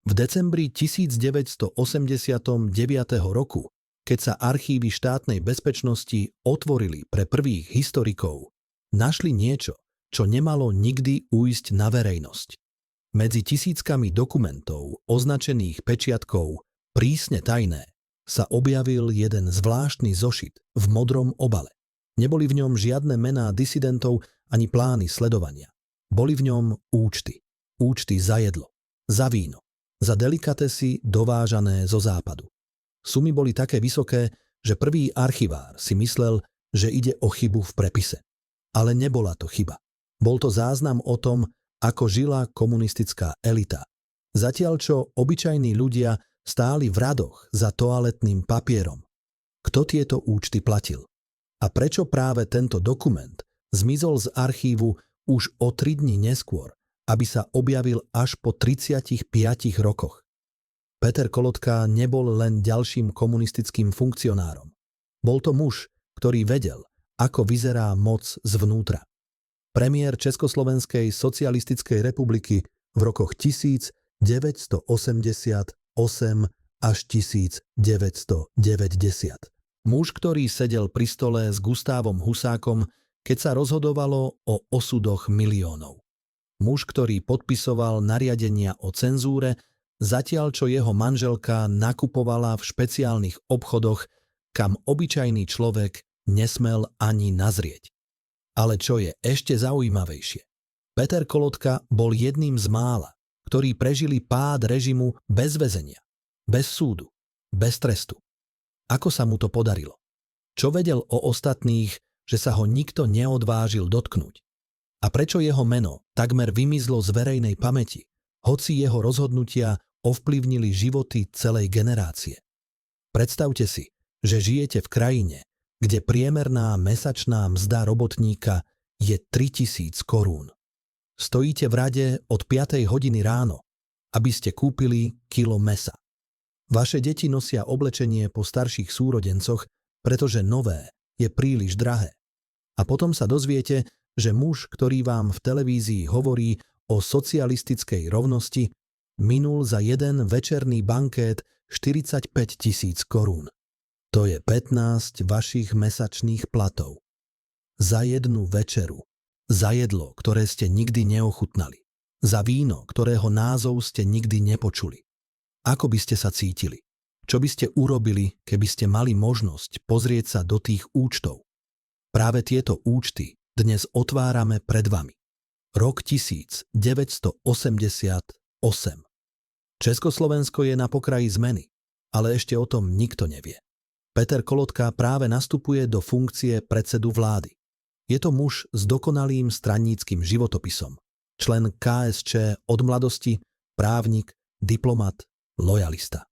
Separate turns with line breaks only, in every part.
V decembri 1989 roku, keď sa archívy štátnej bezpečnosti otvorili pre prvých historikov, našli niečo, čo nemalo nikdy ujsť na verejnosť. Medzi tisíckami dokumentov, označených pečiatkou prísne tajné, sa objavil jeden zvláštny zošit v modrom obale. Neboli v ňom žiadne mená disidentov ani plány sledovania. Boli v ňom účty. Účty za jedlo, za víno, za delikatesy dovážané zo západu. Sumy boli také vysoké, že prvý archivár si myslel, že ide o chybu v prepise. Ale nebola to chyba. Bol to záznam o tom, ako žila komunistická elita. Zatiaľ čo obyčajní ľudia stáli v radoch za toaletným papierom. Kto tieto účty platil? A prečo práve tento dokument zmizol z archívu už o 3 dni neskôr, aby sa objavil až po 35 rokoch? Peter Kolotka nebol len ďalším komunistickým funkcionárom. Bol to muž, ktorý vedel, ako vyzerá moc zvnútra. Premiér Československej socialistickej republiky v rokoch 1988 až 1990. Muž, ktorý sedel pri stole s Gustávom Husákom, keď sa rozhodovalo o osudoch miliónov. Muž, ktorý podpisoval nariadenia o cenzúre, zatiaľ čo jeho manželka nakupovala v špeciálnych obchodoch, kam obyčajný človek nesmel ani nazrieť. Ale čo je ešte zaujímavejšie, Peter Kolotka bol jedným z mála, ktorí prežili pád režimu bez väzenia, bez súdu, bez trestu. Ako sa mu to podarilo? Čo vedel o ostatných, že sa ho nikto neodvážil dotknúť? A prečo jeho meno takmer vymizlo z verejnej pamäti, hoci jeho rozhodnutia ovplyvnili životy celej generácie? Predstavte si, že žijete v krajine, kde priemerná mesačná mzda robotníka je 3000 korún. Stojíte v rade od 5 hodiny ráno, aby ste kúpili kilo mäsa. Vaše deti nosia oblečenie po starších súrodencoch, pretože nové je príliš drahé. A potom sa dozviete, že muž, ktorý vám v televízii hovorí o socialistickej rovnosti, minul za jeden večerný bankét 45 000 korún. To je 15 vašich mesačných platov. Za jednu večeru. Za jedlo, ktoré ste nikdy neochutnali. Za víno, ktorého názov ste nikdy nepočuli. Ako by ste sa cítili? Čo by ste urobili, keby ste mali možnosť pozrieť sa do tých účtov? Práve tieto účty dnes otvárame pred vami. Rok 1988. Československo je na pokraji zmeny, ale ešte o tom nikto nevie. Peter Kolotka práve nastupuje do funkcie predsedu vlády. Je to muž s dokonalým straníckym životopisom. Člen KSČ od mladosti, právnik, diplomat, lojalista.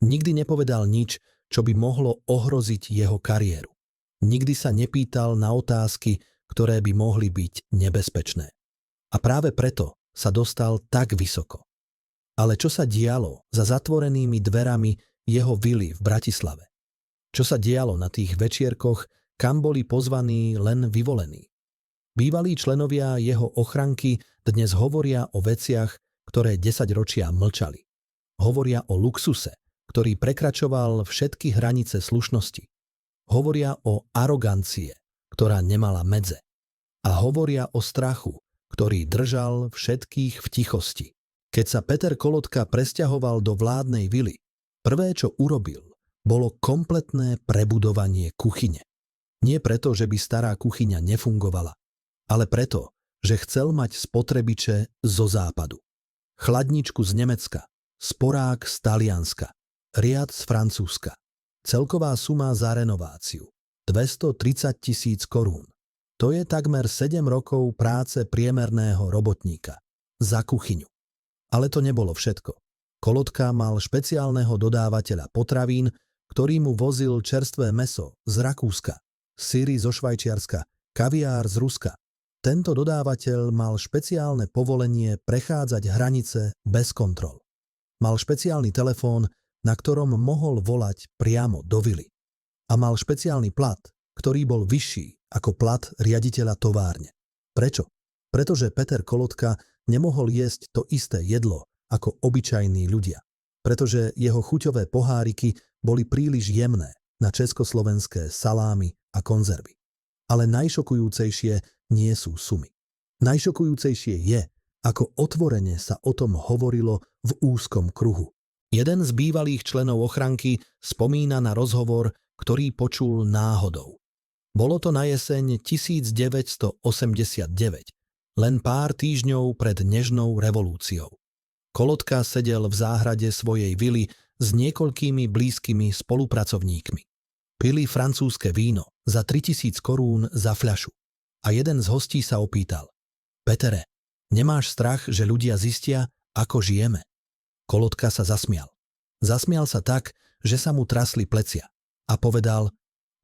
Nikdy nepovedal nič, čo by mohlo ohroziť jeho kariéru. Nikdy sa nepýtal na otázky, ktoré by mohli byť nebezpečné. A práve preto sa dostal tak vysoko. Ale čo sa dialo za zatvorenými dverami jeho vily v Bratislave? Čo sa dialo na tých večierkoch, kam boli pozvaní len vyvolení? Bývalí členovia jeho ochranky dnes hovoria o veciach, ktoré 10 ročia mlčali. Hovoria o luxuse, ktorý prekračoval všetky hranice slušnosti. Hovoria o arogancie, ktorá nemala medze. A hovoria o strachu, ktorý držal všetkých v tichosti. Keď sa Peter Kolotka presťahoval do vládnej vily, prvé, čo urobil, bolo kompletné prebudovanie kuchyne. Nie preto, že by stará kuchyňa nefungovala, ale preto, že chcel mať spotrebiče zo západu. Chladničku z Nemecka, sporák z Talianska, riad z Francúzska. Celková suma za renováciu 230 000 korún. To je takmer 7 rokov práce priemerného robotníka za kuchyňu. Ale to nebolo všetko. Kolotka mal špeciálneho dodávateľa potravín, ktorý mu vozil čerstvé mäso z Rakúska, syry zo Švajčiarska, kaviár z Ruska. Tento dodávateľ mal špeciálne povolenie prechádzať hranice bez kontrol. Mal špeciálny telefón, na ktorom mohol volať priamo do vily. A mal špeciálny plat, ktorý bol vyšší ako plat riaditeľa továrne. Prečo? Pretože Peter Kolotka nemohol jesť to isté jedlo, ako obyčajní ľudia, pretože jeho chuťové poháriky boli príliš jemné na československé salámy a konzervy. Ale najšokujúcejšie nie sú sumy. Najšokujúcejšie je, ako otvorene sa o tom hovorilo v úzkom kruhu. Jeden z bývalých členov ochranky spomína na rozhovor, ktorý počul náhodou. Bolo to na jeseň 1989, len pár týždňov pred nežnou revolúciou. Kolotka sedel v záhrade svojej vily s niekoľkými blízkymi spolupracovníkmi. Pili francúzske víno za 3000 korún za fľašu. A jeden z hostí sa opýtal: Petere, nemáš strach, že ľudia zistia, ako žijeme? Kolotka sa zasmial. Zasmial sa tak, že sa mu trasli plecia. A povedal: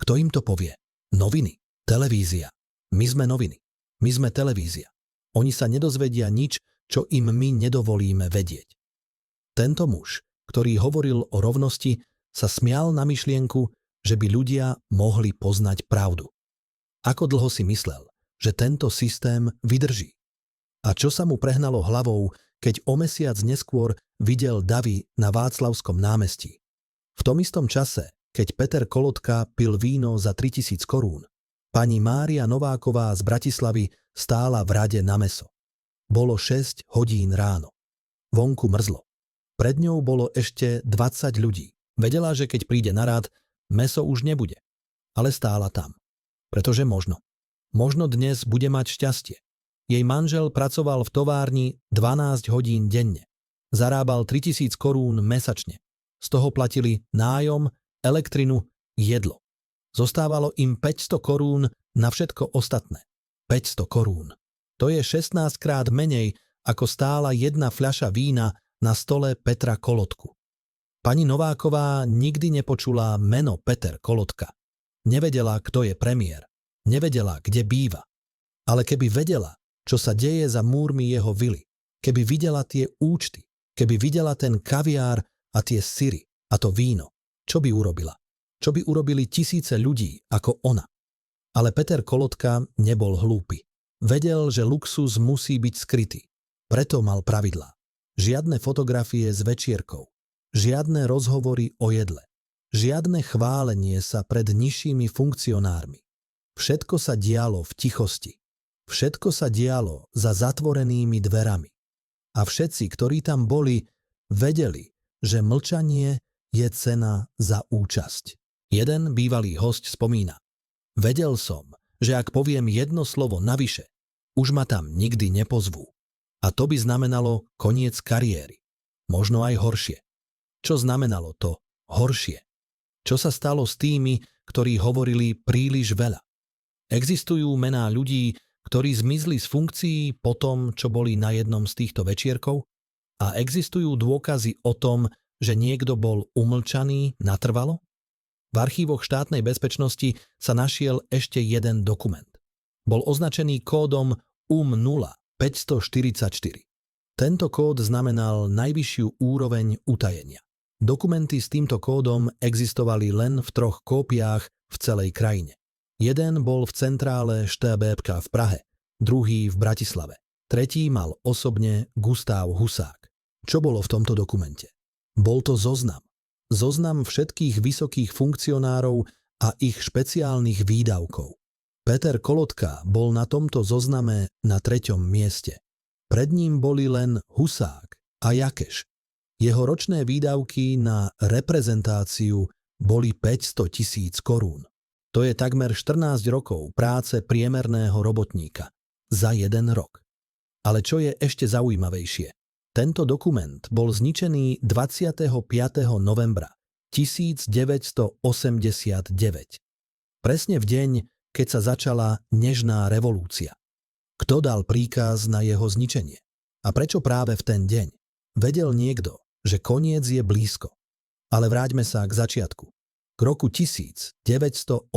kto im to povie? Noviny, televízia. My sme noviny. My sme televízia. Oni sa nedozvedia nič, čo im my nedovolíme vedieť. Tento muž, ktorý hovoril o rovnosti, sa smial na myšlienku, že by ľudia mohli poznať pravdu. Ako dlho si myslel, že tento systém vydrží? A čo sa mu prehnalo hlavou, keď o mesiac neskôr videl davy na Václavskom námestí? V tom istom čase, keď Peter Kolotka pil víno za 3000 korún, pani Mária Nováková z Bratislavy stála v rade na mäso. Bolo 6 hodín ráno. Vonku mrzlo. Pred ňou bolo ešte 20 ľudí. Vedela, že keď príde na rád, mäso už nebude. Ale stála tam. Pretože možno dnes bude mať šťastie. Jej manžel pracoval v továrni 12 hodín denne. Zarábal 3000 korún mesačne. Z toho platili nájom, elektrinu, jedlo. Zostávalo im 500 korún na všetko ostatné. 500 korún. To je 16 krát menej, ako stála jedna fľaša vína na stole Petra Kolotku. Pani Nováková nikdy nepočula meno Peter Kolotka. Nevedela, kto je premiér. Nevedela, kde býva. Ale keby vedela, čo sa deje za múrmi jeho vily, keby videla tie účty, keby videla ten kaviár a tie syry a to víno, čo by urobila? Čo by urobili tisíce ľudí ako ona? Ale Peter Kolotka nebol hlúpy. Vedel, že luxus musí byť skrytý. Preto mal pravidlá. Žiadne fotografie s večierkou. Žiadne rozhovory o jedle. Žiadne chválenie sa pred nižšími funkcionármi. Všetko sa dialo v tichosti. Všetko sa dialo za zatvorenými dverami. A všetci, ktorí tam boli, vedeli, že mlčanie je cena za účasť. Jeden bývalý hosť spomína: vedel som, že ak poviem jedno slovo navyše, už ma tam nikdy nepozvú. A to by znamenalo koniec kariéry. Možno aj horšie. Čo znamenalo to horšie? Čo sa stalo s tými, ktorí hovorili príliš veľa? Existujú mená ľudí, ktorí zmizli z funkcií po tom, čo boli na jednom z týchto večierkov? A existujú dôkazy o tom, že niekto bol umlčaný natrvalo? V archívoch štátnej bezpečnosti sa našiel ešte jeden dokument. Bol označený kódom UM0 544. Tento kód znamenal najvyššiu úroveň utajenia. Dokumenty s týmto kódom existovali len v 3 kópiách v celej krajine. Jeden bol v centrále ŠTBK v Prahe, druhý v Bratislave, tretí mal osobne Gustav Husák. Čo bolo v tomto dokumente? Bol to zoznam. Zoznam všetkých vysokých funkcionárov a ich špeciálnych výdavkov. Peter Kolotka bol na tomto zozname na 3. mieste. Pred ním boli len Husák a Jakeš. Jeho ročné výdavky na reprezentáciu boli 500 000 korún. To je takmer 14 rokov práce priemerného robotníka. Za 1 rok. Ale čo je ešte zaujímavejšie? Tento dokument bol zničený 25. novembra 1989. Presne v deň, keď sa začala nežná revolúcia. Kto dal príkaz na jeho zničenie? A prečo práve v ten deň? Vedel niekto, že koniec je blízko. Ale vráťme sa k začiatku. K roku 1988.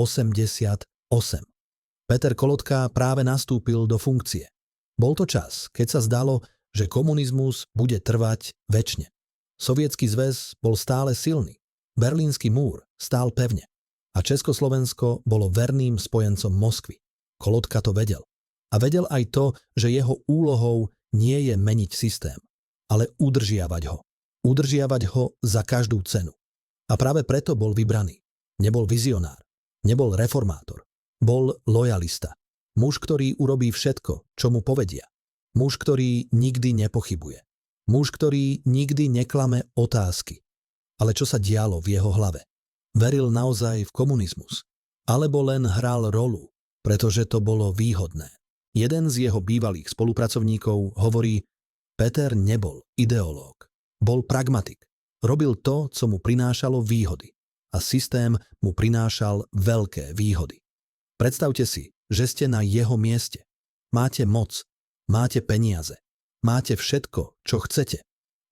Peter Kolotka práve nastúpil do funkcie. Bol to čas, keď sa zdalo, že komunizmus bude trvať večne. Sovietsky zväz bol stále silný, Berlínsky múr stál pevne a Československo bolo verným spojencom Moskvy. Kolotka to vedel. A vedel aj to, že jeho úlohou nie je meniť systém, ale udržiavať ho. Udržiavať ho za každú cenu. A práve preto bol vybraný. Nebol vizionár, nebol reformátor, bol lojalista. Muž, ktorý urobí všetko, čo mu povedia. Muž, ktorý nikdy nepochybuje. Muž, ktorý nikdy neklame otázky. Ale čo sa dialo v jeho hlave? Veril naozaj v komunizmus? Alebo len hral rolu, pretože to bolo výhodné? Jeden z jeho bývalých spolupracovníkov hovorí, Peter nebol ideológ, bol pragmatik. Robil to, co mu prinášalo výhody. A systém mu prinášal veľké výhody. Predstavte si, že ste na jeho mieste. Máte moc, máte peniaze, máte všetko, čo chcete.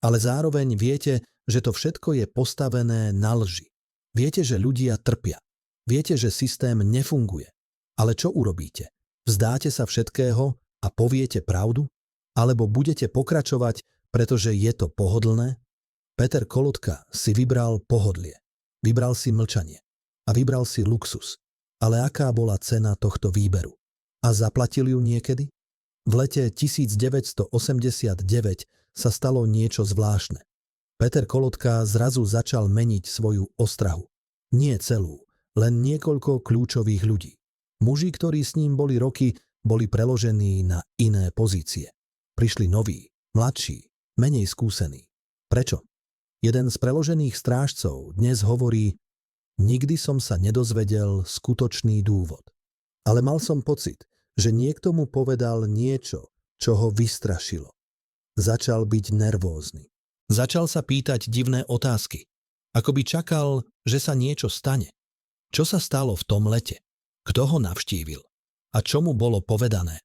Ale zároveň viete, že to všetko je postavené na lži. Viete, že ľudia trpia. Viete, že systém nefunguje. Ale čo urobíte? Vzdáte sa všetkého a poviete pravdu? Alebo budete pokračovať, pretože je to pohodlné? Peter Kolotka si vybral pohodlie. Vybral si mlčanie. A vybral si luxus. Ale aká bola cena tohto výberu? A zaplatil ju niekedy? V lete 1989 sa stalo niečo zvláštne. Peter Kolotka zrazu začal meniť svoju ostrahu. Nie celú, len niekoľko kľúčových ľudí. Muži, ktorí s ním boli roky, boli preložení na iné pozície. Prišli noví, mladší, menej skúsení. Prečo? Jeden z preložených strážcov dnes hovorí, nikdy som sa nedozvedel skutočný dôvod. Ale mal som pocit, že niekto mu povedal niečo, čo ho vystrašilo. Začal byť nervózny. Začal sa pýtať divné otázky. Ako by čakal, že sa niečo stane. Čo sa stalo v tom lete? Kto ho navštívil? A čo mu bolo povedané?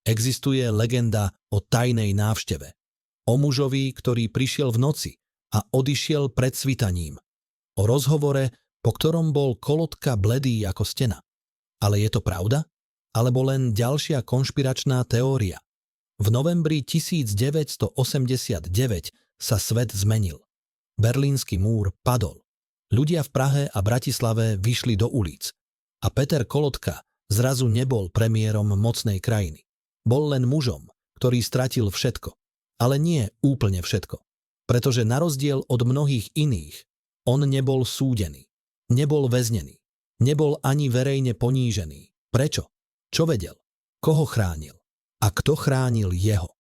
Existuje legenda o tajnej návšteve. O mužovi, ktorý prišiel v noci a odišiel pred svitaním. O rozhovore, po ktorom bol Kolotka bledý ako stena. Ale je to pravda? Alebo len ďalšia konšpiračná teória? V novembri 1989 sa svet zmenil. Berlínsky múr padol. Ľudia v Prahe a Bratislave vyšli do ulic. A Peter Kolotka zrazu nebol premiérom mocnej krajiny. Bol len mužom, ktorý stratil všetko. Ale nie úplne všetko. Pretože na rozdiel od mnohých iných, on nebol súdený. Nebol väznený. Nebol ani verejne ponížený. Prečo? Čo vedel? Koho chránil? A kto chránil jeho?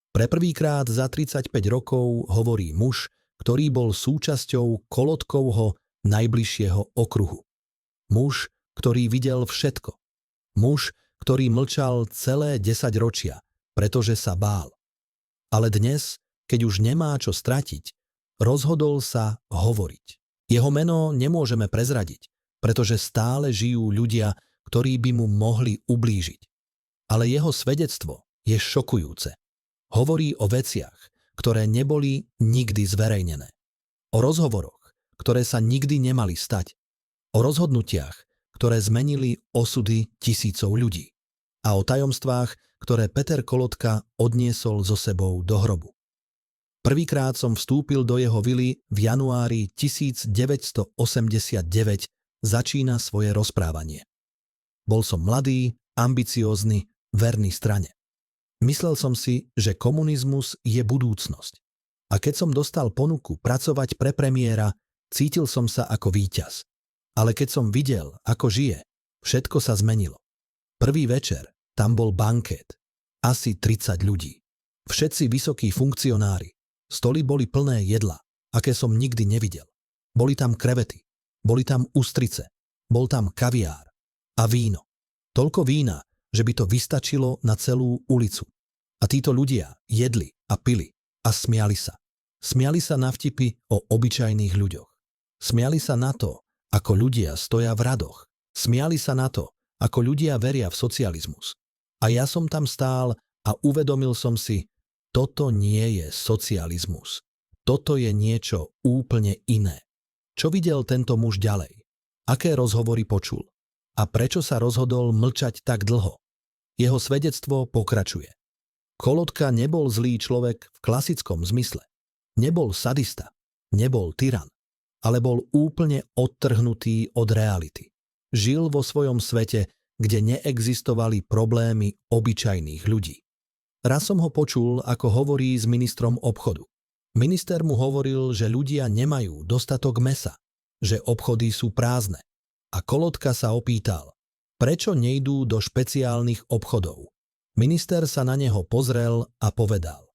Pre prvýkrát za 35 rokov hovorí muž, ktorý bol súčasťou Kolotkovho najbližšieho okruhu. Muž, ktorý videl všetko. Muž, ktorý mlčal celé 10 ročia, pretože sa bál. Ale dnes, keď už nemá čo stratiť, rozhodol sa hovoriť. Jeho meno nemôžeme prezradiť, pretože stále žijú ľudia, ktorí by mu mohli ublížiť. Ale jeho svedectvo je šokujúce. Hovorí o veciach, ktoré neboli nikdy zverejnené. O rozhovoroch, ktoré sa nikdy nemali stať. O rozhodnutiach, ktoré zmenili osudy tisícov ľudí. A o tajomstvách, ktoré Peter Kolotka odniesol so sebou do hrobu. Prvýkrát som vstúpil do jeho vily v januári 1989, začína svoje rozprávanie. Bol som mladý, ambiciózny, verný strane. Myslel som si, že komunizmus je budúcnosť. A keď som dostal ponuku pracovať pre premiéra, cítil som sa ako víťaz. Ale keď som videl, ako žije, všetko sa zmenilo. Prvý večer tam bol bankét. Asi 30 ľudí. Všetci vysokí funkcionári. Stoly boli plné jedla, aké som nikdy nevidel. Boli tam krevety, boli tam ústrice, bol tam kaviár a víno. Toľko vína, že by to vystačilo na celú ulicu. A títo ľudia jedli a pili a smiali sa. Smiali sa na vtipy o obyčajných ľuďoch. Smiali sa na to, ako ľudia stoja v radoch. Smiali sa na to, ako ľudia veria v socializmus. A ja som tam stál a uvedomil som si, toto nie je socializmus. Toto je niečo úplne iné. Čo videl tento muž ďalej? Aké rozhovory počul? A prečo sa rozhodol mlčať tak dlho? Jeho svedectvo pokračuje. Kolotka nebol zlý človek v klasickom zmysle. Nebol sadista, nebol tyran, ale bol úplne odtrhnutý od reality. Žil vo svojom svete, kde neexistovali problémy obyčajných ľudí. Raz som ho počul, ako hovorí s ministrom obchodu. Minister mu hovoril, že ľudia nemajú dostatok mäsa, že obchody sú prázdne. A Kolotka sa opýtal, prečo nejdú do špeciálnych obchodov. Minister sa na neho pozrel a povedal,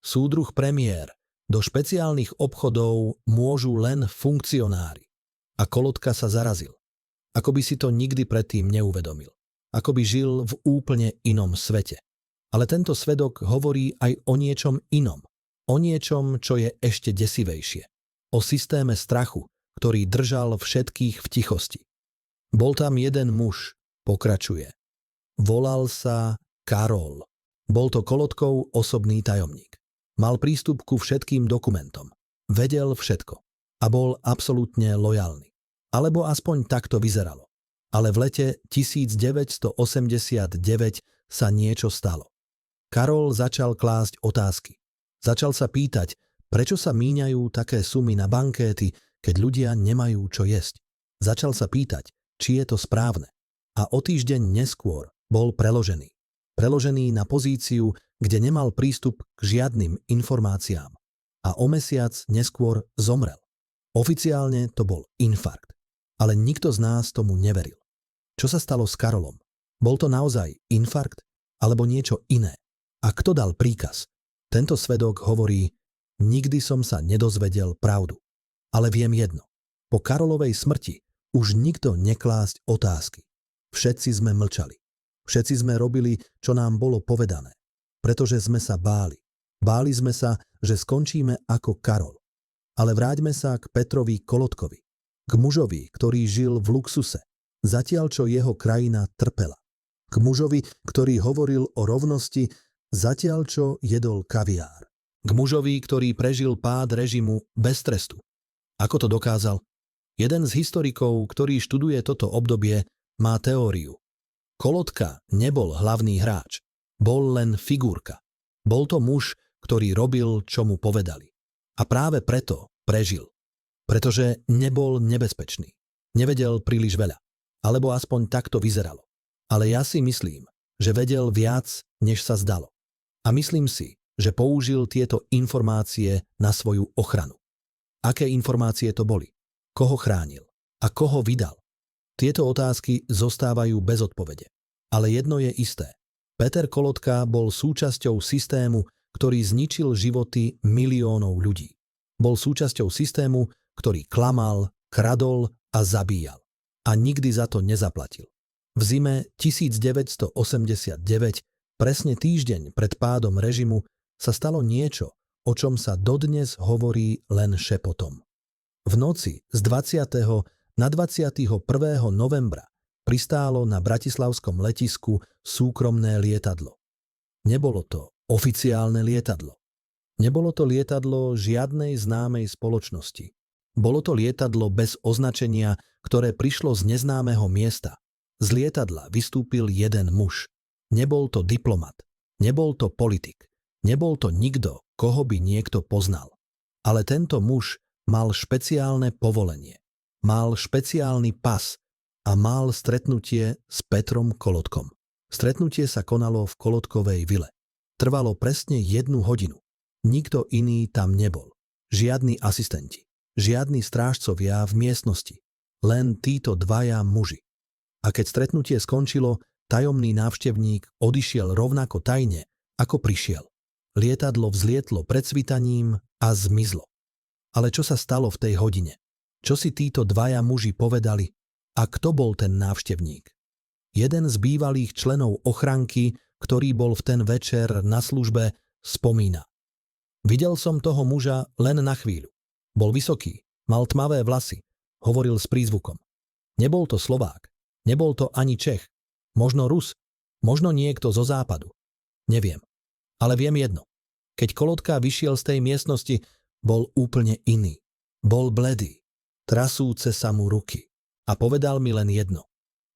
súdruh premiér, do špeciálnych obchodov môžu len funkcionári. A Kolotka sa zarazil. Ako by si to nikdy predtým neuvedomil. Ako by žil v úplne inom svete. Ale tento svedok hovorí aj o niečom inom. O niečom, čo je ešte desivejšie. O systéme strachu, ktorý držal všetkých v tichosti. Bol tam jeden muž, pokračuje. Volal sa Karol. Bol to Kolotkov osobný tajomník. Mal prístup ku všetkým dokumentom. Vedel všetko. A bol absolútne lojálny. Alebo aspoň tak to vyzeralo. Ale v lete 1989 sa niečo stalo. Karol začal klásť otázky. Začal sa pýtať, prečo sa míňajú také sumy na bankéty, keď ľudia nemajú čo jesť. Začal sa pýtať, či je to správne. A o týždeň neskôr bol preložený. Preložený na pozíciu, kde nemal prístup k žiadnym informáciám. A o mesiac neskôr zomrel. Oficiálne to bol infarkt. Ale nikto z nás tomu neveril. Čo sa stalo s Karolom? Bol to naozaj infarkt? Alebo niečo iné? A kto dal príkaz? Tento svedok hovorí, nikdy som sa nedozvedel pravdu. Ale viem jedno. Po Karolovej smrti už nikto neklásť otázky. Všetci sme mlčali. Všetci sme robili, čo nám bolo povedané. Pretože sme sa báli. Báli sme sa, že skončíme ako Karol. Ale vráťme sa k Petrovi Kolotkovi. K mužovi, ktorý žil v luxuse, zatiaľ čo jeho krajina trpela. K mužovi, ktorý hovoril o rovnosti, zatiaľ čo jedol kaviár. K mužovi, ktorý prežil pád režimu bez trestu. Ako to dokázal? Jeden z historikov, ktorý študuje toto obdobie, má teóriu. Kolotka nebol hlavný hráč. Bol len figurka. Bol to muž, ktorý robil, čo mu povedali. A práve preto prežil. Pretože nebol nebezpečný. Nevedel príliš veľa. Alebo aspoň tak to vyzeralo. Ale ja si myslím, že vedel viac, než sa zdalo. A myslím si, že použil tieto informácie na svoju ochranu. Aké informácie to boli? Koho chránil? A koho vydal? Tieto otázky zostávajú bez odpovede. Ale jedno je isté. Peter Kolotka bol súčasťou systému, ktorý zničil životy miliónov ľudí. Bol súčasťou systému, ktorý klamal, kradol a zabíjal. A nikdy za to nezaplatil. V zime 1989, presne týždeň pred pádom režimu, sa stalo niečo, o čom sa dodnes hovorí len šepotom. V noci z 20. na 21. novembra pristálo na bratislavskom letisku súkromné lietadlo. Nebolo to oficiálne lietadlo. Nebolo to lietadlo žiadnej známej spoločnosti. Bolo to lietadlo bez označenia, ktoré prišlo z neznámeho miesta. Z lietadla vystúpil jeden muž. Nebol to diplomat. Nebol to politik. Nebol to nikto, koho by niekto poznal. Ale tento muž mal špeciálne povolenie. Mal špeciálny pas a mal stretnutie s Petrom Kolotkom. Stretnutie sa konalo v Kolotkovej vile. Trvalo presne 1 hodinu. Nikto iný tam nebol. Žiadni asistenti. Žiadni strážcovia v miestnosti. Len títo dvaja muži. A keď stretnutie skončilo, tajomný návštevník odišiel rovnako tajne, ako prišiel. Lietadlo vzlietlo pred svitaním a zmizlo. Ale čo sa stalo v tej hodine? Čo si títo dvaja muži povedali? A kto bol ten návštevník? Jeden z bývalých členov ochranky, ktorý bol v ten večer na službe, spomína. Videl som toho muža len na chvíľu. Bol vysoký, mal tmavé vlasy, hovoril s prízvukom. Nebol to Slovák, nebol to ani Čech, možno Rus, možno niekto zo západu. Neviem. Ale viem jedno. Keď Kolotka vyšiel z tej miestnosti, bol úplne iný. Bol bledý, trasúce sa mu ruky. A povedal mi len jedno.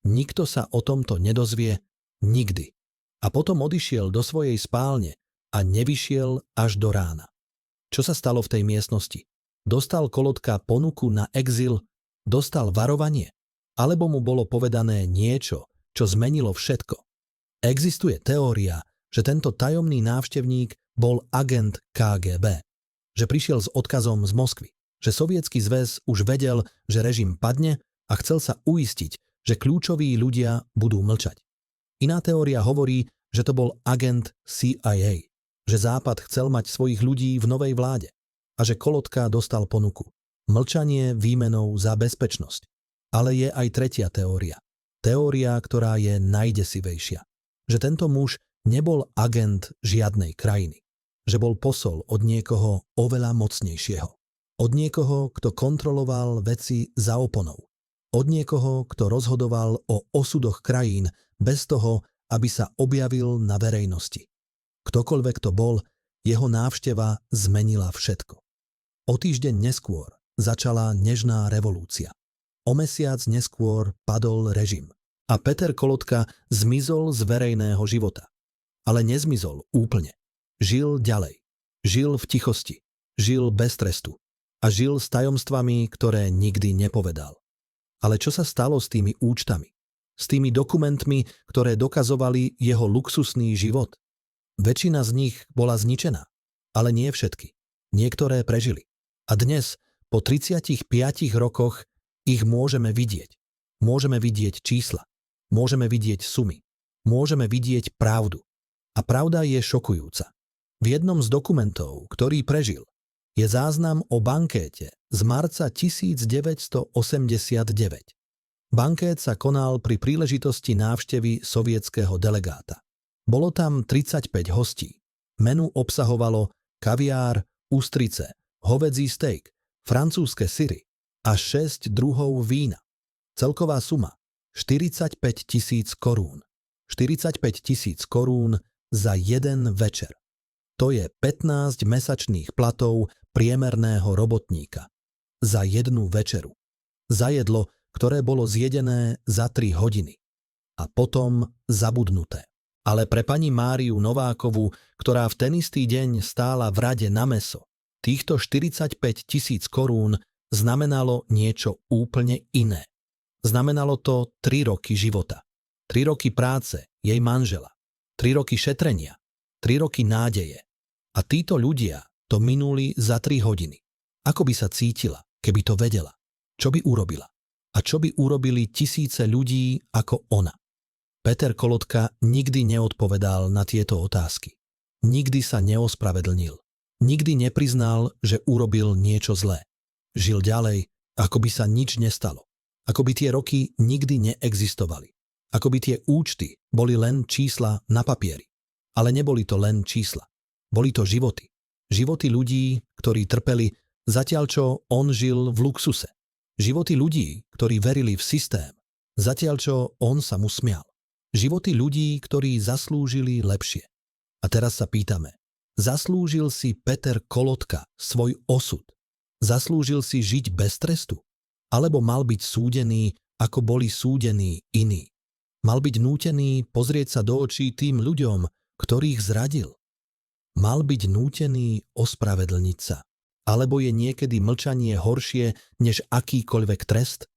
Nikto sa o tomto nedozvie nikdy. A potom odišiel do svojej spálne a nevyšiel až do rána. Čo sa stalo v tej miestnosti? Dostal Kolotka ponuku na exil? Dostal varovanie? Alebo mu bolo povedané niečo, čo zmenilo všetko? Existuje teória, že tento tajomný návštevník bol agent KGB, že prišiel s odkazom z Moskvy, že Sovietsky zväz už vedel, že režim padne a chcel sa uistiť, že kľúčoví ľudia budú mlčať. Iná teória hovorí, že to bol agent CIA, že Západ chcel mať svojich ľudí v novej vláde a že Kolotka dostal ponuku. Mlčanie výmenou za bezpečnosť. Ale je aj tretia teória. Teória, ktorá je najdesivejšia. Že tento muž nebol agent žiadnej krajiny. Že bol posol od niekoho oveľa mocnejšieho. Od niekoho, kto kontroloval veci za oponou. Od niekoho, kto rozhodoval o osudoch krajín bez toho, aby sa objavil na verejnosti. Ktokoľvek to bol, jeho návšteva zmenila všetko. O týždeň neskôr začala nežná revolúcia. O mesiac neskôr padol režim. A Peter Kolotka zmizol z verejného života. Ale nezmizol úplne. Žil ďalej. Žil v tichosti. Žil bez trestu. A žil s tajomstvami, ktoré nikdy nepovedal. Ale čo sa stalo s tými účtami? S tými dokumentmi, ktoré dokazovali jeho luxusný život? Väčšina z nich bola zničená. Ale nie všetky. Niektoré prežili. A dnes, po 35 rokoch, ich môžeme vidieť. Môžeme vidieť čísla. Môžeme vidieť sumy. Môžeme vidieť pravdu. A pravda je šokujúca. V jednom z dokumentov, ktorý prežil, je záznam o bankéte z marca 1989. Bankét sa konal pri príležitosti návštevy sovietskeho delegáta. Bolo tam 35 hostí. Menu obsahovalo kaviár, ústrice, hovädzí steak, francúzske syry a 6 druhov vína. Celková suma 45 000 korún. 45 000 korún za jeden večer. To je 15 mesačných platov priemerného robotníka. Za jednu večeru. Za jedlo, ktoré bolo zjedené za 3 hodiny. A potom zabudnuté. Ale pre pani Máriu Novákovú, ktorá v ten istý deň stála v rade na mäso, týchto 45 000 korún znamenalo niečo úplne iné. Znamenalo to 3 roky života. 3 roky práce jej manžela. 3 roky šetrenia. 3 roky nádeje. A títo ľudia to minuli za 3 hodiny. Ako by sa cítila, keby to vedela? Čo by urobila? A čo by urobili tisíce ľudí ako ona? Peter Kolotka nikdy neodpovedal na tieto otázky. Nikdy sa neospravedlnil. Nikdy nepriznal, že urobil niečo zlé. Žil ďalej, ako by sa nič nestalo. Ako by tie roky nikdy neexistovali. Ako by tie účty boli len čísla na papieri. Ale neboli to len čísla. Boli to životy. Životy ľudí, ktorí trpeli, zatiaľ čo on žil v luxuse. Životy ľudí, ktorí verili v systém, zatiaľ čo on sa mu smial. Životy ľudí, ktorí zaslúžili lepšie. A teraz sa pýtame, zaslúžil si Peter Kolotka svoj osud? Zaslúžil si žiť bez trestu? Alebo mal byť súdený, ako boli súdení iní? Mal byť nútený pozrieť sa do očí tým ľuďom, ktorých zradil? Mal byť nútený ospravedlniť sa? Alebo je niekedy mlčanie horšie než akýkoľvek trest?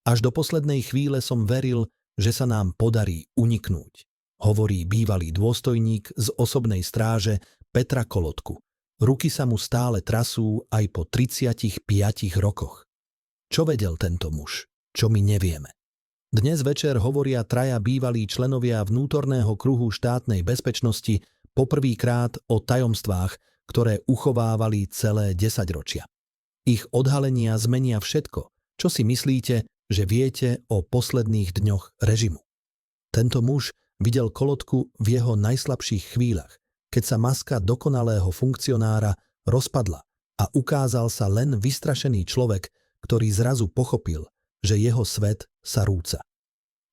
Až do poslednej chvíle som veril, že sa nám podarí uniknúť, hovorí bývalý dôstojník z osobnej stráže Petra Kolotku. Ruky sa mu stále trasú aj po 35 rokoch. Čo vedel tento muž? Čo my nevieme? Dnes večer hovoria 3 bývalí členovia vnútorného kruhu štátnej bezpečnosti poprvýkrát o tajomstvách, ktoré uchovávali celé 10 ročia. Ich odhalenia zmenia všetko, čo si myslíte, že viete o posledných dňoch režimu. Tento muž videl Kolotku v jeho najslabších chvíľach, keď sa maska dokonalého funkcionára rozpadla a ukázal sa len vystrašený človek, ktorý zrazu pochopil, že jeho svet sa rúca.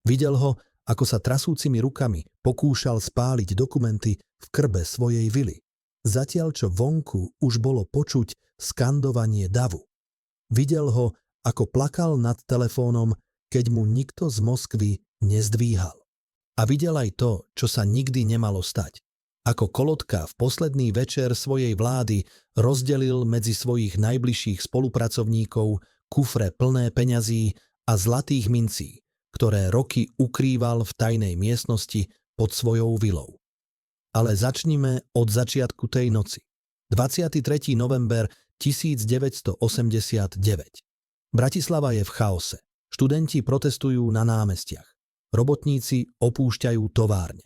Videl ho, ako sa trasúcimi rukami pokúšal spáliť dokumenty v krbe svojej vily, zatiaľ čo vonku už bolo počuť skandovanie davu. Videl ho, ako plakal nad telefónom, keď mu nikto z Moskvy nezdvíhal. A videl aj to, čo sa nikdy nemalo stať. Ako Kolotka v posledný večer svojej vlády rozdelil medzi svojich najbližších spolupracovníkov kufre plné peňazí a zlatých mincí, ktoré roky ukrýval v tajnej miestnosti pod svojou vilou. Ale začnime od začiatku tej noci. 23. november 1989. Bratislava je v chaose. Študenti protestujú na námestiach. Robotníci opúšťajú továrne.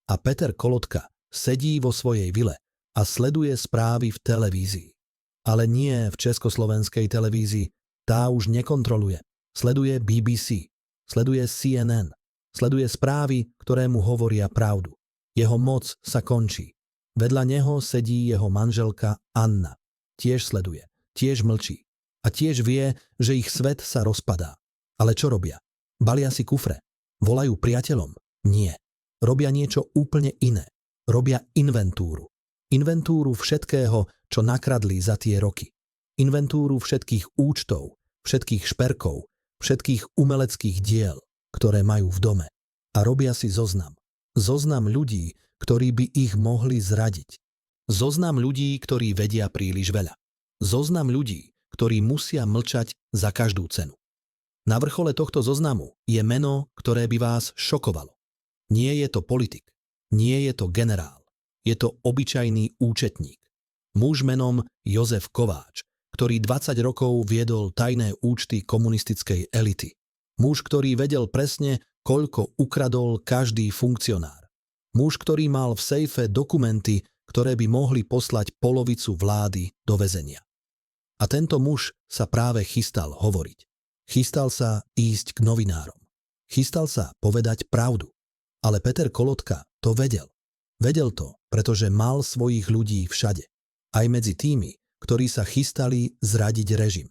A Peter Kolotka sedí vo svojej vile a sleduje správy v televízii. Ale nie v československej televízii. Tá už nekontroluje. Sleduje BBC. Sleduje CNN. Sleduje správy, ktoré mu hovoria pravdu. Jeho moc sa končí. Vedľa neho sedí jeho manželka Anna. Tiež sleduje. Tiež mlčí. A tiež vie, že ich svet sa rozpadá. Ale čo robia? Balia si kufre. Volajú priateľom? Nie. Robia niečo úplne iné. Robia inventúru. Inventúru všetkého, čo nakradli za tie roky. Inventúru všetkých účtov, všetkých šperkov, všetkých umeleckých diel, ktoré majú v dome. A robia si zoznam. Zoznam ľudí, ktorí by ich mohli zradiť. Zoznam ľudí, ktorí vedia príliš veľa. Zoznam ľudí, ktorí musia mlčať za každú cenu. Na vrchole tohto zoznamu je meno, ktoré by vás šokovalo. Nie je to politik, nie je to generál, je to obyčajný účetník. Muž menom Jozef Kováč, ktorý 20 rokov viedol tajné účty komunistickej elity. Muž, ktorý vedel presne, koľko ukradol každý funkcionár. Muž, ktorý mal v sejfe dokumenty, ktoré by mohli poslať polovicu vlády do väzenia. A tento muž sa práve chystal hovoriť. Chystal sa ísť k novinárom. Chystal sa povedať pravdu. Ale Peter Kolotka to vedel. Vedel to, pretože mal svojich ľudí všade. Aj medzi tými, ktorí sa chystali zradiť režim.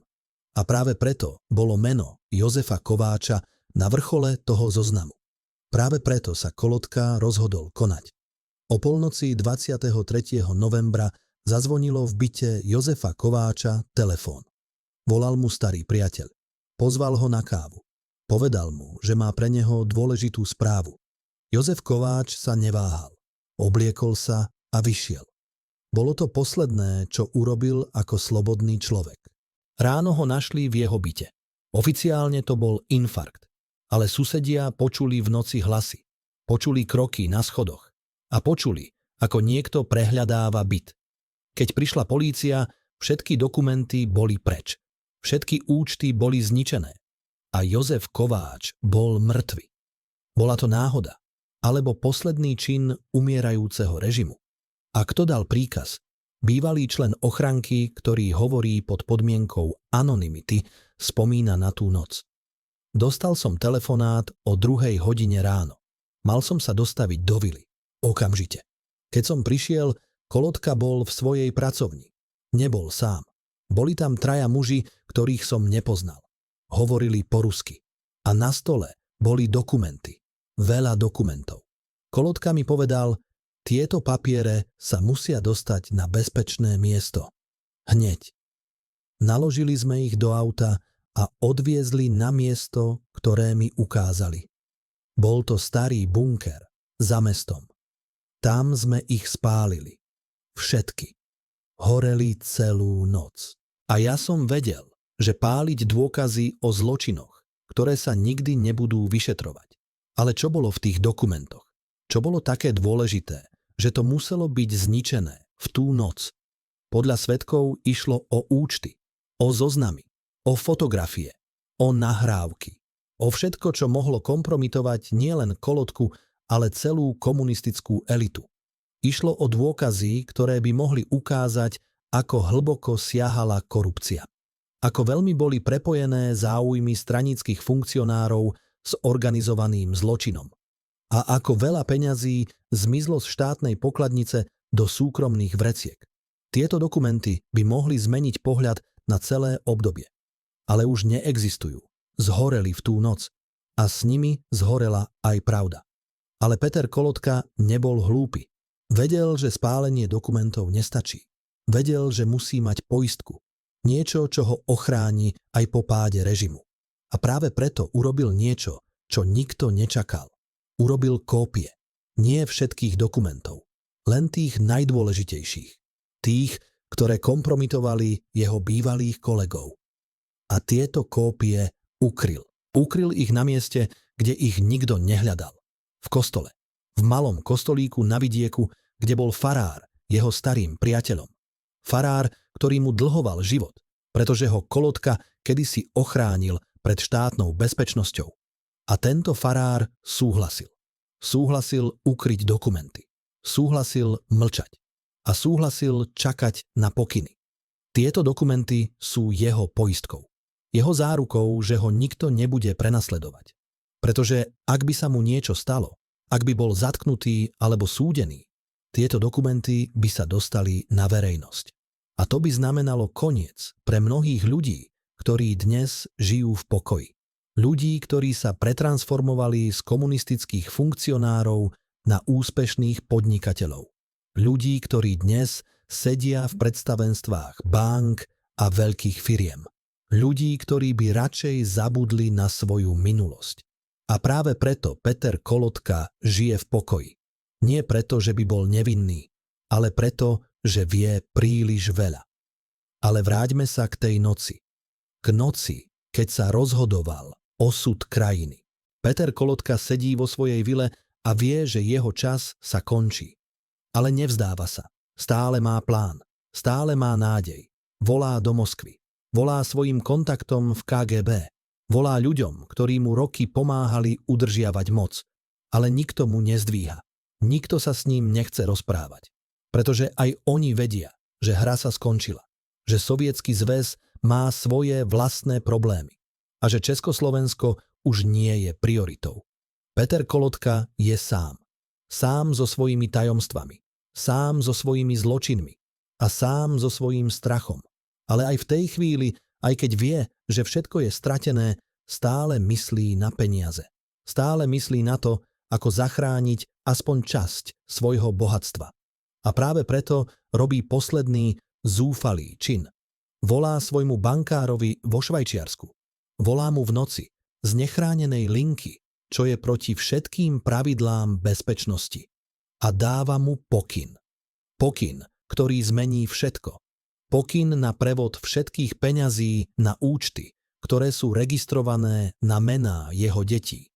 A práve preto bolo meno Jozefa Kováča na vrchole toho zoznamu. Práve preto sa Kolotka rozhodol konať. O polnoci 23. novembra zazvonilo v byte Jozefa Kováča telefón. Volal mu starý priateľ. Pozval ho na kávu. Povedal mu, že má pre neho dôležitú správu. Jozef Kováč sa neváhal. Obliekol sa a vyšiel. Bolo to posledné, čo urobil ako slobodný človek. Ráno ho našli v jeho byte. Oficiálne to bol infarkt, ale susedia počuli v noci hlasy. Počuli kroky na schodoch a počuli, ako niekto prehľadáva byt. Keď prišla polícia, všetky dokumenty boli preč. Všetky účty boli zničené. A Jozef Kováč bol mŕtvy. Bola to náhoda, alebo posledný čin umierajúceho režimu. A kto dal príkaz? Bývalý člen ochranky, ktorý hovorí pod podmienkou anonymity, spomína na tú noc. Dostal som telefonát o 2:00 hodine ráno. Mal som sa dostaviť do vily. Okamžite. Keď som prišiel, Kolotka bol v svojej pracovni. Nebol sám. Boli tam 3 muži, ktorých som nepoznal. Hovorili po rusky. A na stole boli dokumenty. Veľa dokumentov. Kolotka mi povedal, tieto papiere sa musia dostať na bezpečné miesto. Hneď. Naložili sme ich do auta a odviezli na miesto, ktoré mi ukázali. Bol to starý bunker za mestom. Tam sme ich spálili. Všetky. Horeli celú noc. A ja som vedel, že páliť dôkazy o zločinoch, ktoré sa nikdy nebudú vyšetrovať. Ale čo bolo v tých dokumentoch? Čo bolo také dôležité, že to muselo byť zničené v tú noc? Podľa svedkov išlo o účty, o zoznamy, o fotografie, o nahrávky, o všetko, čo mohlo kompromitovať nielen Kolotku, ale celú komunistickú elitu. Išlo o dôkazy, ktoré by mohli ukázať, ako hlboko siahala korupcia. Ako veľmi boli prepojené záujmy straníckych funkcionárov s organizovaným zločinom. A ako veľa peňazí zmizlo z štátnej pokladnice do súkromných vreciek. Tieto dokumenty by mohli zmeniť pohľad na celé obdobie. Ale už neexistujú. Zhoreli v tú noc. A s nimi zhorela aj pravda. Ale Peter Kolotka nebol hlúpy. Vedel, že spálenie dokumentov nestačí. Vedel, že musí mať poistku. Niečo, čo ho ochráni aj po páde režimu. A práve preto urobil niečo, čo nikto nečakal. Urobil kópie. Nie všetkých dokumentov. Len tých najdôležitejších. Tých, ktoré kompromitovali jeho bývalých kolegov. A tieto kópie ukryl. Ukryl ich na mieste, kde ich nikto nehľadal. V kostole. V malom kostolíku na vidieku, kde bol farár, jeho starým priateľom. Farár, ktorý mu dlhoval život, pretože ho Kolotka kedysi ochránil pred štátnou bezpečnosťou. A tento farár súhlasil. Súhlasil ukryť dokumenty. Súhlasil mlčať. A súhlasil čakať na pokyny. Tieto dokumenty sú jeho poistkou. Jeho zárukou, že ho nikto nebude prenasledovať. Pretože ak by sa mu niečo stalo, ak by bol zatknutý alebo súdený, tieto dokumenty by sa dostali na verejnosť. A to by znamenalo koniec pre mnohých ľudí, ktorí dnes žijú v pokoji. Ľudí, ktorí sa pretransformovali z komunistických funkcionárov na úspešných podnikateľov. Ľudí, ktorí dnes sedia v predstavenstvách bank a veľkých firiem. Ľudí, ktorí by radšej zabudli na svoju minulosť. A práve preto Peter Kolotka žije v pokoji. Nie preto, že by bol nevinný, ale preto, že vie príliš veľa. Ale vráťme sa k tej noci. K noci, keď sa rozhodoval osud krajiny. Peter Kolotka sedí vo svojej vile a vie, že jeho čas sa končí. Ale nevzdáva sa. Stále má plán. Stále má nádej. Volá do Moskvy. Volá svojim kontaktom v KGB. Volá ľuďom, ktorí mu roky pomáhali udržiavať moc. Ale nikto mu nezdvíha. Nikto sa s ním nechce rozprávať. Pretože aj oni vedia, že hra sa skončila. Že Sovietsky zväz má svoje vlastné problémy. A že Československo už nie je prioritou. Peter Kolotka je sám. Sám so svojimi tajomstvami. Sám so svojimi zločinmi. A sám so svojím strachom. Ale aj v tej chvíli, aj keď vie, že všetko je stratené, stále myslí na peniaze. Stále myslí na to, ako zachrániť aspoň časť svojho bohatstva. A práve preto robí posledný zúfalý čin. Volá svojmu bankárovi vo Švajčiarsku. Volá mu v noci z nechránenej linky, čo je proti všetkým pravidlám bezpečnosti. A dáva mu pokyn. Pokyn, ktorý zmení všetko. Pokyn na prevod všetkých peňazí na účty, ktoré sú registrované na mená jeho detí.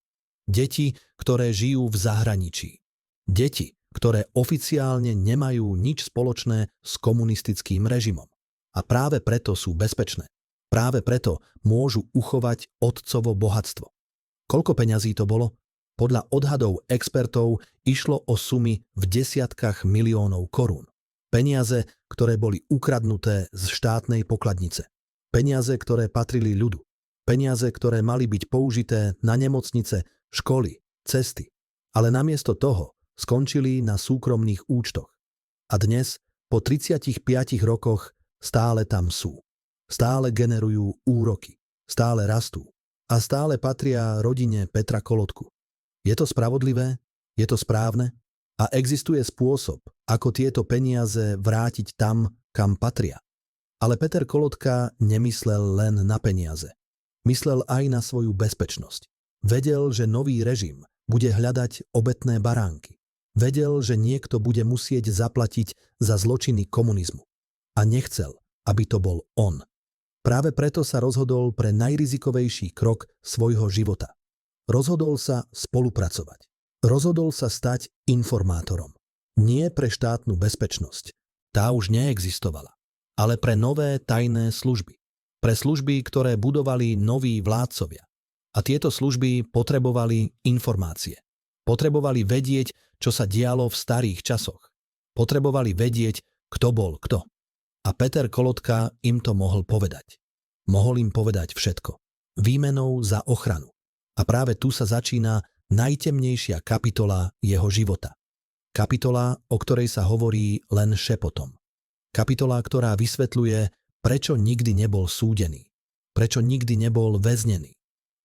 Deti, ktoré žijú v zahraničí. Deti, ktoré oficiálne nemajú nič spoločné s komunistickým režimom. A práve preto sú bezpečné. Práve preto môžu uchovať otcovo bohatstvo. Koľko peňazí to bolo? Podľa odhadov expertov išlo o sumy v desiatkách miliónov korún. Peniaze, ktoré boli ukradnuté z štátnej pokladnice. Peniaze, ktoré patrili ľudu. Peniaze, ktoré mali byť použité na nemocnice, školy, cesty. Ale namiesto toho skončili na súkromných účtoch. A dnes, po 35 rokoch, stále tam sú. Stále generujú úroky. Stále rastú. A stále patria rodine Petra Kolotku. Je to spravodlivé? Je to správne? A existuje spôsob, ako tieto peniaze vrátiť tam, kam patria. Ale Peter Kolotka nemyslel len na peniaze. Myslel aj na svoju bezpečnosť. Vedel, že nový režim bude hľadať obetné baránky. Vedel, že niekto bude musieť zaplatiť za zločiny komunizmu. A nechcel, aby to bol on. Práve preto sa rozhodol pre najrizikovejší krok svojho života. Rozhodol sa spolupracovať. Rozhodol sa stať informátorom. Nie pre štátnu bezpečnosť. Tá už neexistovala. Ale pre nové tajné služby. Pre služby, ktoré budovali noví vládcovia. A tieto služby potrebovali informácie. Potrebovali vedieť, čo sa dialo v starých časoch. Potrebovali vedieť, kto bol kto. A Peter Kolotka im to mohol povedať. Mohol im povedať všetko. Výmenou za ochranu. A práve tu sa začína najtemnejšia kapitola jeho života. Kapitola, o ktorej sa hovorí len šepotom. Kapitola, ktorá vysvetľuje, prečo nikdy nebol súdený. Prečo nikdy nebol väznený.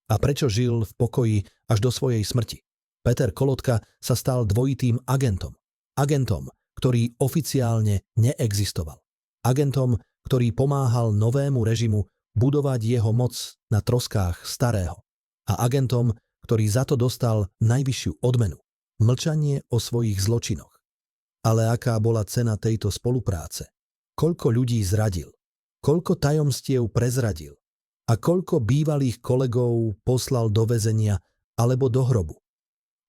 A prečo žil v pokoji až do svojej smrti. Peter Kolotka sa stal dvojitým agentom. Agentom, ktorý oficiálne neexistoval. Agentom, ktorý pomáhal novému režimu budovať jeho moc na troskách starého. A agentom, ktorý za to dostal najvyššiu odmenu. Mlčanie o svojich zločinoch. Ale aká bola cena tejto spolupráce? Koľko ľudí zradil? Koľko tajomstiev prezradil? A koľko bývalých kolegov poslal do väzenia alebo do hrobu?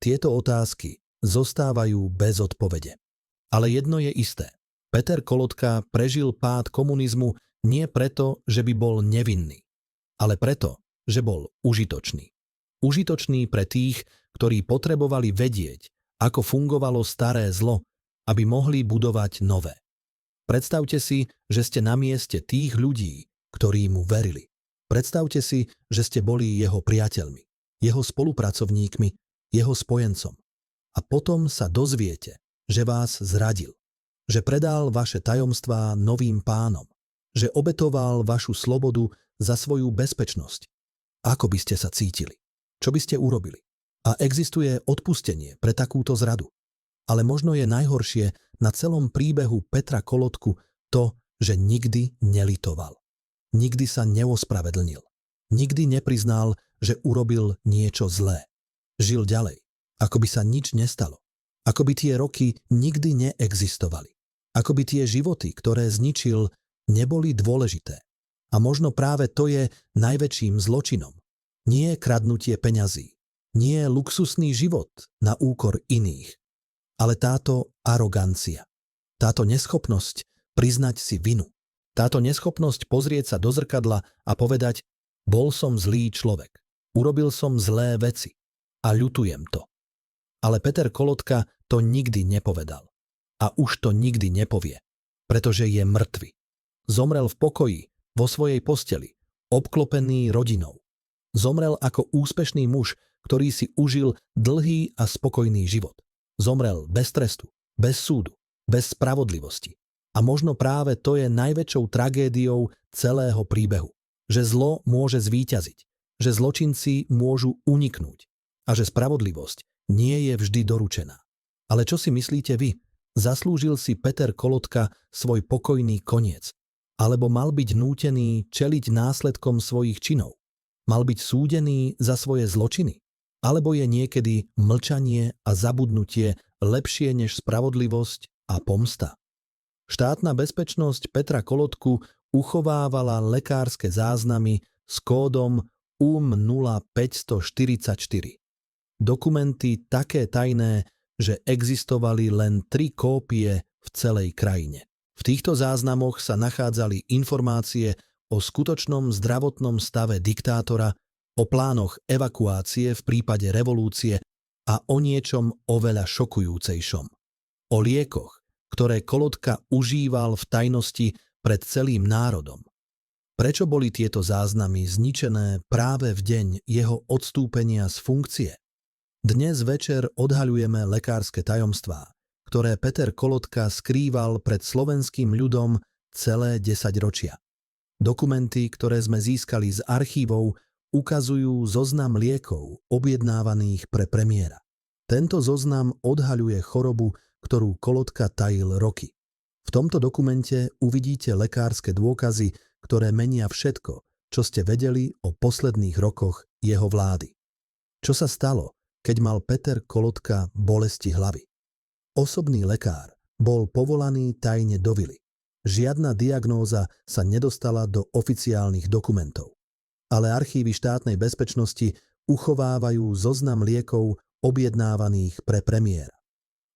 Tieto otázky zostávajú bez odpovede. Ale jedno je isté. Peter Kolotka prežil pád komunizmu nie preto, že by bol nevinný, ale preto, že bol užitočný. Užitočný pre tých, ktorí potrebovali vedieť, ako fungovalo staré zlo, aby mohli budovať nové. Predstavte si, že ste na mieste tých ľudí, ktorí mu verili. Predstavte si, že ste boli jeho priateľmi, jeho spolupracovníkmi, jeho spojencom. A potom sa dozviete, že vás zradil, že predal vaše tajomstvá novým pánom, že obetoval vašu slobodu za svoju bezpečnosť. Ako by ste sa cítili? Čo by ste urobili? A existuje odpustenie pre takúto zradu. Ale možno je najhoršie na celom príbehu Petra Kolotku to, že nikdy nelitoval. Nikdy sa neospravedlnil. Nikdy nepriznal, že urobil niečo zlé. Žil ďalej, ako by sa nič nestalo. Ako by tie roky nikdy neexistovali. Ako by tie životy, ktoré zničil, neboli dôležité. A možno práve to je najväčším zločinom. Nie kradnutie peňazí, nie luxusný život na úkor iných, ale táto arogancia, táto neschopnosť priznať si vinu, táto neschopnosť pozrieť sa do zrkadla a povedať: bol som zlý človek, urobil som zlé veci a ľutujem to. Ale Peter Kolotka to nikdy nepovedal. A už to nikdy nepovie, pretože je mŕtvy. Zomrel v pokoji, vo svojej posteli, obklopený rodinou. Zomrel ako úspešný muž, ktorý si užil dlhý a spokojný život. Zomrel bez trestu, bez súdu, bez spravodlivosti. A možno práve to je najväčšou tragédiou celého príbehu. Že zlo môže zvíťaziť, že zločinci môžu uniknúť a že spravodlivosť nie je vždy doručená. Ale čo si myslíte vy? Zaslúžil si Peter Kolotka svoj pokojný koniec? Alebo mal byť nútený čeliť následkom svojich činov? Mal byť súdený za svoje zločiny? Alebo je niekedy mlčanie a zabudnutie lepšie než spravodlivosť a pomsta? Štátna bezpečnosť Petra Kolotku uchovávala lekárske záznamy s kódom UM0544. Dokumenty také tajné, že existovali len 3 kópie v celej krajine. V týchto záznamoch sa nachádzali informácie o skutočnom zdravotnom stave diktátora, o plánoch evakuácie v prípade revolúcie a o niečom oveľa šokujúcejšom. O liekoch, ktoré Kolotka užíval v tajnosti pred celým národom. Prečo boli tieto záznamy zničené práve v deň jeho odstúpenia z funkcie? Dnes večer odhaľujeme lekárske tajomstvá, ktoré Peter Kolotka skrýval pred slovenským ľudom celé 10 ročia. Dokumenty, ktoré sme získali z archívov, ukazujú zoznam liekov objednávaných pre premiéra. Tento zoznam odhaľuje chorobu, ktorú Kolotka tajil roky. V tomto dokumente uvidíte lekárske dôkazy, ktoré menia všetko, čo ste vedeli o posledných rokoch jeho vlády. Čo sa stalo, keď mal Peter Kolotka bolesti hlavy? Osobný lekár bol povolaný tajne do vily. Žiadna diagnóza sa nedostala do oficiálnych dokumentov. Ale archívy štátnej bezpečnosti uchovávajú zoznam liekov objednávaných pre premiéra.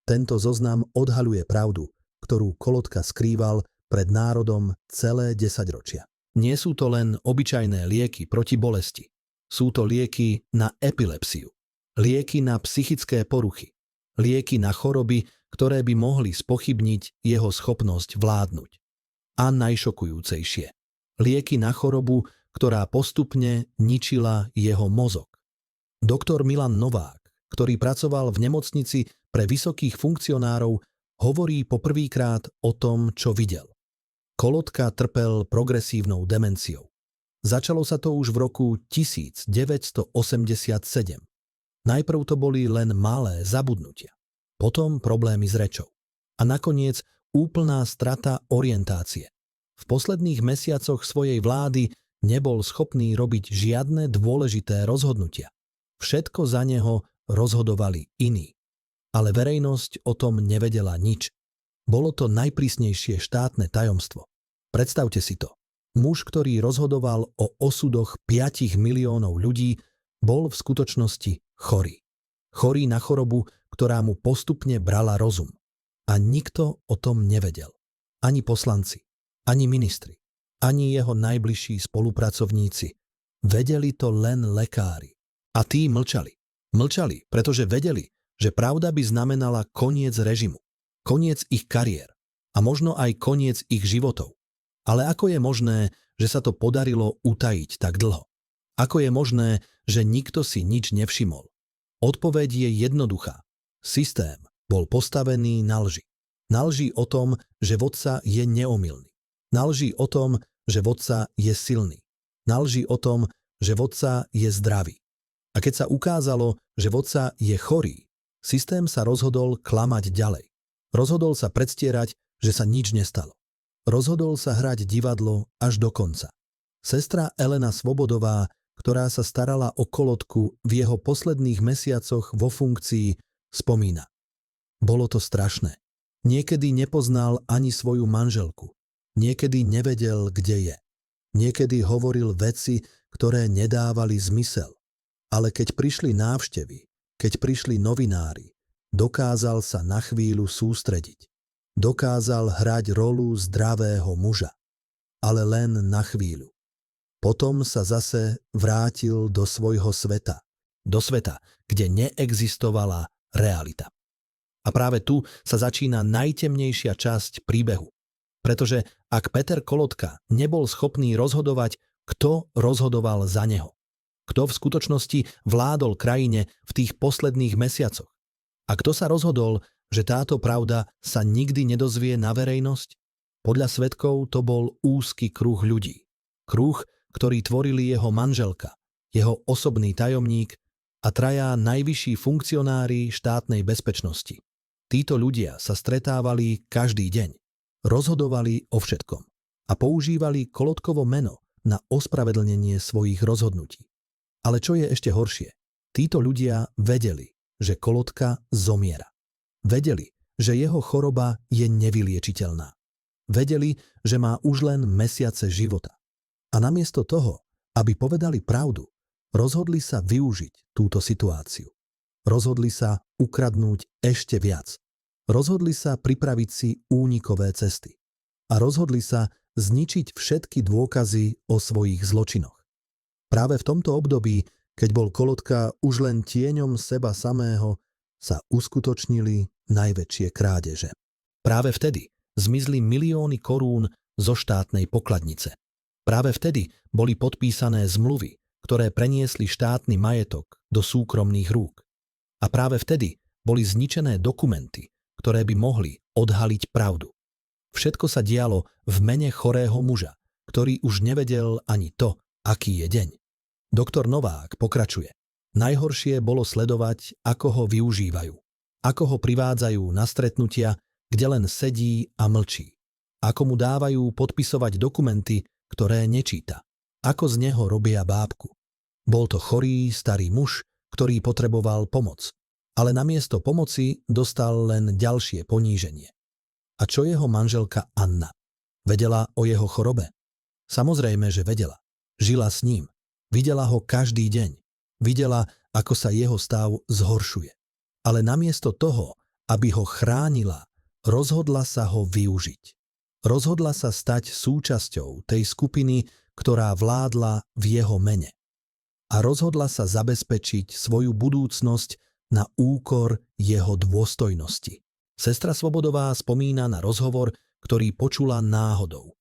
Tento zoznam odhaľuje pravdu, ktorú Kolotka skrýval pred národom celé 10 ročia. Nie sú to len obyčajné lieky proti bolesti. Sú to lieky na epilepsiu, lieky na psychické poruchy, lieky na choroby, ktoré by mohli spochybniť jeho schopnosť vládnuť. A najšokujúcejšie, lieky na chorobu, ktorá postupne ničila jeho mozog. Doktor Milan Novák, ktorý pracoval v nemocnici pre vysokých funkcionárov, hovorí poprvýkrát o tom, čo videl. Kolotka trpel progresívnou demenciou. Začalo sa to už v roku 1987. Najprv to boli len malé zabudnutia, potom problémy s rečou a nakoniec úplná strata orientácie. V posledných mesiacoch svojej vlády nebol schopný robiť žiadne dôležité rozhodnutia. Všetko za neho rozhodovali iní. Ale verejnosť o tom nevedela nič. Bolo to najprísnejšie štátne tajomstvo. Predstavte si to. Muž, ktorý rozhodoval o osudoch 5 miliónov ľudí, bol v skutočnosti chorý. Chorý na chorobu, ktorá mu postupne brala rozum. A nikto o tom nevedel. Ani poslanci, ani ministri, ani jeho najbližší spolupracovníci. Vedeli to len lekári. A tí mlčali. Mlčali, pretože vedeli, že pravda by znamenala koniec režimu, koniec ich kariér a možno aj koniec ich životov. Ale ako je možné, že sa to podarilo utajiť tak dlho? Ako je možné, že nikto si nič nevšimol? Odpoveď je jednoduchá. Systém bol postavený na lži. Na lži o tom, že vodca je neomylný. Na lži o tom, že vodca je silný. Na lži o tom, že vodca je zdravý. A keď sa ukázalo, že vodca je chorý, systém sa rozhodol klamať ďalej. Rozhodol sa predstierať, že sa nič nestalo. Rozhodol sa hrať divadlo až do konca. Sestra Elena Svobodová, ktorá sa starala o Kolotku v jeho posledných mesiacoch vo funkcii, spomína. Bolo to strašné. Niekedy nepoznal ani svoju manželku. Niekedy nevedel, kde je. Niekedy hovoril veci, ktoré nedávali zmysel. Ale keď prišli návštevy, keď prišli novinári, dokázal sa na chvíľu sústrediť. Dokázal hrať rolu zdravého muža. Ale len na chvíľu. Potom sa zase vrátil do svojho sveta. Do sveta, kde neexistovala realita. A práve tu sa začína najtemnejšia časť príbehu. Pretože ak Peter Kolotka nebol schopný rozhodovať, kto rozhodoval za neho? Kto v skutočnosti vládol krajine v tých posledných mesiacoch? A kto sa rozhodol, že táto pravda sa nikdy nedozvie na verejnosť? Podľa svedkov to bol úzky kruh ľudí. Kruh, ktorý tvorili jeho manželka, jeho osobný tajomník a traja najvyšší funkcionári štátnej bezpečnosti. Títo ľudia sa stretávali každý deň, rozhodovali o všetkom a používali Kolotkovo meno na ospravedlnenie svojich rozhodnutí. Ale čo je ešte horšie, títo ľudia vedeli, že Kolotka zomiera. Vedeli, že jeho choroba je nevyliečiteľná. Vedeli, že má už len mesiace života. A namiesto toho, aby povedali pravdu, rozhodli sa využiť túto situáciu. Rozhodli sa ukradnúť ešte viac. Rozhodli sa pripraviť si únikové cesty. A rozhodli sa zničiť všetky dôkazy o svojich zločinoch. Práve v tomto období, keď bol Kolotka už len tieňom seba samého, sa uskutočnili najväčšie krádeže. Práve vtedy zmizli milióny korún zo štátnej pokladnice. Práve vtedy boli podpísané zmluvy, ktoré preniesli štátny majetok do súkromných rúk. A práve vtedy boli zničené dokumenty, ktoré by mohli odhaliť pravdu. Všetko sa dialo v mene chorého muža, ktorý už nevedel ani to, aký je deň. Doktor Novák pokračuje. Najhoršie bolo sledovať, ako ho využívajú. Ako ho privádzajú na stretnutia, kde len sedí a mlčí. Ako mu dávajú podpisovať dokumenty, ktoré nečíta. Ako z neho robia bábku. Bol to chorý, starý muž, ktorý potreboval pomoc. Ale namiesto pomoci dostal len ďalšie poníženie. A čo jeho manželka Anna? Vedela o jeho chorobe? Samozrejme, že vedela. Žila s ním. Videla ho každý deň. Videla, ako sa jeho stav zhoršuje. Ale namiesto toho, aby ho chránila, rozhodla sa ho využiť. Rozhodla sa stať súčasťou tej skupiny, ktorá vládla v jeho mene. A rozhodla sa zabezpečiť svoju budúcnosť na úkor jeho dôstojnosti. Sestra Svobodová spomína na rozhovor, ktorý počula náhodou.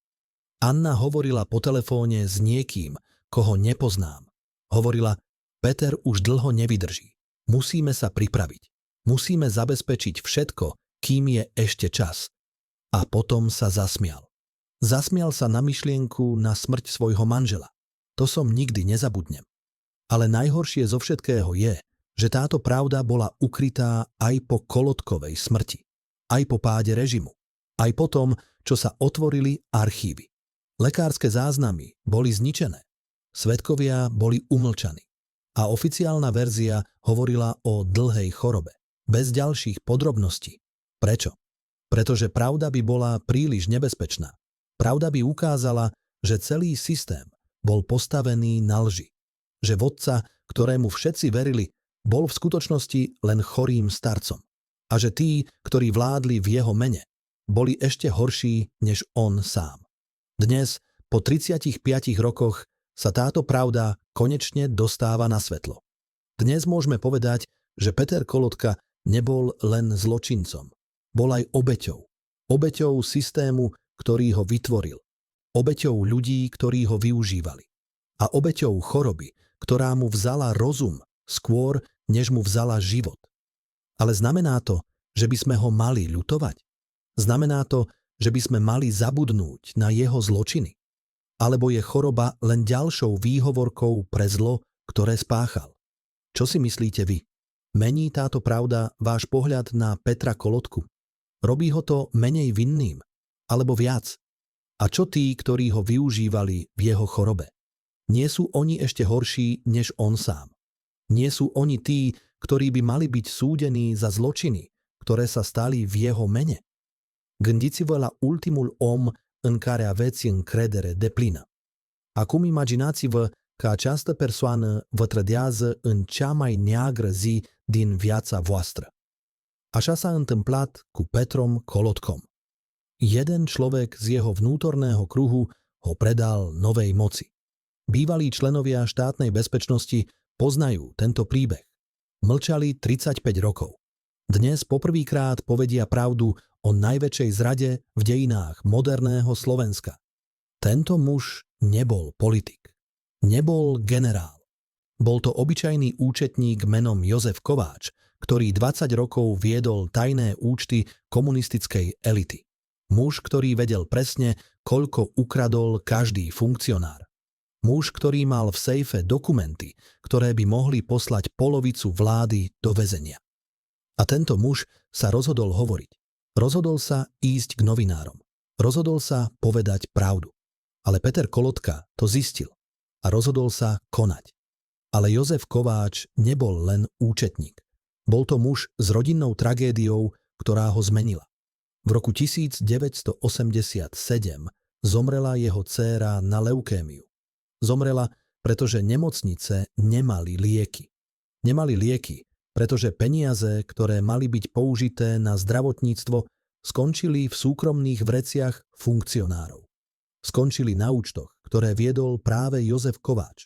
Anna hovorila po telefóne s niekým, koho nepoznám. Hovorila, Peter už dlho nevydrží. Musíme sa pripraviť. Musíme zabezpečiť všetko, kým je ešte čas. A potom sa zasmial. Zasmial sa na myšlienku na smrť svojho manžela. To som nikdy nezabudnem. Ale najhoršie zo všetkého je, že táto pravda bola ukrytá aj po Kolotkovej smrti. Aj po páde režimu. Aj po tom, čo sa otvorili archívy. Lekárske záznamy boli zničené. Svedkovia boli umlčaní. A oficiálna verzia hovorila o dlhej chorobe. Bez ďalších podrobností. Prečo? Pretože pravda by bola príliš nebezpečná. Pravda by ukázala, že celý systém bol postavený na lži. Že vodca, ktorému všetci verili, bol v skutočnosti len chorým starcom. a že tí, ktorí vládli v jeho mene, boli ešte horší než on sám. Dnes, po 35 rokoch, sa táto pravda konečne dostáva na svetlo. Dnes môžeme povedať, že Peter Kolotka nebol len zločincom. Bol aj obeťou. Obeťou systému, ktorý ho vytvoril. Obeťou ľudí, ktorí ho využívali. A obeťou choroby, ktorá mu vzala rozum skôr, než mu vzala život. Ale znamená to, že by sme ho mali ľutovať? Znamená to, že by sme mali zabudnúť na jeho zločiny? Alebo je choroba len ďalšou výhovorkou pre zlo, ktoré spáchal? Čo si myslíte vy? Mení táto pravda váš pohľad na Petra Kolotku? Robí ho to menej vinným? Alebo viac? A čo tí, ktorí ho využívali v jeho chorobe? Nie sú oni ešte horší, než on sám? Nie sú oni tí, ktorí by mali byť súdení za zločiny, ktoré sa stali v jeho mene? Gândiți-vă la ultimul om în care aveți încredere deplină. Acum imaginați-vă că această persoană vă trădează în cea mai neagră zi din viața voastră. Așa s-a întâmplat cu Petrom Kolotkom. Jeden človek z jeho vnútorného kruhu ho predal novej moci. Bývalí členovia štátnej bezpečnosti poznajú tento príbeh. Mlčali 35 rokov. Dnes poprvýkrát povedia pravdu o najväčšej zrade v dejinách moderného Slovenska. Tento muž nebol politik. Nebol generál. Bol to obyčajný účetník menom Jozef Kováč, ktorý 20 rokov viedol tajné účty komunistickej elity. Muž, ktorý vedel presne, koľko ukradol každý funkcionár. Muž, ktorý mal v sejfe dokumenty, ktoré by mohli poslať polovicu vlády do väzenia. A tento muž sa rozhodol hovoriť. Rozhodol sa ísť k novinárom. Rozhodol sa povedať pravdu. Ale Peter Kolotka to zistil a rozhodol sa konať. Ale Jozef Kováč nebol len účetník. Bol to muž s rodinnou tragédiou, ktorá ho zmenila. V roku 1987 zomrela jeho dcéra na leukémiu. Zomrela, pretože nemocnice nemali lieky. Nemali lieky, pretože peniaze, ktoré mali byť použité na zdravotníctvo, skončili v súkromných vreciach funkcionárov. Skončili na účtoch, ktoré viedol práve Jozef Kováč.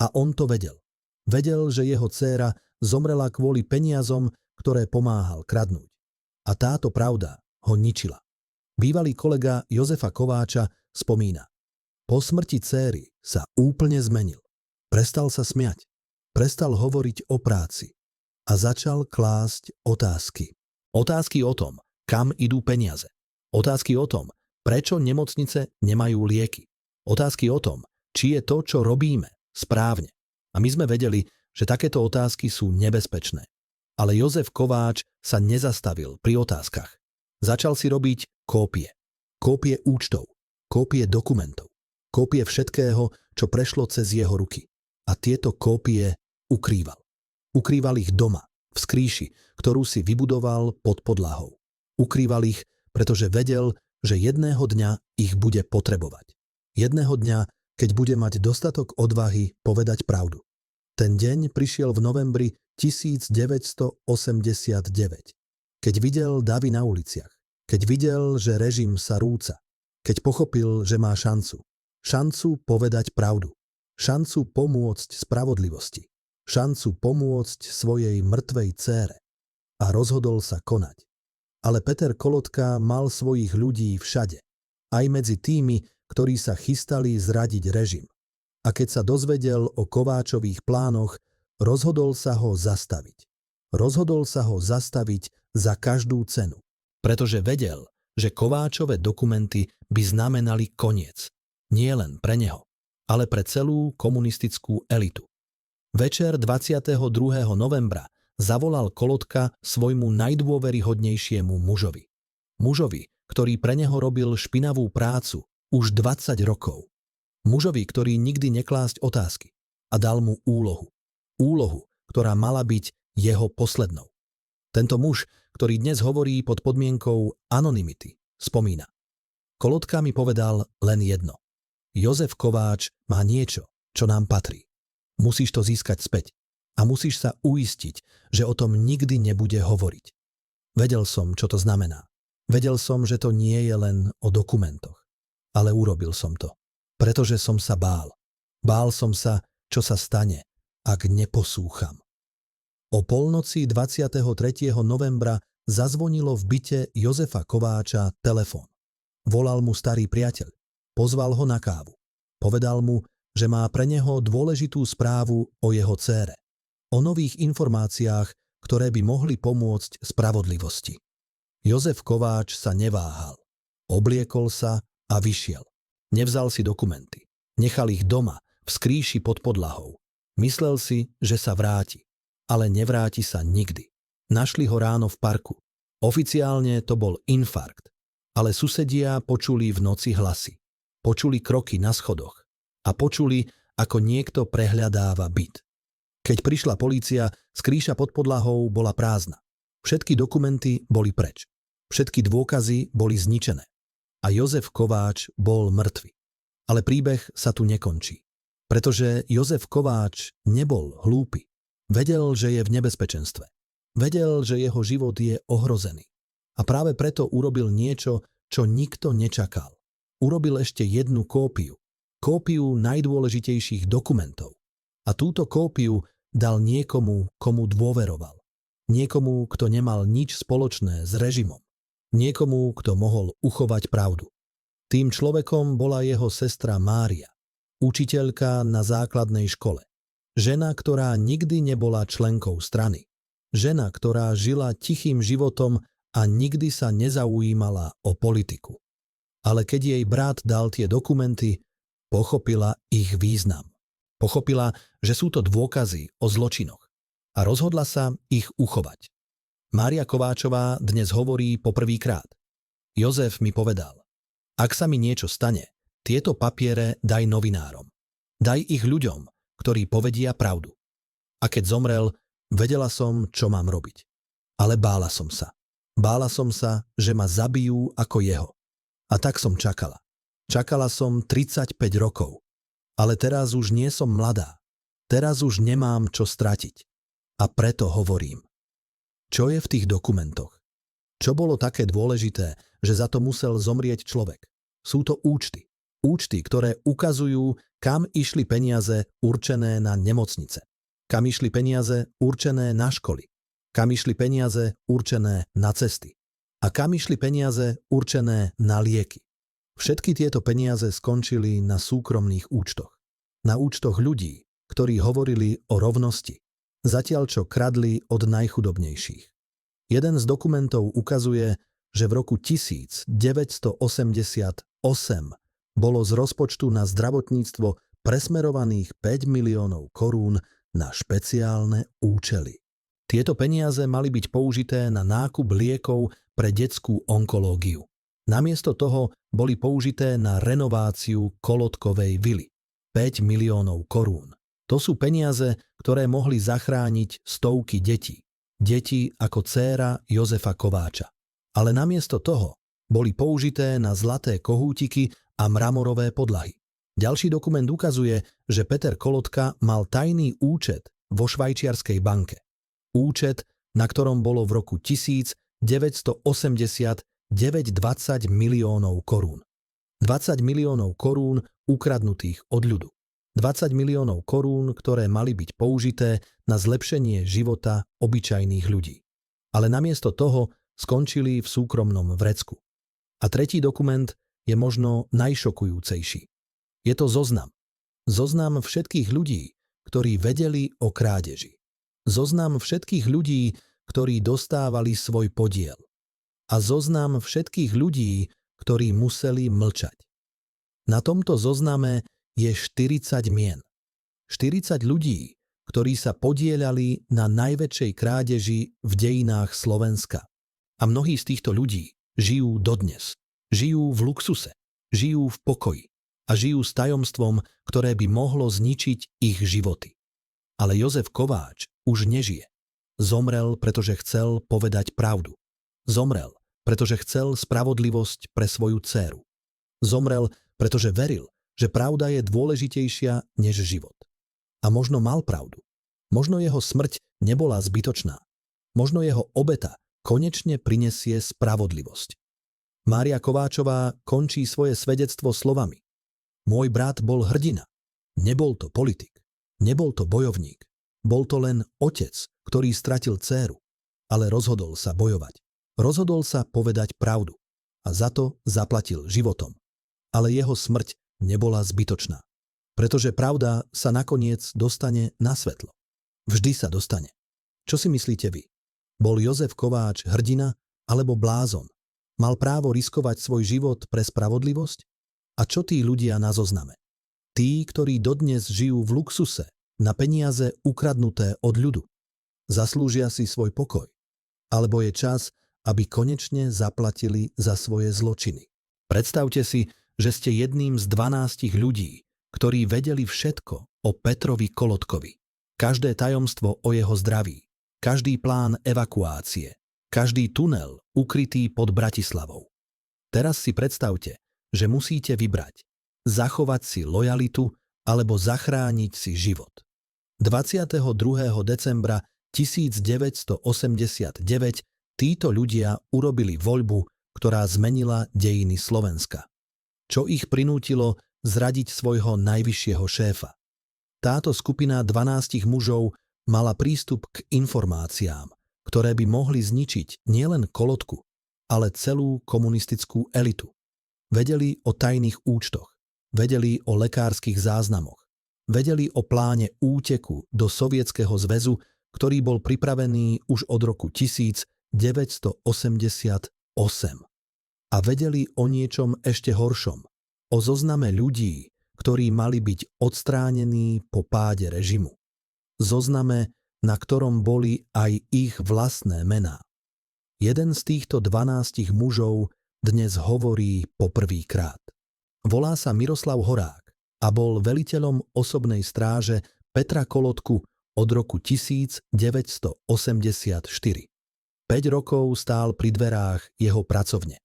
A on to vedel. Vedel, že jeho dcéra zomrela kvôli peniazom, ktoré pomáhal kradnúť. A táto pravda ho ničila. Bývalý kolega Jozefa Kováča spomína. Po smrti dcéry sa úplne zmenil. Prestal sa smiať. Prestal hovoriť o práci. A začal klásť otázky. Otázky o tom, kam idú peniaze. Otázky o tom, prečo nemocnice nemajú lieky. Otázky o tom, či je to, čo robíme, správne. A my sme vedeli, že takéto otázky sú nebezpečné. Ale Jozef Kováč sa nezastavil pri otázkach. Začal si robiť kópie. Kópie účtov, kópie dokumentov, kópie všetkého, čo prešlo cez jeho ruky. A tieto kópie ukrýval. Ukrýval ich doma, v skrýši, ktorú si vybudoval pod podlahou. Ukrýval ich, pretože vedel, že jedného dňa ich bude potrebovať. Jedného dňa, keď bude mať dostatok odvahy povedať pravdu. Ten deň prišiel v novembri 1989. Keď videl davy na uliciach, keď videl, že režim sa rúca, keď pochopil, že má šancu. Šancu povedať pravdu. Šancu pomôcť spravodlivosti. Šancu pomôcť svojej mŕtvej dcére. A rozhodol sa konať. Ale Peter Kolotka mal svojich ľudí všade. Aj medzi tými, ktorí sa chystali zradiť režim. A keď sa dozvedel o Kováčových plánoch, rozhodol sa ho zastaviť. Rozhodol sa ho zastaviť za každú cenu. Pretože vedel, že Kováčove dokumenty by znamenali koniec. Nie len pre neho, ale pre celú komunistickú elitu. Večer 22. novembra zavolal Kolotka svojmu najdôveryhodnejšiemu mužovi. Mužovi, ktorý pre neho robil špinavú prácu už 20 rokov. Mužovi, ktorý nikdy neklásť otázky a dal mu úlohu. Úlohu, ktorá mala byť jeho poslednou. Tento muž, ktorý dnes hovorí pod podmienkou anonymity, spomína. Kolotka mi povedal len jedno. Jozef Kováč má niečo, čo nám patrí. Musíš to získať späť a musíš sa uistiť, že o tom nikdy nebude hovoriť. Vedel som, čo to znamená. Vedel som, že to nie je len o dokumentoch. Ale urobil som to. Pretože som sa bál. Bál som sa, čo sa stane, ak neposlúcham. O polnoci 23. novembra zazvonilo v byte Jozefa Kováča telefón. Volal mu starý priateľ. Pozval ho na kávu. Povedal mu, že má pre neho dôležitú správu o jeho dcére. O nových informáciách, ktoré by mohli pomôcť spravodlivosti. Jozef Kováč sa neváhal. Obliekol sa a vyšiel. Nevzal si dokumenty. Nechal ich doma, v skrýši pod podlahou. Myslel si, že sa vráti. Ale nevráti sa nikdy. Našli ho ráno v parku. Oficiálne to bol infarkt. Ale susedia počuli v noci hlasy. Počuli kroky na schodoch. A počuli, ako niekto prehľadáva byt. Keď prišla polícia, skrýša pod podlahou bola prázdna. Všetky dokumenty boli preč. Všetky dôkazy boli zničené. A Jozef Kováč bol mŕtvy. Ale príbeh sa tu nekončí. Pretože Jozef Kováč nebol hlúpy. Vedel, že je v nebezpečenstve. Vedel, že jeho život je ohrozený. A práve preto urobil niečo, čo nikto nečakal. Urobil ešte jednu kópiu. Kópiu najdôležitejších dokumentov. A túto kópiu dal niekomu, komu dôveroval. Niekomu, kto nemal nič spoločné s režimom. Niekomu, kto mohol uchovať pravdu. Tým človekom bola jeho sestra Mária, učiteľka na základnej škole. Žena, ktorá nikdy nebola členkou strany. Žena, ktorá žila tichým životom a nikdy sa nezaujímala o politiku. Ale keď jej brat dal tie dokumenty, pochopila ich význam. Pochopila, že sú to dôkazy o zločinoch. A rozhodla sa ich uchovať. Mária Kováčová dnes hovorí poprvýkrát. Jozef mi povedal, ak sa mi niečo stane, tieto papiere daj novinárom. Daj ich ľuďom, ktorí povedia pravdu. A keď zomrel, vedela som, čo mám robiť. Ale bála som sa. Bála som sa, že ma zabijú ako jeho. A tak som čakala. Čakala som 35 rokov. Ale teraz už nie som mladá. Teraz už nemám čo stratiť. A preto hovorím. Čo je v tých dokumentoch? Čo bolo také dôležité, že za to musel zomrieť človek? Sú to účty. Účty, ktoré ukazujú, kam išli peniaze určené na nemocnice. Kam išli peniaze určené na školy. Kam išli peniaze určené na cesty. A kam išli peniaze určené na lieky. Všetky tieto peniaze skončili na súkromných účtoch. Na účtoch ľudí, ktorí hovorili o rovnosti. Zatiaľ čo kradli od najchudobnejších. Jeden z dokumentov ukazuje, že v roku 1988 bolo z rozpočtu na zdravotníctvo presmerovaných 5 miliónov korún na špeciálne účely. Tieto peniaze mali byť použité na nákup liekov pre detskú onkológiu. Namiesto toho boli použité na renováciu Kolotkovej vily. 5 miliónov korún. To sú peniaze, ktoré mohli zachrániť stovky detí. Deti ako dcéra Jozefa Kováča. Ale namiesto toho boli použité na zlaté kohútiky a mramorové podlahy. Ďalší dokument ukazuje, že Peter Kolotka mal tajný účet vo švajčiarskej banke. Účet, na ktorom bolo v roku 1980 920 miliónov korún. 20 miliónov korún ukradnutých od ľudu. 20 miliónov korún, ktoré mali byť použité na zlepšenie života obyčajných ľudí. Ale namiesto toho skončili v súkromnom vrecku. A tretí dokument je možno najšokujúcejší. Je to zoznam. Zoznam všetkých ľudí, ktorí vedeli o krádeži. Zoznam všetkých ľudí, ktorí dostávali svoj podiel. A zoznam všetkých ľudí, ktorí museli mlčať. Na tomto zozname je 40 mien. 40 ľudí, ktorí sa podieľali na najväčšej krádeži v dejinách Slovenska. A mnohí z týchto ľudí žijú dodnes. Žijú v luxuse, žijú v pokoji a žijú s tajomstvom, ktoré by mohlo zničiť ich životy. Ale Jozef Kováč už nežije. Zomrel, pretože chcel povedať pravdu. Zomrel, pretože chcel spravodlivosť pre svoju dcéru. Zomrel, pretože veril, že pravda je dôležitejšia než život. A možno mal pravdu. Možno jeho smrť nebola zbytočná. Možno jeho obeta konečne prinesie spravodlivosť. Mária Kováčová končí svoje svedectvo slovami: Môj brat bol hrdina. Nebol to politik. Nebol to bojovník. Bol to len otec, ktorý stratil dcéru. Ale rozhodol sa bojovať. Rozhodol sa povedať pravdu. A za to zaplatil životom. Ale jeho smrť nebola zbytočná. Pretože pravda sa nakoniec dostane na svetlo. Vždy sa dostane. Čo si myslíte vy? Bol Jozef Kováč hrdina alebo blázon? Mal právo riskovať svoj život pre spravodlivosť? A čo tí ľudia na zozname? Tí, ktorí dodnes žijú v luxuse, na peniaze ukradnuté od ľudu. Zaslúžia si svoj pokoj. Alebo je čas, aby konečne zaplatili za svoje zločiny. Predstavte si, že ste jedným z 12 ľudí, ktorí vedeli všetko o Petrovi Kolotkovi. Každé tajomstvo o jeho zdraví, každý plán evakuácie, každý tunel ukrytý pod Bratislavou. Teraz si predstavte, že musíte vybrať: zachovať si lojalitu alebo zachrániť si život. 22. decembra 1989 títo ľudia urobili voľbu, ktorá zmenila dejiny Slovenska. Čo ich prinútilo zradiť svojho najvyššieho šéfa? Táto skupina 12 mužov mala prístup k informáciám, ktoré by mohli zničiť nielen Kolotku, ale celú komunistickú elitu. Vedeli o tajných účtoch, vedeli o lekárskych záznamoch, vedeli o pláne úteku do Sovietskeho zväzu, ktorý bol pripravený už od roku 1988. A vedeli o niečom ešte horšom, o zozname ľudí, ktorí mali byť odstránení po páde režimu. Zozname, na ktorom boli aj ich vlastné mená. Jeden z týchto 12 mužov dnes hovorí poprvýkrát. Volá sa Miroslav Horák a bol veliteľom osobnej stráže Petra Kolotku od roku 1984. 5 rokov stál pri dverách jeho pracovne.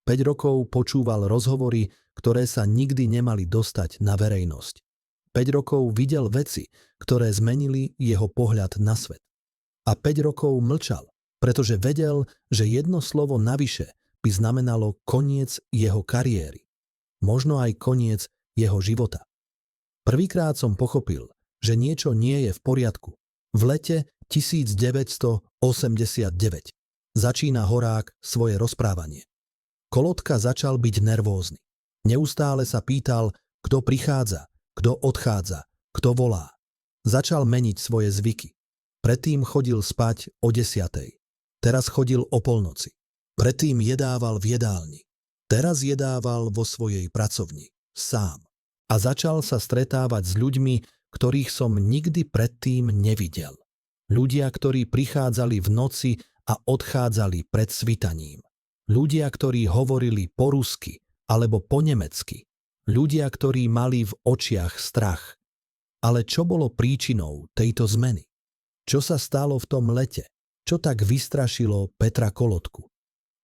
5 rokov počúval rozhovory, ktoré sa nikdy nemali dostať na verejnosť. 5 rokov videl veci, ktoré zmenili jeho pohľad na svet. A 5 rokov mlčal, pretože vedel, že jedno slovo navyše by znamenalo koniec jeho kariéry. Možno aj koniec jeho života. Prvýkrát som pochopil, že niečo nie je v poriadku. V lete 1989 začína Horák svoje rozprávanie. Kolotka začal byť nervózny. Neustále sa pýtal, kto prichádza, kto odchádza, kto volá. Začal meniť svoje zvyky. Predtým chodil spať o 10:00. Teraz chodil o polnoci. Predtým jedával v jedálni. Teraz jedával vo svojej pracovni. Sám. A začal sa stretávať s ľuďmi, ktorých som nikdy predtým nevidel. Ľudia, ktorí prichádzali v noci a odchádzali pred svitaním. Ľudia, ktorí hovorili po rusky alebo po nemecky. Ľudia, ktorí mali v očiach strach. Ale čo bolo príčinou tejto zmeny? Čo sa stalo v tom lete? Čo tak vystrašilo Petra Kolotku?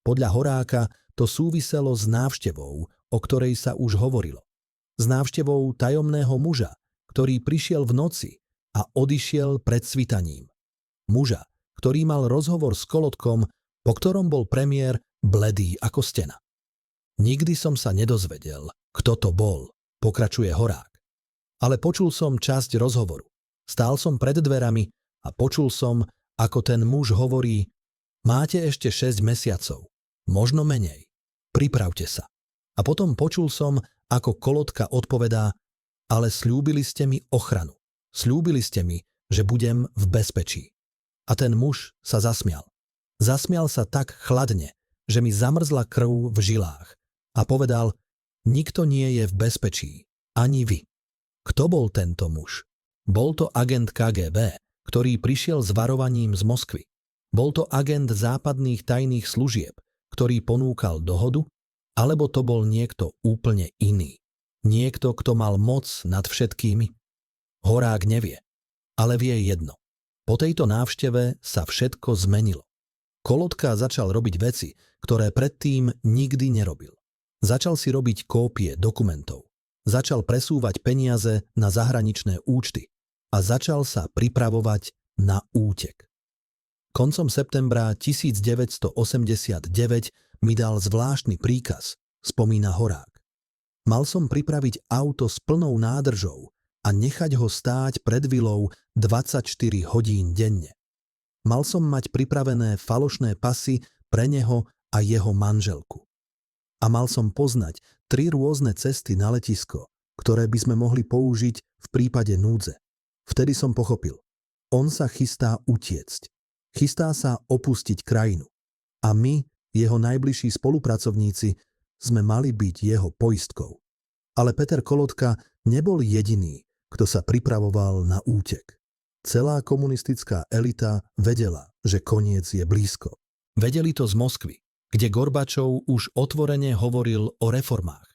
Podľa Horáka to súviselo s návštevou, o ktorej sa už hovorilo. S návštevou tajomného muža, ktorý prišiel v noci a odišiel pred svitaním. Muža, ktorý mal rozhovor s Kolotkom, po ktorom bol premiér bledý ako stena. Nikdy som sa nedozvedel, kto to bol, pokračuje Horák. Ale počul som časť rozhovoru. Stál som pred dverami a počul som, ako ten muž hovorí: máte ešte 6 mesiacov, možno menej, pripravte sa. A potom počul som, ako Kolotka odpovedá: ale sľúbili ste mi ochranu. Sľúbili ste mi, že budem v bezpečí. A ten muž sa zasmial. Zasmial sa tak chladne, že mi zamrzla krv v žilách. A povedal: nikto nie je v bezpečí, ani vy. Kto bol tento muž? Bol to agent KGB, ktorý prišiel s varovaním z Moskvy. Bol to agent západných tajných služieb, ktorý ponúkal dohodu, alebo to bol niekto úplne iný. Niekto, kto mal moc nad všetkými? Horák nevie, ale vie jedno. Po tejto návšteve sa všetko zmenilo. Kolotka začal robiť veci, ktoré predtým nikdy nerobil. Začal si robiť kópie dokumentov. Začal presúvať peniaze na zahraničné účty a začal sa pripravovať na útek. Koncom septembra 1989 mi dal zvláštny príkaz, spomína Horák. Mal som pripraviť auto s plnou nádržou a nechať ho stáť pred vilou 24 hodín denne. Mal som mať pripravené falošné pasy pre neho a jeho manželku. A mal som poznať 3 rôzne cesty na letisko, ktoré by sme mohli použiť v prípade núdze. Vtedy som pochopil. On sa chystá utiecť. Chystá sa opustiť krajinu. A my, jeho najbližší spolupracovníci, sme mali byť jeho poistkou. Ale Peter Kolotka nebol jediný, kto sa pripravoval na útek. Celá komunistická elita vedela, že koniec je blízko. Vedeli to z Moskvy, kde Gorbačov už otvorene hovoril o reformách.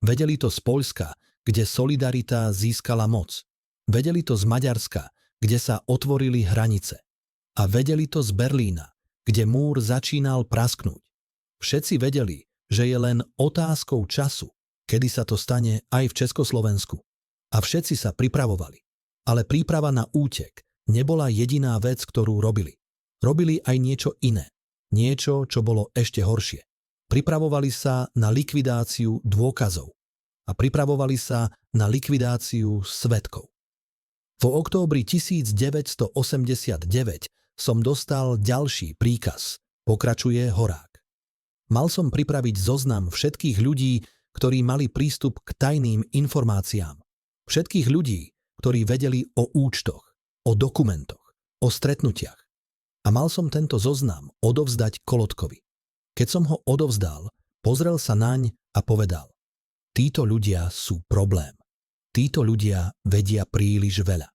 Vedeli to z Poľska, kde Solidarita získala moc. Vedeli to z Maďarska, kde sa otvorili hranice. A vedeli to z Berlína, kde múr začínal prasknúť. Všetci vedeli, že je len otázkou času, kedy sa to stane aj v Československu. A všetci sa pripravovali. Ale príprava na útek nebola jediná vec, ktorú robili. Robili aj niečo iné. Niečo, čo bolo ešte horšie. Pripravovali sa na likvidáciu dôkazov. A pripravovali sa na likvidáciu svedkov. V októbri 1989 som dostal ďalší príkaz, pokračuje Horák. Mal som pripraviť zoznam všetkých ľudí, ktorí mali prístup k tajným informáciám. Všetkých ľudí, ktorí vedeli o účtoch, o dokumentoch, o stretnutiach. A mal som tento zoznam odovzdať Kolotkovi. Keď som ho odovzdal, pozrel sa naň a povedal: títo ľudia sú problém. Títo ľudia vedia príliš veľa.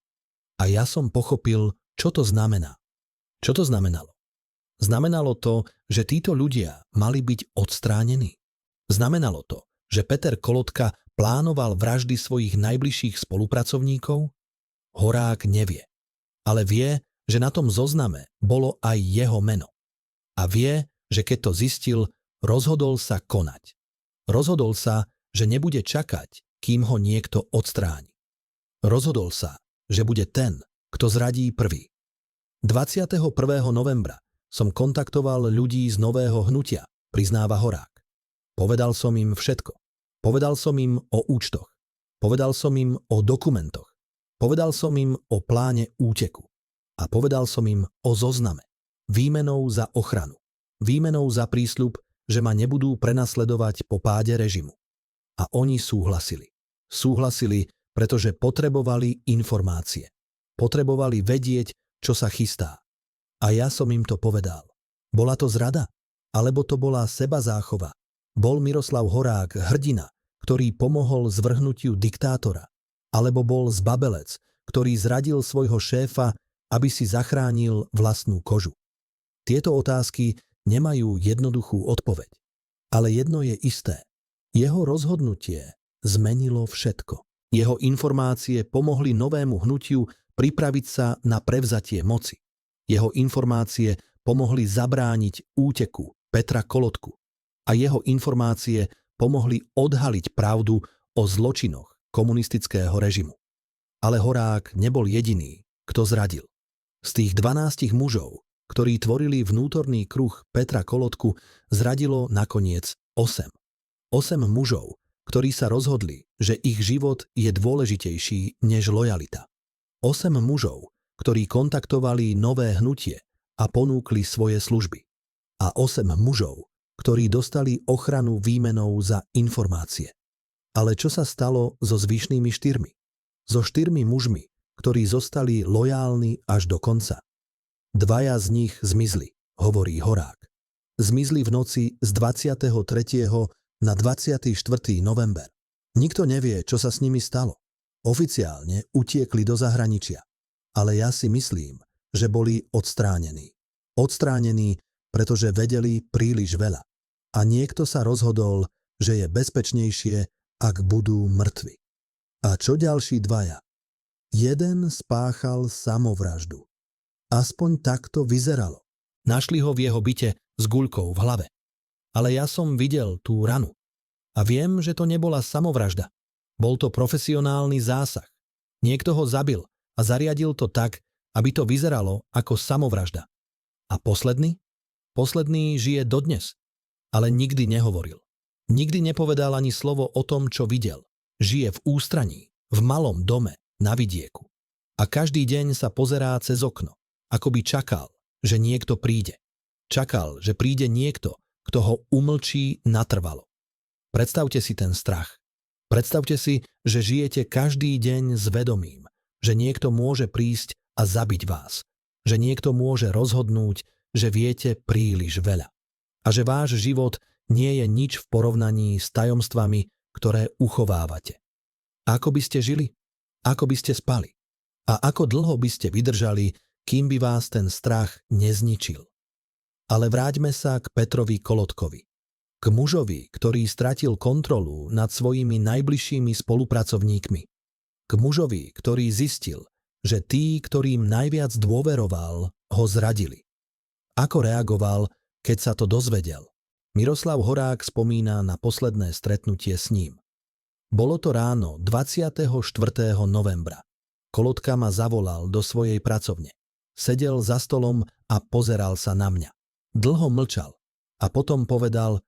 A ja som pochopil, čo to znamená. Čo to znamenalo? Znamenalo to, že títo ľudia mali byť odstránení. Znamenalo to, že Peter Kolotka plánoval vraždy svojich najbližších spolupracovníkov? Horák nevie. Ale vie, že na tom zozname bolo aj jeho meno. A vie, že keď to zistil, rozhodol sa konať. Rozhodol sa, že nebude čakať, kým ho niekto odstráni. Rozhodol sa, že bude ten, kto zradí prvý. 21. novembra som kontaktoval ľudí z Nového hnutia, priznáva Horák. Povedal som im všetko. Povedal som im o účtoch. Povedal som im o dokumentoch. Povedal som im o pláne úteku. A povedal som im o zozname. Výmenou za ochranu. Výmenou za prísľub, že ma nebudú prenasledovať po páde režimu. A oni súhlasili. Súhlasili, pretože potrebovali informácie. Potrebovali vedieť, čo sa chystá. A ja som im to povedal. Bola to zrada? Alebo to bola sebazáchova? Bol Miroslav Horák hrdina, ktorý pomohol zvrhnutiu diktátora? Alebo bol zbabelec, ktorý zradil svojho šéfa, aby si zachránil vlastnú kožu? Tieto otázky nemajú jednoduchú odpoveď. Ale jedno je isté. Jeho rozhodnutie zmenilo všetko. Jeho informácie pomohli novému hnutiu pripraviť sa na prevzatie moci. Jeho informácie pomohli zabrániť úteku Petra Kolotku. A jeho informácie pomohli odhaliť pravdu o zločinoch komunistického režimu. Ale Horák nebol jediný, kto zradil. Z tých 12 mužov, ktorí tvorili vnútorný kruh Petra Kolotku, zradilo nakoniec 8. 8 mužov, ktorí sa rozhodli, že ich život je dôležitejší než lojalita. 8 mužov, ktorí kontaktovali nové hnutie a ponúkli svoje služby. A 8 mužov, ktorí dostali ochranu výmenou za informácie. Ale čo sa stalo so zvyšnými 4? So 4 mužmi, ktorí zostali lojálni až do konca. 2 z nich zmizli, hovorí Horák. Zmizli v noci z 23. na 24. november. Nikto nevie, čo sa s nimi stalo. Oficiálne utiekli do zahraničia. Ale ja si myslím, že boli odstránení. Odstránení, pretože vedeli príliš veľa. A niekto sa rozhodol, že je bezpečnejšie, ak budú mŕtvi. A čo ďalší 2? Jeden spáchal samovraždu. Aspoň tak to vyzeralo. Našli ho v jeho byte s guľkou v hlave. Ale ja som videl tú ranu. A viem, že to nebola samovražda. Bol to profesionálny zásah. Niekto ho zabil a zariadil to tak, aby to vyzeralo ako samovražda. A posledný? Posledný žije dodnes, ale nikdy nehovoril. Nikdy nepovedal ani slovo o tom, čo videl. Žije v ústraní, v malom dome, na vidieku. A každý deň sa pozerá cez okno, ako by čakal, že niekto príde. Čakal, že príde niekto, kto ho umlčí natrvalo. Predstavte si ten strach. Predstavte si, že žijete každý deň s vedomím, že niekto môže prísť a zabiť vás. Že niekto môže rozhodnúť, že viete príliš veľa. A že váš život nie je nič v porovnaní s tajomstvami, ktoré uchovávate. Ako by ste žili? Ako by ste spali? A ako dlho by ste vydržali, kým by vás ten strach nezničil? Ale vráťme sa k Petrovi Kolotkovi. K mužovi, ktorý stratil kontrolu nad svojimi najbližšími spolupracovníkmi. K mužovi, ktorý zistil, že tí, ktorým najviac dôveroval, ho zradili. Ako reagoval, keď sa to dozvedel? Miroslav Horák spomína na posledné stretnutie s ním. Bolo to ráno 24. novembra. Kolotka ma zavolal do svojej pracovne. Sedel za stolom a pozeral sa na mňa. Dlho mlčal a potom povedal: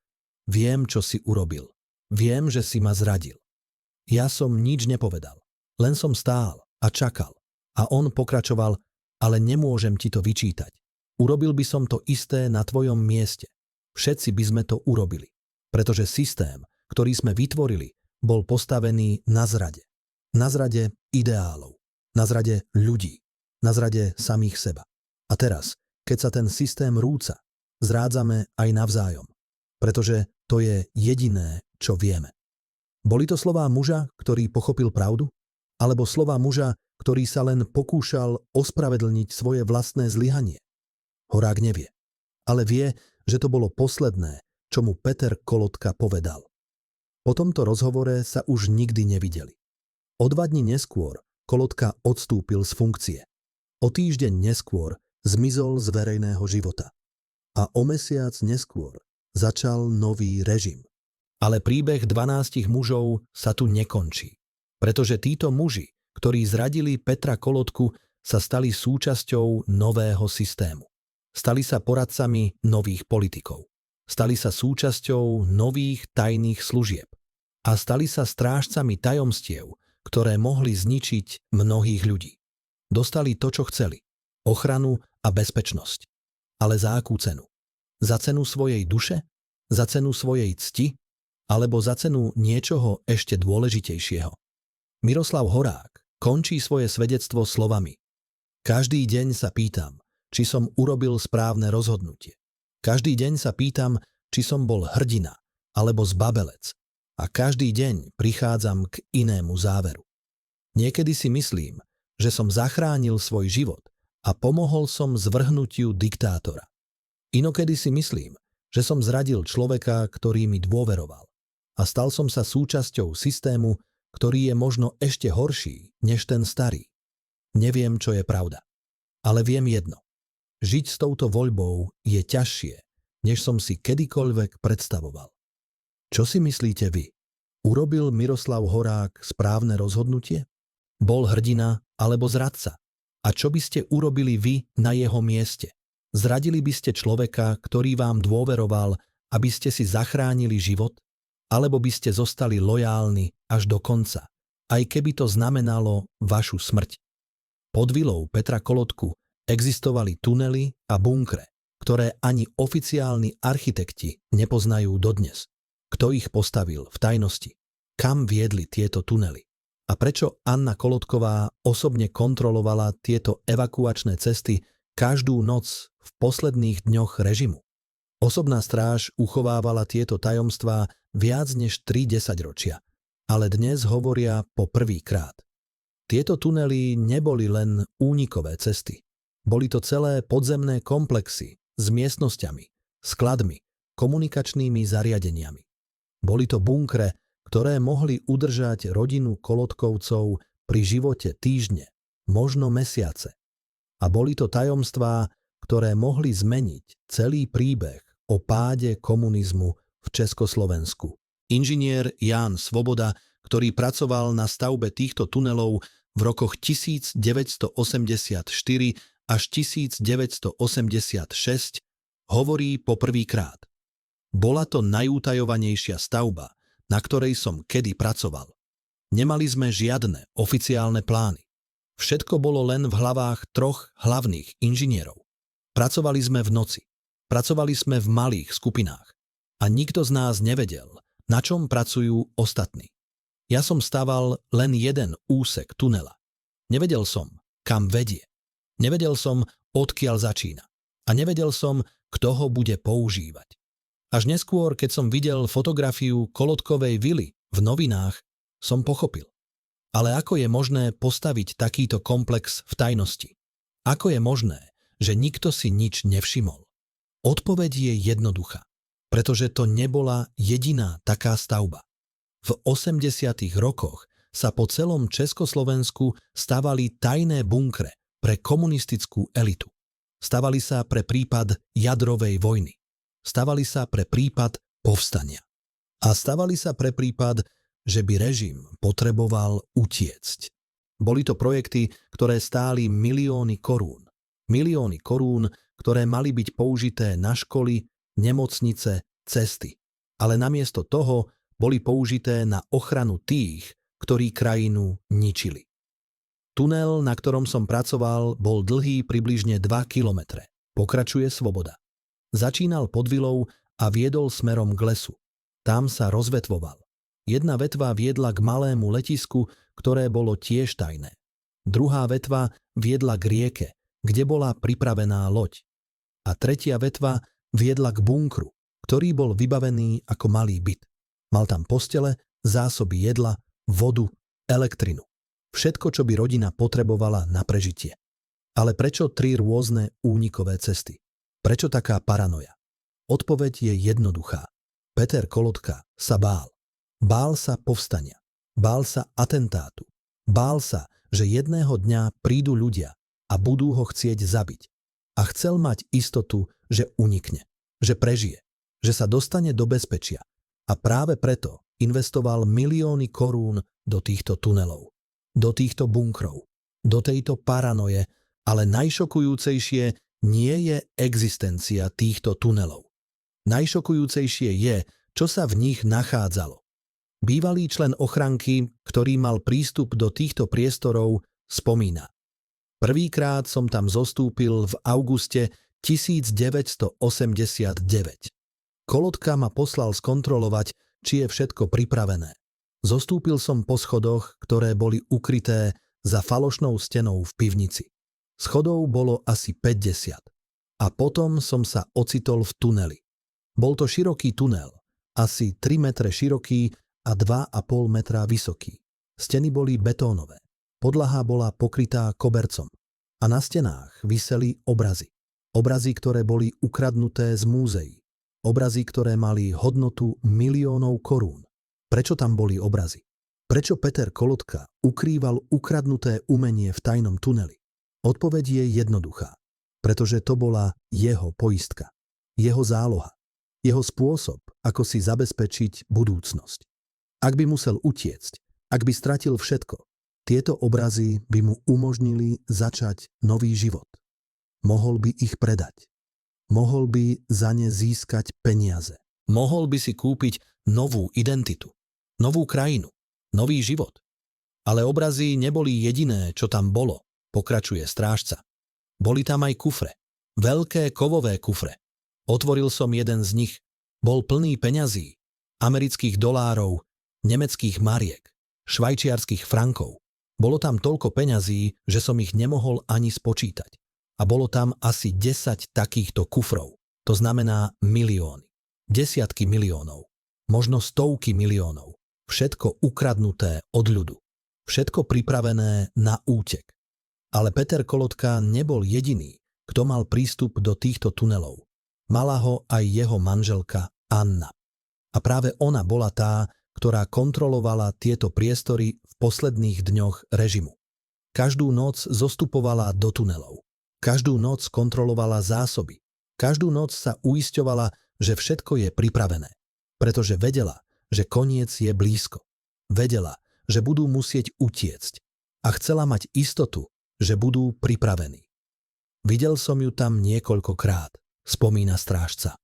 viem, čo si urobil. Viem, že si ma zradil. Ja som nič nepovedal. Len som stál a čakal. A on pokračoval: ale nemôžem ti to vyčítať. Urobil by som to isté na tvojom mieste. Všetci by sme to urobili. Pretože systém, ktorý sme vytvorili, bol postavený na zrade. Na zrade ideálov. Na zrade ľudí. Na zrade samých seba. A teraz, keď sa ten systém rúca, zrádzame aj navzájom. Pretože to je jediné, čo vieme. Boli to slová muža, ktorý pochopil pravdu? Alebo slová muža, ktorý sa len pokúšal ospravedlniť svoje vlastné zlyhanie? Horák nevie. Ale vie, že to bolo posledné, čo mu Peter Kolotka povedal. Po tomto rozhovore sa už nikdy nevideli. O 2 dni neskôr Kolotka odstúpil z funkcie. O týždeň neskôr zmizol z verejného života. A o mesiac neskôr začal nový režim. Ale príbeh 12 mužov sa tu nekončí. Pretože títo muži, ktorí zradili Petra Kolotku, sa stali súčasťou nového systému. Stali sa poradcami nových politikov. Stali sa súčasťou nových tajných služieb. A stali sa strážcami tajomstiev, ktoré mohli zničiť mnohých ľudí. Dostali to, čo chceli. Ochranu a bezpečnosť. Ale za akú cenu? Za cenu svojej duše? Za cenu svojej cti? Alebo za cenu niečoho ešte dôležitejšieho? Miroslav Horák končí svoje svedectvo slovami: každý deň sa pýtam, či som urobil správne rozhodnutie. Každý deň sa pýtam, či som bol hrdina alebo zbabelec. A každý deň prichádzam k inému záveru. Niekedy si myslím, že som zachránil svoj život a pomohol som zvrhnutiu diktátora. Inokedy si myslím, že som zradil človeka, ktorý mi dôveroval. A stal som sa súčasťou systému, ktorý je možno ešte horší než ten starý. Neviem, čo je pravda. Ale viem jedno. Žiť s touto voľbou je ťažšie, než som si kedykoľvek predstavoval. Čo si myslíte vy? Urobil Miroslav Horák správne rozhodnutie? Bol hrdina alebo zradca? A čo by ste urobili vy na jeho mieste? Zradili by ste človeka, ktorý vám dôveroval, aby ste si zachránili život? Alebo by ste zostali lojálni až do konca, aj keby to znamenalo vašu smrť? Pod vilou Petra Kolotku existovali tunely a bunkre, ktoré ani oficiálni architekti nepoznajú dodnes. Kto ich postavil v tajnosti? Kam viedli tieto tunely? A prečo Anna Kolotková osobne kontrolovala tieto evakuačné cesty každú noc v posledných dňoch režimu? Osobná stráž uchovávala tieto tajomstvá viac než 3 desaťročia, ale dnes hovoria po prvýkrát. Tieto tunely neboli len únikové cesty. Boli to celé podzemné komplexy s miestnosťami, skladmi, komunikačnými zariadeniami. Boli to bunkre, ktoré mohli udržať rodinu Kolotkovcov pri živote týždne, možno mesiace. A boli to tajomstvá, ktoré mohli zmeniť celý príbeh o páde komunizmu v Československu. Inžinier Ján Svoboda, ktorý pracoval na stavbe týchto tunelov v rokoch 1984 až 1986 hovorí poprvýkrát. Bola to najutajovanejšia stavba, na ktorej som kedy pracoval. Nemali sme žiadne oficiálne plány. Všetko bolo len v hlavách 3 hlavných inžinierov. Pracovali sme v noci. Pracovali sme v malých skupinách. A nikto z nás nevedel, na čom pracujú ostatní. Ja som staval len jeden úsek tunela. Nevedel som, kam vedie. Nevedel som, odkiaľ začína. A nevedel som, kto ho bude používať. Až neskôr, keď som videl fotografiu kolodkovej vily v novinách, som pochopil. Ale ako je možné postaviť takýto komplex v tajnosti? Ako je možné, že nikto si nič nevšimol? Odpoveď je jednoduchá, pretože to nebola jediná taká stavba. V 80. rokoch sa po celom Československu stavali tajné bunkre pre komunistickú elitu. Stavali sa pre prípad jadrovej vojny. Stavali sa pre prípad povstania. A stavali sa pre prípad, že by režim potreboval utiecť. Boli to projekty, ktoré stáli milióny korún. Milióny korún, ktoré mali byť použité na školy, nemocnice, cesty. Ale namiesto toho boli použité na ochranu tých, ktorí krajinu ničili. Tunel, na ktorom som pracoval, bol dlhý približne 2 kilometre. Pokračuje Svoboda. Začínal pod vilou a viedol smerom k lesu. Tam sa rozvetvoval. Jedna vetva viedla k malému letisku, ktoré bolo tiež tajné. Druhá vetva viedla k rieke, kde bola pripravená loď. A tretia vetva viedla k bunkru, ktorý bol vybavený ako malý byt. Mal tam postele, zásoby jedla, vodu, elektrinu. Všetko, čo by rodina potrebovala na prežitie. Ale prečo 3 rôzne únikové cesty? Prečo taká paranoja? Odpoveď je jednoduchá. Peter Kolodka sa bál. Bál sa povstania. Bál sa atentátu. Bál sa, že jedného dňa prídu ľudia a budú ho chcieť zabiť. A chcel mať istotu, že unikne, že prežije, že sa dostane do bezpečia. A práve preto investoval milióny korún do týchto tunelov, do týchto bunkrov, do tejto paranoje, ale najšokujúcejšie nie je existencia týchto tunelov. Najšokujúcejšie je, čo sa v nich nachádzalo. Bývalý člen ochranky, ktorý mal prístup do týchto priestorov, spomína. Prvýkrát som tam zostúpil v auguste 1989. Kolodka ma poslal skontrolovať, či je všetko pripravené. Zostúpil som po schodoch, ktoré boli ukryté za falošnou stenou v pivnici. Schodov bolo asi 50. A potom som sa ocitol v tuneli. Bol to široký tunel, asi 3 metre široký a 2,5 metra vysoký. Steny boli betónové. Podlaha bola pokrytá kobercom. A na stenách viseli obrazy. Obrazy, ktoré boli ukradnuté z múzeí. Obrazy, ktoré mali hodnotu miliónov korún. Prečo tam boli obrazy? Prečo Peter Kolodka ukrýval ukradnuté umenie v tajnom tuneli? Odpoveď je jednoduchá. Pretože to bola jeho poistka. Jeho záloha. Jeho spôsob, ako si zabezpečiť budúcnosť. Ak by musel utiecť, ak by stratil všetko, tieto obrazy by mu umožnili začať nový život. Mohol by ich predať. Mohol by za ne získať peniaze. Mohol by si kúpiť novú identitu, novú krajinu, nový život. Ale obrazy neboli jediné, čo tam bolo, pokračuje strážca. Boli tam aj kufre. Veľké kovové kufre. Otvoril som jeden z nich. Bol plný peňazí, amerických dolárov, nemeckých mariek, švajčiarskych frankov. Bolo tam toľko peňazí, že som ich nemohol ani spočítať. A bolo tam asi 10 takýchto kufrov. To znamená milióny. Desiatky miliónov. Možno stovky miliónov. Všetko ukradnuté od ľudu. Všetko pripravené na útek. Ale Peter Kolodka nebol jediný, kto mal prístup do týchto tunelov. Mala ho aj jeho manželka Anna. A práve ona bola tá, ktorá kontrolovala tieto priestory v posledných dňoch režimu. Každú noc zostupovala do tunelov. Každú noc kontrolovala zásoby. Každú noc sa uisťovala, že všetko je pripravené. Pretože vedela, že koniec je blízko. Vedela, že budú musieť utiecť. A chcela mať istotu, že budú pripravení. Videl som ju tam niekoľkokrát, spomína strážca.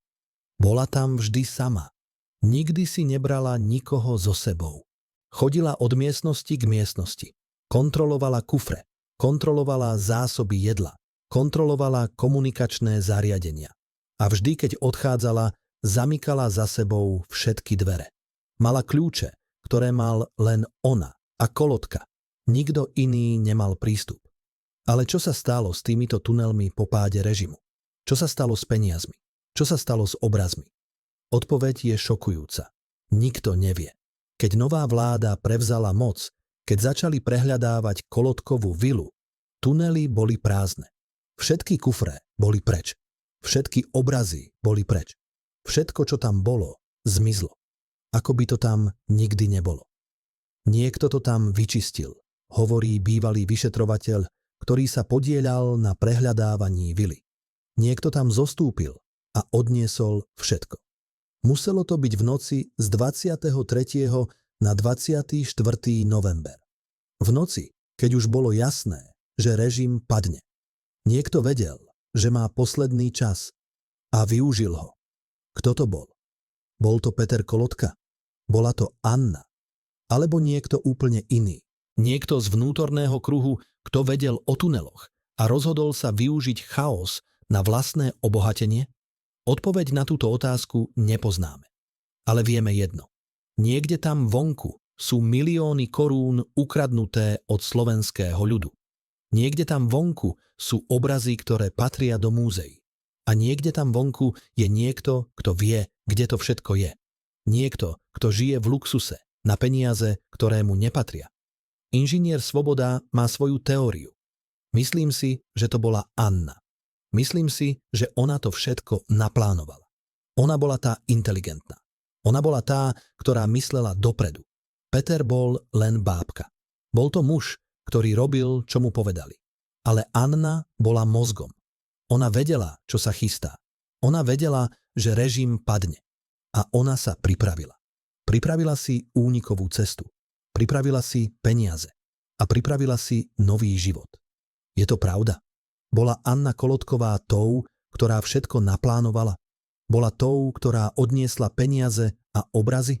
Bola tam vždy sama. Nikdy si nebrala nikoho so sebou. Chodila od miestnosti k miestnosti. Kontrolovala kufre. Kontrolovala zásoby jedla. Kontrolovala komunikačné zariadenia. A vždy, keď odchádzala, zamykala za sebou všetky dvere. Mala kľúče, ktoré mal len ona a Kolotka. Nikto iný nemal prístup. Ale čo sa stalo s týmito tunelmi po páde režimu? Čo sa stalo s peniazmi? Čo sa stalo s obrazmi? Odpoveď je šokujúca. Nikto nevie. Keď nová vláda prevzala moc, keď začali prehľadávať Kolotkovú vilu, tunely boli prázdne. Všetky kufre boli preč. Všetky obrazy boli preč. Všetko, čo tam bolo, zmizlo. Ako by to tam nikdy nebolo. Niekto to tam vyčistil, hovorí bývalý vyšetrovateľ, ktorý sa podieľal na prehľadávaní vily. Niekto tam zostúpil a odniesol všetko. Muselo to byť v noci z 23. na 24. november. V noci, keď už bolo jasné, že režim padne. Niekto vedel, že má posledný čas a využil ho. Kto to bol? Bol to Peter Kolotka? Bola to Anna? Alebo niekto úplne iný? Niekto z vnútorného kruhu, kto vedel o tuneloch a rozhodol sa využiť chaos na vlastné obohatenie? Odpoveď na túto otázku nepoznáme. Ale vieme jedno. Niekde tam vonku sú milióny korún ukradnuté od slovenského ľudu. Niekde tam vonku sú obrazy, ktoré patria do múzeí. A niekde tam vonku je niekto, kto vie, kde to všetko je. Niekto, kto žije v luxuse, na peniaze, ktoré mu nepatria. Inžinier Svoboda má svoju teóriu. Myslím si, že to bola Anna. Myslím si, že ona to všetko naplánovala. Ona bola tá inteligentná. Ona bola tá, ktorá myslela dopredu. Peter bol len bábka. Bol to muž, ktorý robil, čo mu povedali. Ale Anna bola mozgom. Ona vedela, čo sa chystá. Ona vedela, že režim padne. A ona sa pripravila. Pripravila si únikovú cestu. Pripravila si peniaze. A pripravila si nový život. Je to pravda? Bola Anna Kolotková tou, ktorá všetko naplánovala? Bola tou, ktorá odniesla peniaze a obrazy?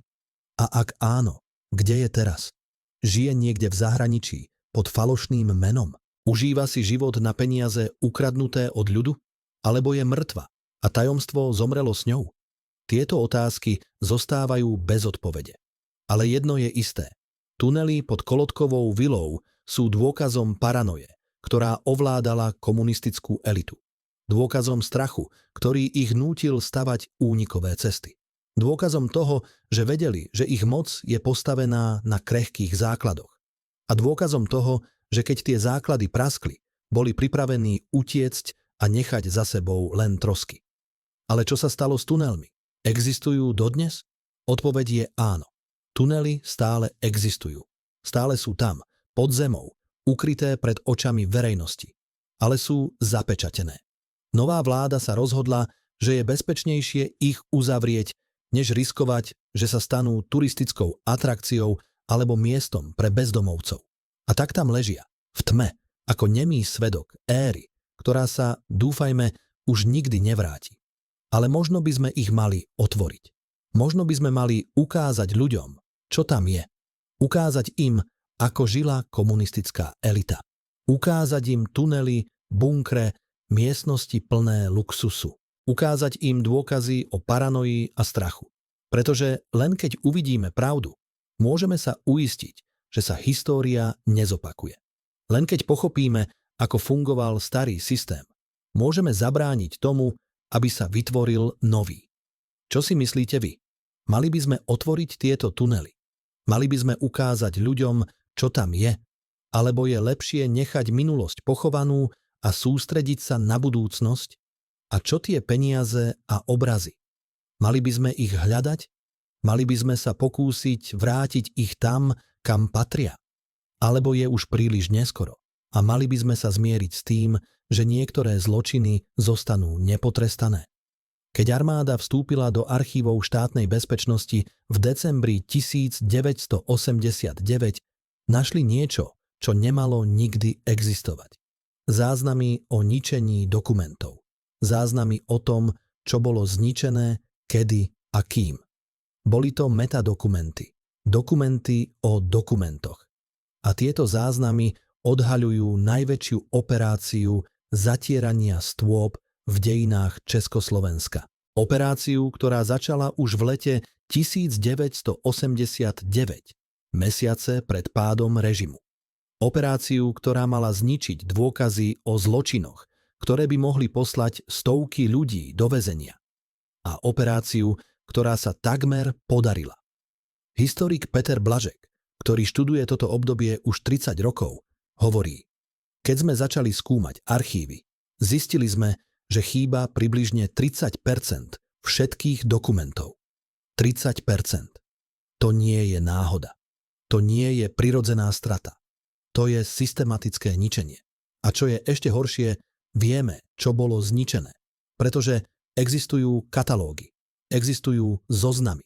A ak áno, kde je teraz? Žije niekde v zahraničí, pod falošným menom? Užíva si život na peniaze ukradnuté od ľudu? Alebo je mŕtva a tajomstvo zomrelo s ňou? Tieto otázky zostávajú bez odpovede. Ale jedno je isté. Tunely pod Kolotkovou vilou sú dôkazom paranoje, ktorá ovládala komunistickú elitu. Dôkazom strachu, ktorý ich nútil stavať únikové cesty. Dôkazom toho, že vedeli, že ich moc je postavená na krehkých základoch. A dôkazom toho, že keď tie základy praskli, boli pripravení utiecť a nechať za sebou len trosky. Ale čo sa stalo s tunelmi? Existujú dodnes? Odpoveď je áno. Tunely stále existujú. Stále sú tam, pod zemou, ukryté pred očami verejnosti. Ale sú zapečatené. Nová vláda sa rozhodla, že je bezpečnejšie ich uzavrieť, než riskovať, že sa stanú turistickou atrakciou alebo miestom pre bezdomovcov. A tak tam ležia, v tme, ako nemý svedok éry, ktorá sa, dúfajme, už nikdy nevráti. Ale možno by sme ich mali otvoriť. Možno by sme mali ukázať ľuďom, čo tam je. Ukázať im, ako žila komunistická elita. Ukázať im tunely, bunkre, miestnosti plné luxusu. Ukázať im dôkazy o paranoji a strachu. Pretože len keď uvidíme pravdu, môžeme sa uistiť, že sa história nezopakuje. Len keď pochopíme, ako fungoval starý systém, môžeme zabrániť tomu, aby sa vytvoril nový. Čo si myslíte vy? Mali by sme otvoriť tieto tunely? Mali by sme ukázať ľuďom, čo tam je? Alebo je lepšie nechať minulosť pochovanú a sústrediť sa na budúcnosť? A čo tie peniaze a obrazy? Mali by sme ich hľadať? Mali by sme sa pokúsiť vrátiť ich tam, kam patria? Alebo je už príliš neskoro a mali by sme sa zmieriť s tým, že niektoré zločiny zostanú nepotrestané? Keď armáda vstúpila do archívov štátnej bezpečnosti v decembri 1989, našli niečo, čo nemalo nikdy existovať. Záznamy o ničení dokumentov. Záznamy o tom, čo bolo zničené, kedy a kým. Boli to metadokumenty. Dokumenty o dokumentoch. A tieto záznamy odhaľujú najväčšiu operáciu zatierania stôp v dejinách Československa. Operáciu, ktorá začala už v lete 1989, mesiace pred pádom režimu. Operáciu, ktorá mala zničiť dôkazy o zločinoch, ktoré by mohli poslať stovky ľudí do väzenia. A operáciu, ktorá sa takmer podarila. Historik Peter Blažek, ktorý študuje toto obdobie už 30 rokov, hovorí: keď sme začali skúmať archívy, zistili sme, že chýba približne 30% všetkých dokumentov. 30%. To nie je náhoda. To nie je prirodzená strata. To je systematické ničenie. A čo je ešte horšie, vieme, čo bolo zničené. Pretože existujú katalógy, existujú zoznamy,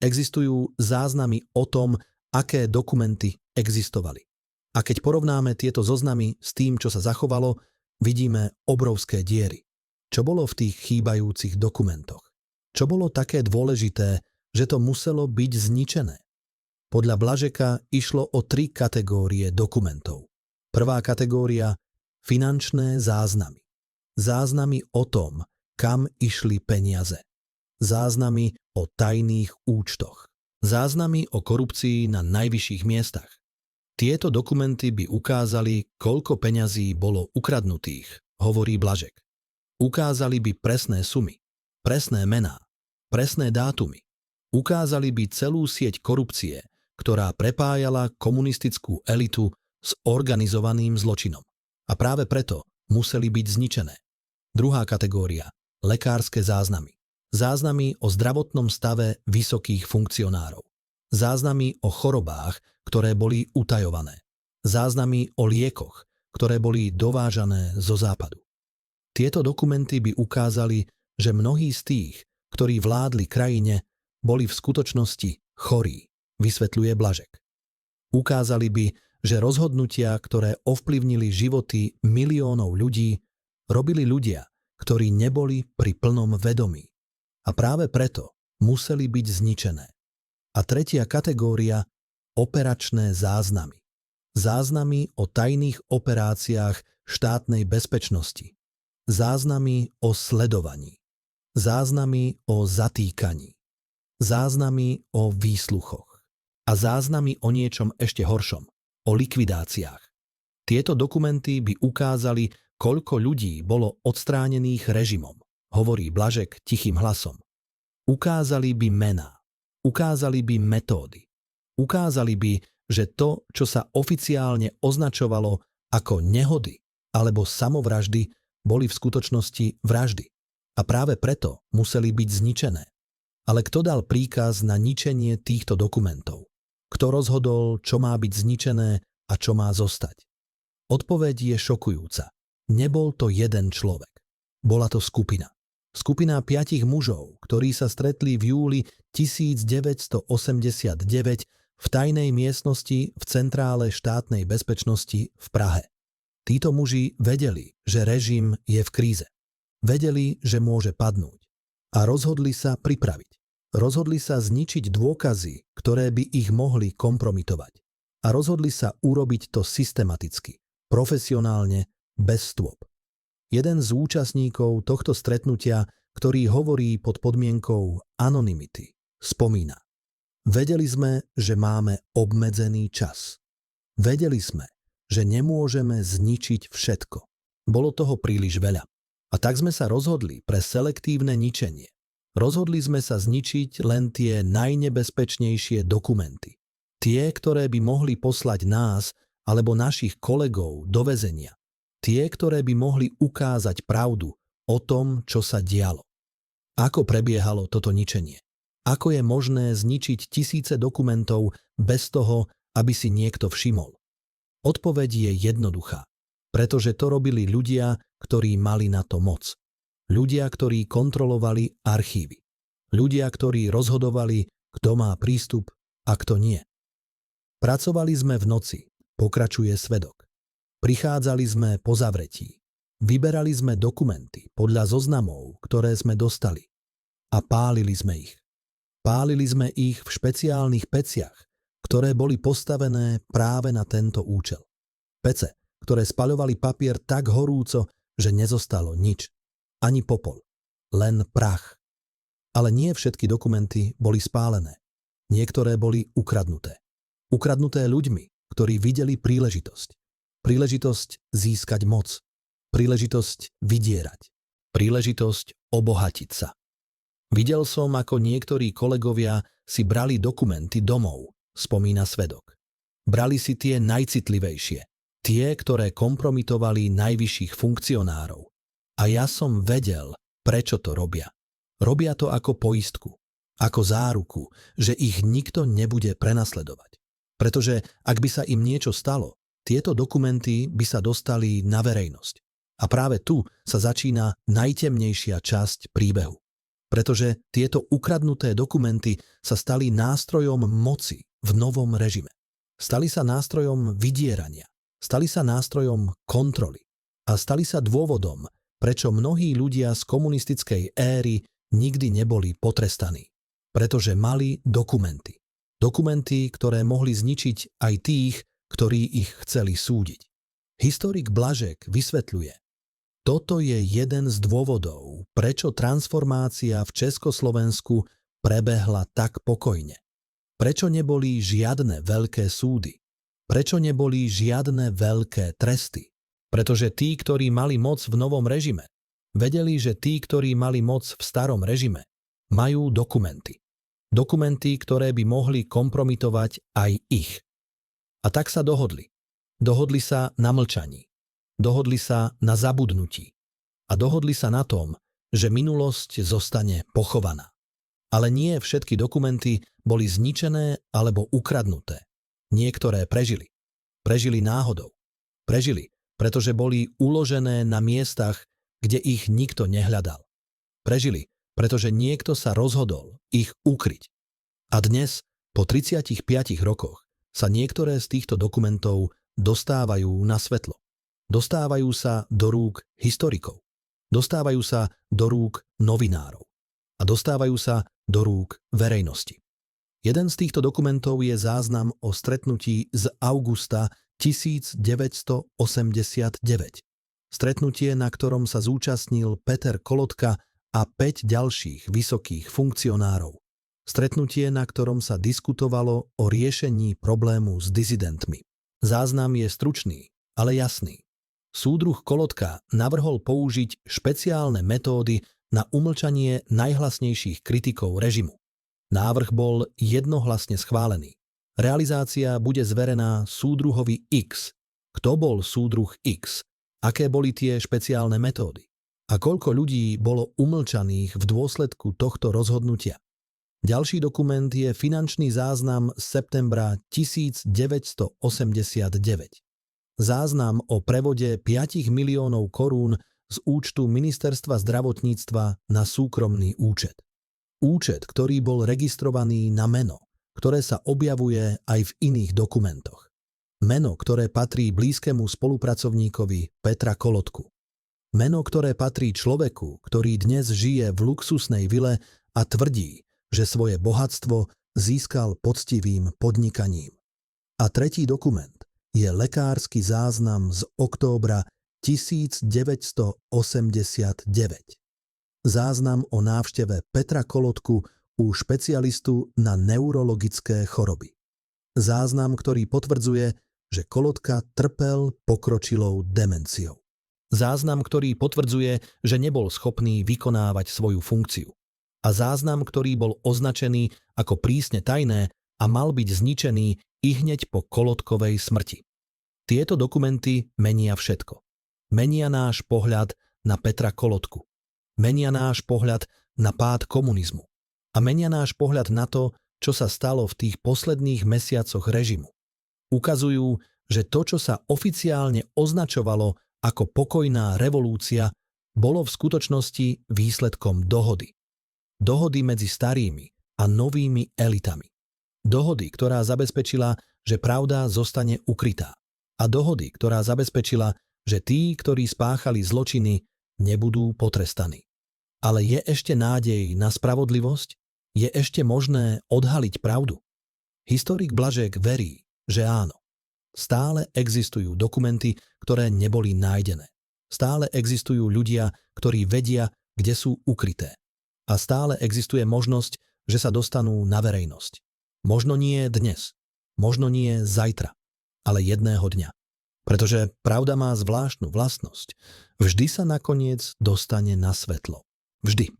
existujú záznamy o tom, aké dokumenty existovali. A keď porovnáme tieto zoznamy s tým, čo sa zachovalo, vidíme obrovské diery. Čo bolo v tých chýbajúcich dokumentoch? Čo bolo také dôležité, že to muselo byť zničené? Podľa Blažeka išlo o 3 kategórie dokumentov. Prvá kategória – finančné záznamy. Záznamy o tom, kam išli peniaze. Záznamy o tajných účtoch. Záznamy o korupcii na najvyšších miestach. Tieto dokumenty by ukázali, koľko peňazí bolo ukradnutých, hovorí Blažek. Ukázali by presné sumy, presné mená, presné dátumy. Ukázali by celú sieť korupcie, ktorá prepájala komunistickú elitu s organizovaným zločinom. A práve preto museli byť zničené. Druhá kategória – lekárske záznamy. Záznamy o zdravotnom stave vysokých funkcionárov. Záznamy o chorobách, ktoré boli utajované. Záznamy o liekoch, ktoré boli dovážané zo západu. Tieto dokumenty by ukázali, že mnohí z tých, ktorí vládli krajine, boli v skutočnosti chorí, vysvetľuje Blažek. Ukázali by, že rozhodnutia, ktoré ovplyvnili životy miliónov ľudí, robili ľudia, ktorí neboli pri plnom vedomí. A práve preto museli byť zničené. A tretia kategória – operačné záznamy. Záznamy o tajných operáciách štátnej bezpečnosti. Záznamy o sledovaní. Záznamy o zatýkaní. Záznamy o výsluchoch. A záznamy o niečom ešte horšom, o likvidáciách. Tieto dokumenty by ukázali, koľko ľudí bolo odstránených režimom, hovorí Blažek tichým hlasom. Ukázali by mená, ukázali by metódy, ukázali by, že to, čo sa oficiálne označovalo ako nehody alebo samovraždy, boli v skutočnosti vraždy. A práve preto museli byť zničené. Ale kto dal príkaz na ničenie týchto dokumentov? Kto rozhodol, čo má byť zničené a čo má zostať? Odpoveď je šokujúca. Nebol to jeden človek. Bola to skupina. Skupina 5 mužov, ktorí sa stretli v júli 1989 v tajnej miestnosti v Centrále štátnej bezpečnosti v Prahe. Títo muži vedeli, že režim je v kríze. Vedeli, že môže padnúť. A rozhodli sa pripraviť. Rozhodli sa zničiť dôkazy, ktoré by ich mohli kompromitovať. A rozhodli sa urobiť to systematicky, profesionálne, bez stôp. Jeden z účastníkov tohto stretnutia, ktorý hovorí pod podmienkou anonymity, spomína: vedeli sme, že máme obmedzený čas. Vedeli sme, že nemôžeme zničiť všetko. Bolo toho príliš veľa. A tak sme sa rozhodli pre selektívne ničenie. Rozhodli sme sa zničiť len tie najnebezpečnejšie dokumenty. Tie, ktoré by mohli poslať nás alebo našich kolegov do väzenia. Tie, ktoré by mohli ukázať pravdu o tom, čo sa dialo. Ako prebiehalo toto ničenie? Ako je možné zničiť tisíce dokumentov bez toho, aby si niekto všimol? Odpoveď je jednoduchá. Pretože to robili ľudia, ktorí mali na to moc. Ľudia, ktorí kontrolovali archívy. Ľudia, ktorí rozhodovali, kto má prístup a kto nie. Pracovali sme v noci, pokračuje svedok. Prichádzali sme po zavretí. Vyberali sme dokumenty podľa zoznamov, ktoré sme dostali. A pálili sme ich. Pálili sme ich v špeciálnych peciach, ktoré boli postavené práve na tento účel. Pece, ktoré spaľovali papier tak horúco, že nezostalo nič. Ani popol. Len prach. Ale nie všetky dokumenty boli spálené. Niektoré boli ukradnuté. Ukradnuté ľuďmi, ktorí videli príležitosť. Príležitosť získať moc. Príležitosť vydierať. Príležitosť obohatiť sa. Videl som, ako niektorí kolegovia si brali dokumenty domov, spomína svedok. Brali si tie najcitlivejšie, tie, ktoré kompromitovali najvyšších funkcionárov. A ja som vedel, prečo to robia. Robia to ako poistku, ako záruku, že ich nikto nebude prenasledovať. Pretože ak by sa im niečo stalo, tieto dokumenty by sa dostali na verejnosť. A práve tu sa začína najtemnejšia časť príbehu. Pretože tieto ukradnuté dokumenty sa stali nástrojom moci v novom režime. Stali sa nástrojom vydierania. Stali sa nástrojom kontroly. A stali sa dôvodom, prečo mnohí ľudia z komunistickej éry nikdy neboli potrestaní. Pretože mali dokumenty. Dokumenty, ktoré mohli zničiť aj tých, ktorí ich chceli súdiť. Historik Blažek vysvetľuje: toto je jeden z dôvodov, prečo transformácia v Československu prebehla tak pokojne. Prečo neboli žiadne veľké súdy? Prečo neboli žiadne veľké tresty? Pretože tí, ktorí mali moc v novom režime, vedeli, že tí, ktorí mali moc v starom režime, majú dokumenty. Dokumenty, ktoré by mohli kompromitovať aj ich. A tak sa dohodli. Dohodli sa na mlčaní. Dohodli sa na zabudnutí. A dohodli sa na tom, že minulosť zostane pochovaná. Ale nie všetky dokumenty boli zničené alebo ukradnuté. Niektoré prežili. Prežili náhodou. Prežili, pretože boli uložené na miestach, kde ich nikto nehľadal. Prežili, pretože niekto sa rozhodol ich ukryť. A dnes, po 35 rokoch, sa niektoré z týchto dokumentov dostávajú na svetlo. Dostávajú sa do rúk historikov. Dostávajú sa do rúk novinárov. A dostávajú sa do rúk verejnosti. Jeden z týchto dokumentov je záznam o stretnutí z augusta 1989. Stretnutie, na ktorom sa zúčastnil Peter Kolotka a 5 ďalších vysokých funkcionárov. Stretnutie, na ktorom sa diskutovalo o riešení problému s dizidentmi. Záznam je stručný, ale jasný. Súdruh Kolotka navrhol použiť špeciálne metódy na umlčanie najhlasnejších kritikov režimu. Návrh bol jednohlasne schválený. Realizácia bude zverená súdruhovi X. Kto bol súdruh X? Aké boli tie špeciálne metódy? A koľko ľudí bolo umlčaných v dôsledku tohto rozhodnutia? Ďalší dokument je finančný záznam z septembra 1989. Záznam o prevode 5 miliónov korún z účtu Ministerstva zdravotníctva na súkromný účet. Účet, ktorý bol registrovaný na meno, ktoré sa objavuje aj v iných dokumentoch. Meno, ktoré patrí blízkemu spolupracovníkovi Petra Kolotku. Meno, ktoré patrí človeku, ktorý dnes žije v luxusnej vile a tvrdí, že svoje bohatstvo získal poctivým podnikaním. A tretí dokument je lekársky záznam z októbra 1989. Záznam o návšteve Petra Kolotku u špecialistu na neurologické choroby. Záznam, ktorý potvrdzuje, že Kolotka trpel pokročilou demenciou. Záznam, ktorý potvrdzuje, že nebol schopný vykonávať svoju funkciu. A záznam, ktorý bol označený ako prísne tajné a mal byť zničený ihneď po Kolotkovej smrti. Tieto dokumenty menia všetko. Menia náš pohľad na Petra Kolotku. Menia náš pohľad na pád komunizmu. A menia náš pohľad na to, čo sa stalo v tých posledných mesiacoch režimu. Ukazujú, že to, čo sa oficiálne označovalo ako pokojná revolúcia, bolo v skutočnosti výsledkom dohody. Dohody medzi starými a novými elitami. Dohody, ktorá zabezpečila, že pravda zostane ukrytá. A dohody, ktorá zabezpečila, že tí, ktorí spáchali zločiny, nebudú potrestaní. Ale je ešte nádej na spravodlivosť? Je ešte možné odhaliť pravdu? Historik Blažek verí, že áno. Stále existujú dokumenty, ktoré neboli nájdené. Stále existujú ľudia, ktorí vedia, kde sú ukryté. A stále existuje možnosť, že sa dostanú na verejnosť. Možno nie dnes, možno nie zajtra, ale jedného dňa. Pretože pravda má zvláštnu vlastnosť. Vždy sa nakoniec dostane na svetlo. Vždy.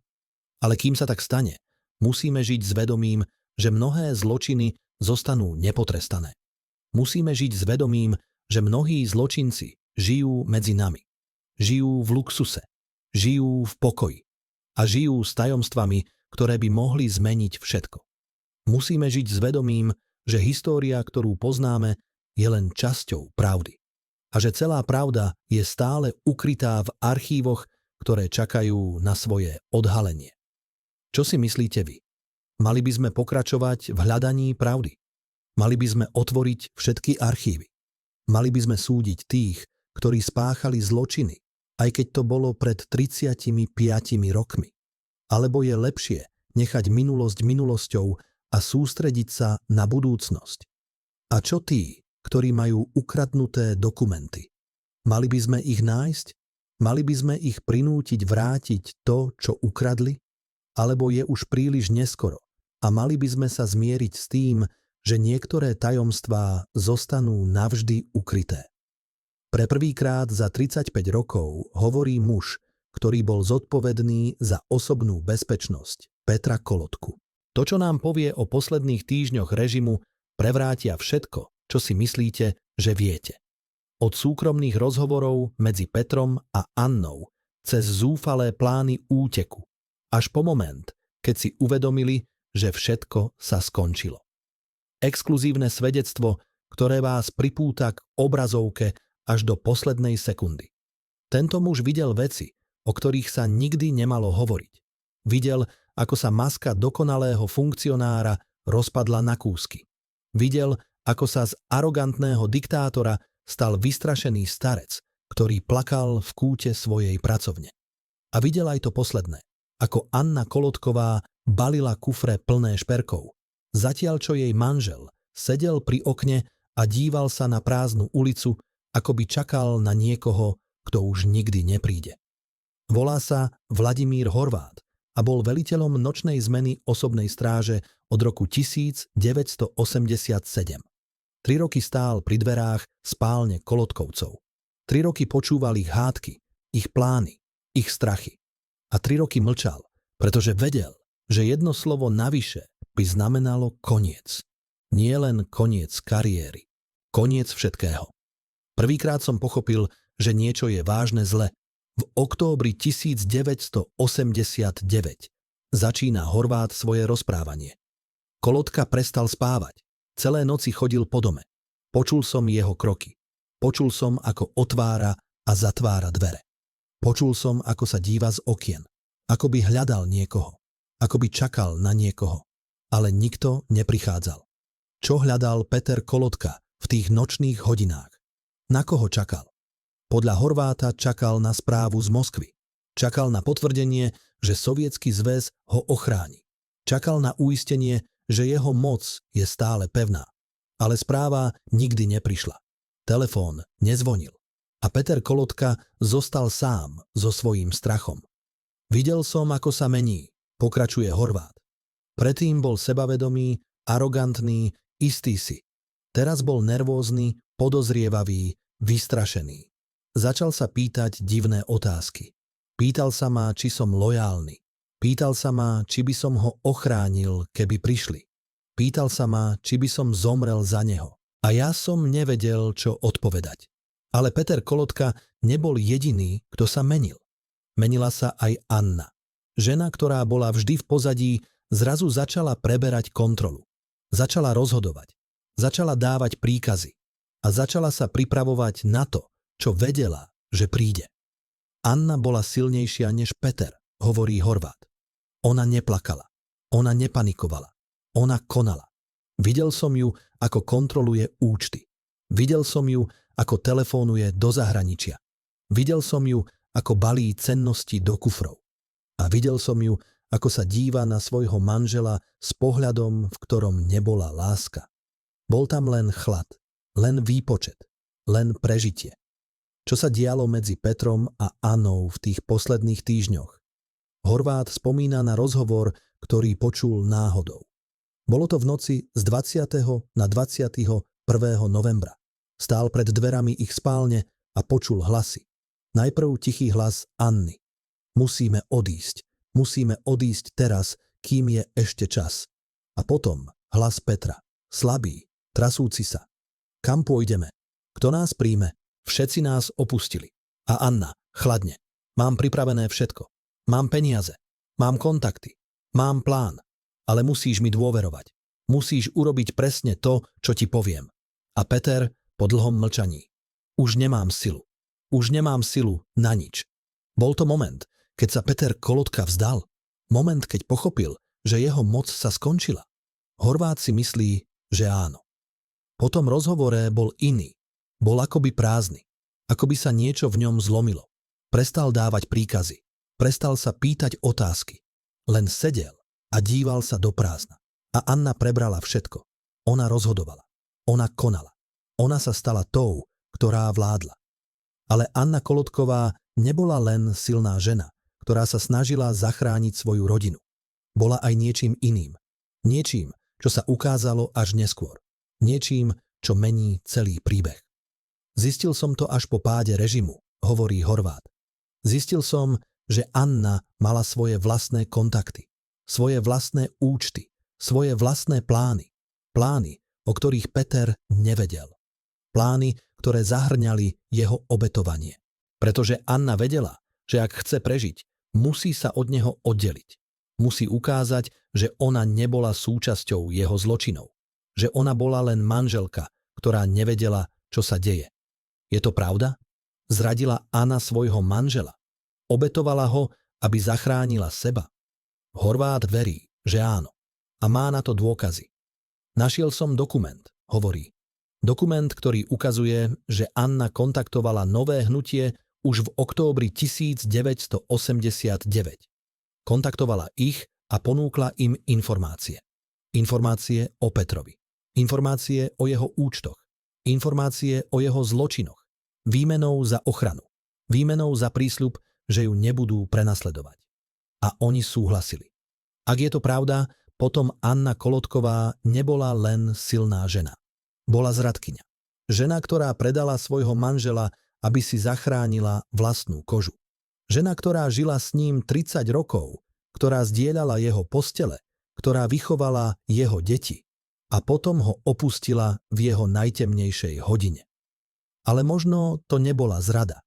Ale kým sa tak stane, musíme žiť s vedomím, že mnohé zločiny zostanú nepotrestané. Musíme žiť s vedomím, že mnohí zločinci žijú medzi nami. Žijú v luxuse, žijú v pokoji a žijú s tajomstvami, ktoré by mohli zmeniť všetko. Musíme žiť s vedomím, že história, ktorú poznáme, je len časťou pravdy. A že celá pravda je stále ukrytá v archívoch, ktoré čakajú na svoje odhalenie. Čo si myslíte vy? Mali by sme pokračovať v hľadaní pravdy? Mali by sme otvoriť všetky archívy? Mali by sme súdiť tých, ktorí spáchali zločiny, aj keď to bolo pred 35 rokmi? Alebo je lepšie nechať minulosť minulosťou a sústrediť sa na budúcnosť? A čo tí, ktorí majú ukradnuté dokumenty? Mali by sme ich nájsť? Mali by sme ich prinútiť vrátiť to, čo ukradli? Alebo je už príliš neskoro a mali by sme sa zmieriť s tým, že niektoré tajomstvá zostanú navždy ukryté? Pre prvýkrát za 35 rokov hovorí muž, ktorý bol zodpovedný za osobnú bezpečnosť Petra Kolotku. To, čo nám povie o posledných týždňoch režimu, prevrátia všetko, čo si myslíte, že viete. Od súkromných rozhovorov medzi Petrom a Annou, cez zúfalé plány úteku, až po moment, keď si uvedomili, že všetko sa skončilo. Exkluzívne svedectvo, ktoré vás pripúta k obrazovke až do poslednej sekundy. Tento muž videl veci, o ktorých sa nikdy nemalo hovoriť. Videl, ako sa maska dokonalého funkcionára rozpadla na kúsky. Videl, ako sa z arogantného diktátora stal vystrašený starec, ktorý plakal v kúte svojej pracovne. A videl aj to posledné, ako Anna Kolotková balila kufre plné šperkov, zatiaľ čo jej manžel sedel pri okne a díval sa na prázdnu ulicu, ako by čakal na niekoho, kto už nikdy nepríde. Volá sa Vladimír Horvát a bol veliteľom nočnej zmeny osobnej stráže od roku 1987. 3 roky stál pri dverách spálne Kolotkovcov. 3 roky počúval ich hádky, ich plány, ich strachy. A 3 roky mlčal, pretože vedel, že jedno slovo navyše by znamenalo koniec. Nie len koniec kariéry, koniec všetkého. Prvýkrát som pochopil, že niečo je vážne zle. V októbri 1989 začína Horvát svoje rozprávanie. Kolotka prestal spávať. Celé noci chodil po dome. Počul som jeho kroky. Počul som, ako otvára a zatvára dvere. Počul som, ako sa díva z okien. Ako by hľadal niekoho. Ako by čakal na niekoho. Ale nikto neprichádzal. Čo hľadal Peter Kolotka v tých nočných hodinách? Na koho čakal? Podľa Horváta čakal na správu z Moskvy. Čakal na potvrdenie, že Sovietsky zväz ho ochráni. Čakal na uistenie, že jeho moc je stále pevná. Ale správa nikdy neprišla. Telefón nezvonil. A Peter Kolotka zostal sám so svojím strachom. Videl som, ako sa mení, pokračuje Horvát. Predtým bol sebavedomý, arogantný, istý si. Teraz bol nervózny, podozrievavý, vystrašený. Začal sa pýtať divné otázky. Pýtal sa ma, či som lojálny. Pýtal sa ma, či by som ho ochránil, keby prišli. Pýtal sa ma, či by som zomrel za neho. A ja som nevedel, čo odpovedať. Ale Peter Kolotka nebol jediný, kto sa menil. Menila sa aj Anna. Žena, ktorá bola vždy v pozadí, zrazu začala preberať kontrolu. Začala rozhodovať. Začala dávať príkazy. A začala sa pripravovať na to, čo vedela, že príde. Anna bola silnejšia než Peter, hovorí Horvát. Ona neplakala. Ona nepanikovala. Ona konala. Videl som ju, ako kontroluje účty. Videl som ju, ako telefónuje do zahraničia. Videl som ju, ako balí cennosti do kufrov. A videl som ju, ako sa díva na svojho manžela s pohľadom, v ktorom nebola láska. Bol tam len chlad, len výpočet, len prežitie. Čo sa dialo medzi Petrom a Annou v tých posledných týždňoch? Horváth spomína na rozhovor, ktorý počul náhodou. Bolo to v noci z 20. na 21. novembra. Stál pred dverami ich spálne a počul hlasy. Najprv tichý hlas Anny. Musíme odísť teraz, kým je ešte čas. A potom hlas Petra, slabý, trasúci sa. Kam pôjdeme? Kto nás príjme? Všetci nás opustili. A Anna, chladne. Mám pripravené všetko. Mám peniaze. Mám kontakty. Mám plán. Ale musíš mi dôverovať. Musíš urobiť presne to, čo ti poviem. A Peter po dlhom mlčaní. Už nemám silu. Už nemám silu na nič. Bol to moment, keď sa Peter Kolotka vzdal. Moment, keď pochopil, že jeho moc sa skončila. Horváth si myslí, že áno. Po tom rozhovore bol iný. Bol akoby prázdny. Akoby sa niečo v ňom zlomilo. Prestal dávať príkazy. Prestal sa pýtať otázky. Len sedel a díval sa do prázdna. A Anna prebrala všetko. Ona rozhodovala. Ona konala. Ona sa stala tou, ktorá vládla. Ale Anna Kolotková nebola len silná žena, ktorá sa snažila zachrániť svoju rodinu. Bola aj niečím iným. Niečím, čo sa ukázalo až neskôr. Niečím, čo mení celý príbeh. Zistil som to až po páde režimu, hovorí Horváth. Zistil som, že Anna mala svoje vlastné kontakty, svoje vlastné účty, svoje vlastné plány. Plány, o ktorých Peter nevedel. Plány, ktoré zahrňali jeho obetovanie. Pretože Anna vedela, že ak chce prežiť, musí sa od neho oddeliť. Musí ukázať, že ona nebola súčasťou jeho zločinov. Že ona bola len manželka, ktorá nevedela, čo sa deje. Je to pravda? Zradila Anna svojho manžela. Obetovala ho, aby zachránila seba. Horváth verí, že áno. A má na to dôkazy. Našiel som dokument, hovorí. Dokument, ktorý ukazuje, že Anna kontaktovala Nové hnutie už v októbri 1989. Kontaktovala ich a ponúkla im informácie. Informácie o Petrovi. Informácie o jeho účtoch. Informácie o jeho zločinoch. Výmenou za ochranu. Výmenou za prísľub, že ju nebudú prenasledovať. A oni súhlasili. Ak je to pravda, potom Anna Kolotková nebola len silná žena. Bola zradkyňa. Žena, ktorá predala svojho manžela, aby si zachránila vlastnú kožu. Žena, ktorá žila s ním 30 rokov, ktorá zdieľala jeho postele, ktorá vychovala jeho deti a potom ho opustila v jeho najtemnejšej hodine. Ale možno to nebola zrada.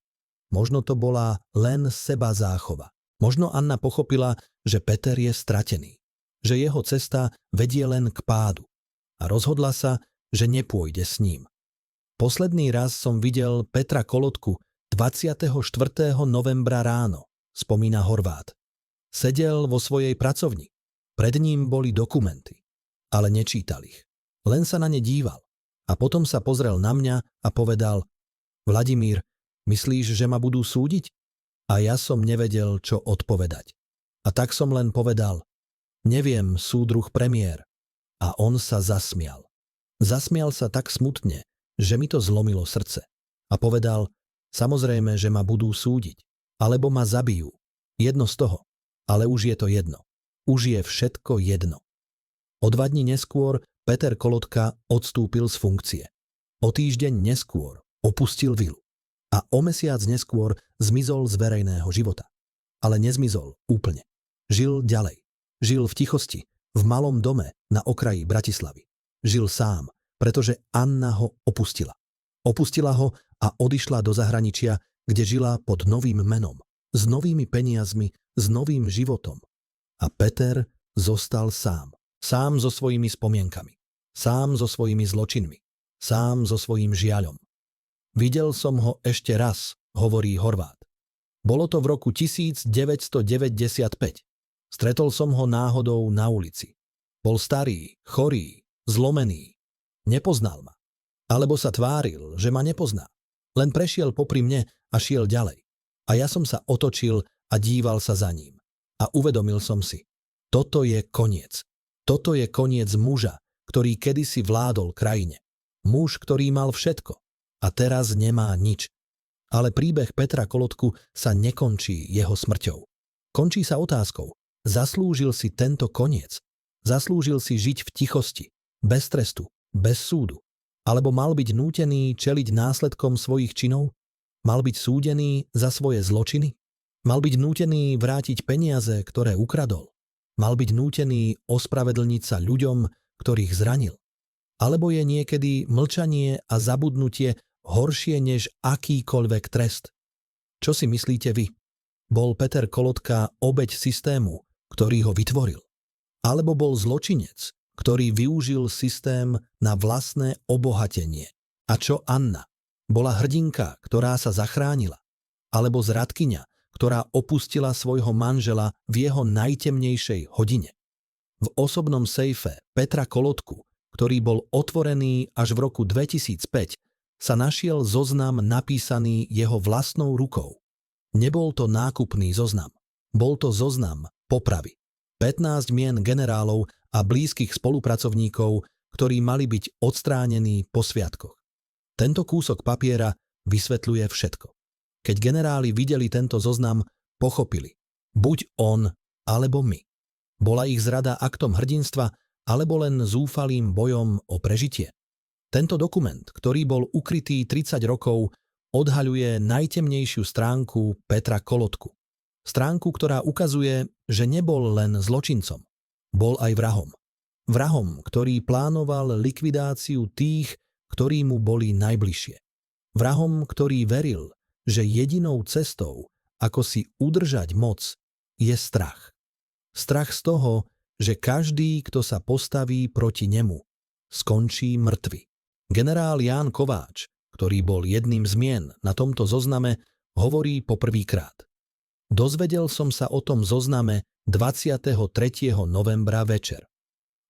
Možno to bola len sebazáchova. Možno Anna pochopila, že Peter je stratený, že jeho cesta vedie len k pádu a rozhodla sa, že nepôjde s ním. Posledný raz som videl Petra Kolotku 24. novembra ráno, spomína Horváth. Sedel vo svojej pracovni. Pred ním boli dokumenty, ale nečítal ich. Len sa na ne díval. A potom sa pozrel na mňa a povedal: Vladimír, myslíš, že ma budú súdiť? A ja som nevedel, čo odpovedať. A tak som len povedal: neviem, súdruh premiér. A on sa zasmial. Zasmial sa tak smutne, že mi to zlomilo srdce. A povedal: samozrejme, že ma budú súdiť. Alebo ma zabijú. Jedno z toho. Ale už je to jedno. Už je všetko jedno. O 2 dni neskôr Peter Kolotka odstúpil z funkcie. O týždeň neskôr opustil vilu. A o mesiac neskôr zmizol z verejného života. Ale nezmizol úplne. Žil ďalej. Žil v tichosti, v malom dome na okraji Bratislavy. Žil sám, pretože Anna ho opustila. Opustila ho a odišla do zahraničia, kde žila pod novým menom, s novými peniazmi, s novým životom. A Peter zostal sám. Sám so svojimi spomienkami. Sám so svojimi zločinmi. Sám so svojím žiaľom. Videl som ho ešte raz, hovorí Horváth. Bolo to v roku 1995. Stretol som ho náhodou na ulici. Bol starý, chorý, zlomený. Nepoznal ma. Alebo sa tváril, že ma nepozná. Len prešiel popri mne a šiel ďalej. A ja som sa otočil a díval sa za ním. A uvedomil som si, toto je koniec. Toto je koniec muža, ktorý kedysi vládol krajine. Muž, ktorý mal všetko a teraz nemá nič. Ale príbeh Petra Kolotku sa nekončí jeho smrťou. Končí sa otázkou, zaslúžil si tento koniec? Zaslúžil si žiť v tichosti, bez trestu, bez súdu? Alebo mal byť nútený čeliť následkom svojich činov? Mal byť súdený za svoje zločiny? Mal byť nútený vrátiť peniaze, ktoré ukradol? Mal byť nútený ospravedlniť sa ľuďom, ktorých zranil? Alebo je niekedy mlčanie a zabudnutie horšie než akýkoľvek trest? Čo si myslíte vy? Bol Peter Kolotka obeť systému, ktorý ho vytvoril? Alebo bol zločinec, ktorý využil systém na vlastné obohatenie? A čo Anna? Bola hrdinka, ktorá sa zachránila? Alebo zradkyňa, ktorá opustila svojho manžela v jeho najtemnejšej hodine? V osobnom sejfe Petra Kolotku, ktorý bol otvorený až v roku 2005, sa našiel zoznam napísaný jeho vlastnou rukou. Nebol to nákupný zoznam. Bol to zoznam popravy. 15 mien generálov a blízkych spolupracovníkov, ktorí mali byť odstránení po sviatkoch. Tento kúsok papiera vysvetľuje všetko. Keď generáli videli tento zoznam, pochopili. Buď on, alebo my. Bola ich zrada aktom hrdinstva, alebo len zúfalým bojom o prežitie? Tento dokument, ktorý bol ukrytý 30 rokov, odhaľuje najtemnejšiu stránku Petra Kolotku. Stránku, ktorá ukazuje, že nebol len zločincom. Bol aj vrahom. Vrahom, ktorý plánoval likvidáciu tých, ktorí mu boli najbližšie. Vrahom, ktorý veril, že jedinou cestou, ako si udržať moc, je strach. Strach z toho, že každý, kto sa postaví proti nemu, skončí mŕtvy. Generál Ján Kováč, ktorý bol jedným z mien na tomto zozname, hovorí poprvýkrát. Dozvedel som sa o tom zozname 23. novembra večer.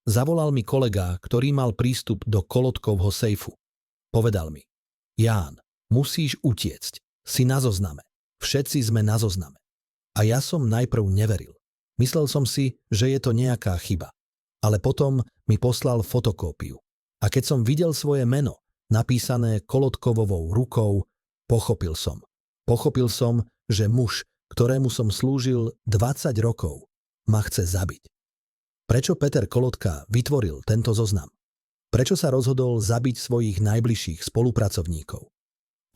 Zavolal mi kolega, ktorý mal prístup do Kolotkovho sejfu. Povedal mi, Ján, musíš utiecť, si na zozname. Všetci sme na zozname. A ja som najprv neveril. Myslel som si, že je to nejaká chyba. Ale potom mi poslal fotokópiu. A keď som videl svoje meno, napísané Kolotkovovou rukou, pochopil som. Pochopil som, že muž, ktorému som slúžil 20 rokov, ma chce zabiť. Prečo Peter Kolotka vytvoril tento zoznam? Prečo sa rozhodol zabiť svojich najbližších spolupracovníkov?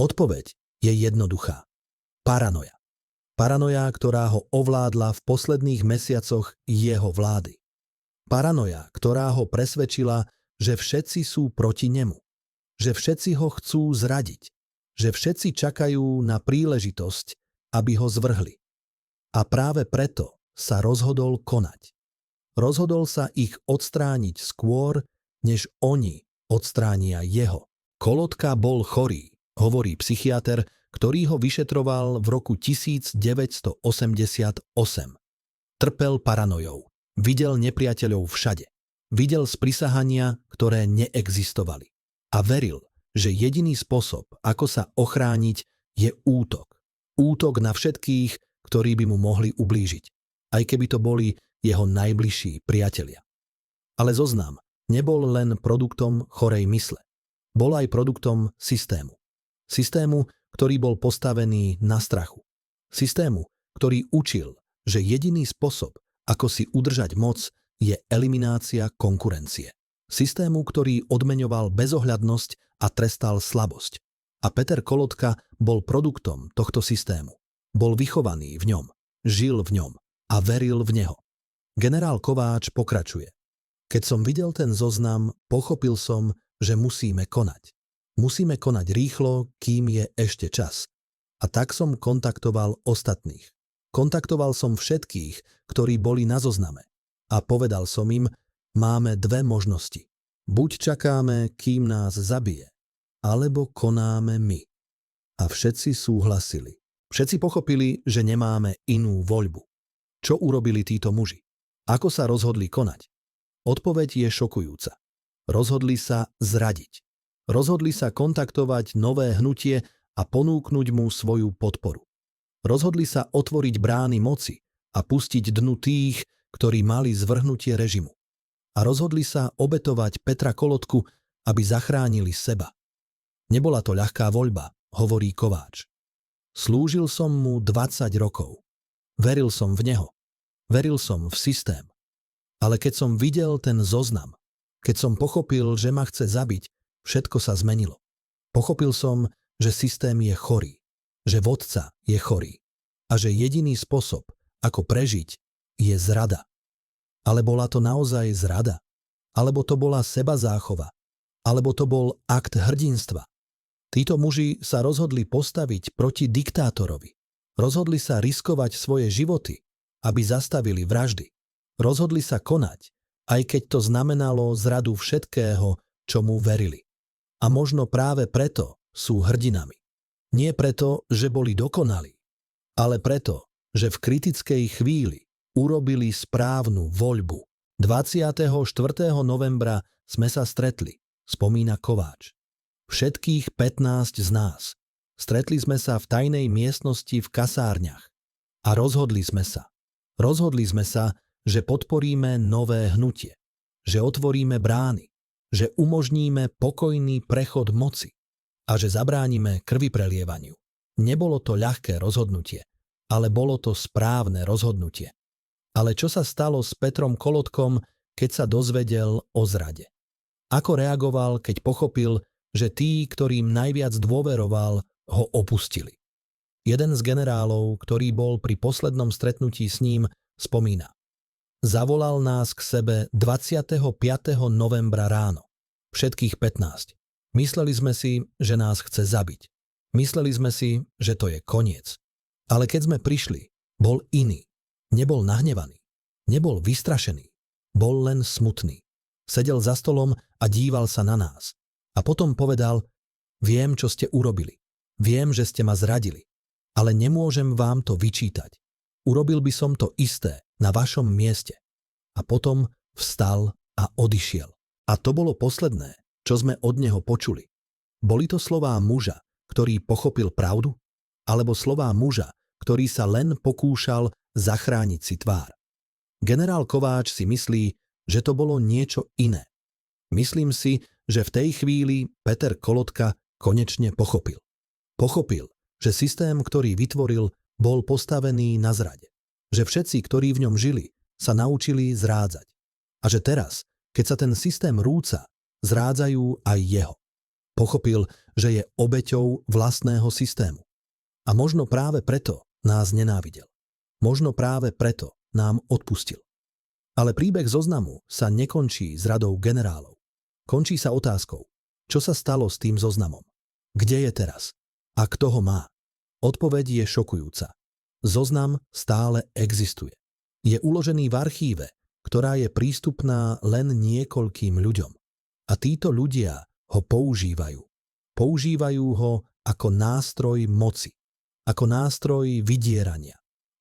Odpoveď je jednoduchá. Paranoja. Paranoja, ktorá ho ovládla v posledných mesiacoch jeho vlády. Paranoja, ktorá ho presvedčila, že všetci sú proti nemu. Že všetci ho chcú zradiť. Že všetci čakajú na príležitosť, aby ho zvrhli. A práve preto sa rozhodol konať. Rozhodol sa ich odstrániť skôr, než oni odstránia jeho. Kolotka bol chorý, hovorí psychiater, ktorý ho vyšetroval v roku 1988. Trpel paranojou. Videl nepriateľov všade. Videl sprisahania, ktoré neexistovali. A veril, že jediný spôsob, ako sa ochrániť, je útok. Útok na všetkých, ktorí by mu mohli ublížiť. Aj keby to boli jeho najbližší priatelia. Ale zoznam nebol len produktom chorej mysle. Bol aj produktom systému. Systému, ktorý bol postavený na strachu. Systému, ktorý učil, že jediný spôsob, ako si udržať moc, je eliminácia konkurencie. Systému, ktorý odmeňoval bezohľadnosť a trestal slabosť. A Peter Kolotka bol produktom tohto systému. Bol vychovaný v ňom, žil v ňom a veril v neho. Generál Kováč pokračuje. Keď som videl ten zoznam, pochopil som, že musíme konať. Musíme konať rýchlo, kým je ešte čas. A tak som kontaktoval ostatných. Kontaktoval som všetkých, ktorí boli na zozname. A povedal som im, máme dve možnosti. Buď čakáme, kým nás zabije, alebo konáme my. A všetci súhlasili. Všetci pochopili, že nemáme inú voľbu. Čo urobili títo muži? Ako sa rozhodli konať? Odpoveď je šokujúca. Rozhodli sa zradiť. Rozhodli sa kontaktovať nové hnutie a ponúknuť mu svoju podporu. Rozhodli sa otvoriť brány moci a pustiť dnu tých, ktorí mali zvrhnutie režimu. A rozhodli sa obetovať Petra Kolotku, aby zachránili seba. Nebola to ľahká voľba, hovorí Kováč. Slúžil som mu 20 rokov. Veril som v neho. Veril som v systém. Ale keď som videl ten zoznam, keď som pochopil, že ma chce zabiť, všetko sa zmenilo. Pochopil som, že systém je chorý, že vodca je chorý a že jediný spôsob, ako prežiť, je zrada. Ale bola to naozaj zrada? Alebo to bola sebazáchova? Alebo to bol akt hrdinstva? Títo muži sa rozhodli postaviť proti diktátorovi. Rozhodli sa riskovať svoje životy, aby zastavili vraždy. Rozhodli sa konať, aj keď to znamenalo zradu všetkého, čomu verili. A možno práve preto sú hrdinami. Nie preto, že boli dokonalí, ale preto, že v kritickej chvíli urobili správnu voľbu. 24. novembra sme sa stretli, spomína Kováč. Všetkých 15 z nás. Stretli sme sa v tajnej miestnosti v kasárniach. A rozhodli sme sa. Rozhodli sme sa, že podporíme nové hnutie. Že otvoríme brány. Že umožníme pokojný prechod moci. A že zabránime krviprelievaniu. Nebolo to ľahké rozhodnutie, ale bolo to správne rozhodnutie. Ale čo sa stalo s Petrom Kolotkom, keď sa dozvedel o zrade? Ako reagoval, keď pochopil, že tí, ktorým najviac dôveroval, ho opustili? Jeden z generálov, ktorý bol pri poslednom stretnutí s ním, spomína. Zavolal nás k sebe 25. novembra ráno. Všetkých 15. Mysleli sme si, že nás chce zabiť. Mysleli sme si, že to je koniec. Ale keď sme prišli, bol iný. Nebol nahnevaný. Nebol vystrašený. Bol len smutný. Sedel za stolom a díval sa na nás. A potom povedal, viem, čo ste urobili. Viem, že ste ma zradili. Ale nemôžem vám to vyčítať. Urobil by som to isté na vašom mieste. A potom vstal a odišiel. A to bolo posledné, čo sme od neho počuli. Boli to slová muža, ktorý pochopil pravdu? Alebo slová muža, ktorý sa len pokúšal zachrániť si tvár? Generál Kováč si myslí, že to bolo niečo iné. Myslím si, že v tej chvíli Peter Kolotka konečne pochopil. Pochopil, že systém, ktorý vytvoril, bol postavený na zrade. Že všetci, ktorí v ňom žili, sa naučili zrádzať. A že teraz, keď sa ten systém rúca, zrádzajú aj jeho. Pochopil, že je obeťou vlastného systému. A možno práve preto nás nenávidel. Možno práve preto nám odpustil. Ale príbeh zoznamu sa nekončí s radou generálov. Končí sa otázkou, čo sa stalo s tým zoznamom? Kde je teraz? A kto ho má? Odpoveď je šokujúca. Zoznam stále existuje. Je uložený v archíve, ktorá je prístupná len niekoľkým ľuďom. A títo ľudia ho používajú. Používajú ho ako nástroj moci, ako nástroj vydierania,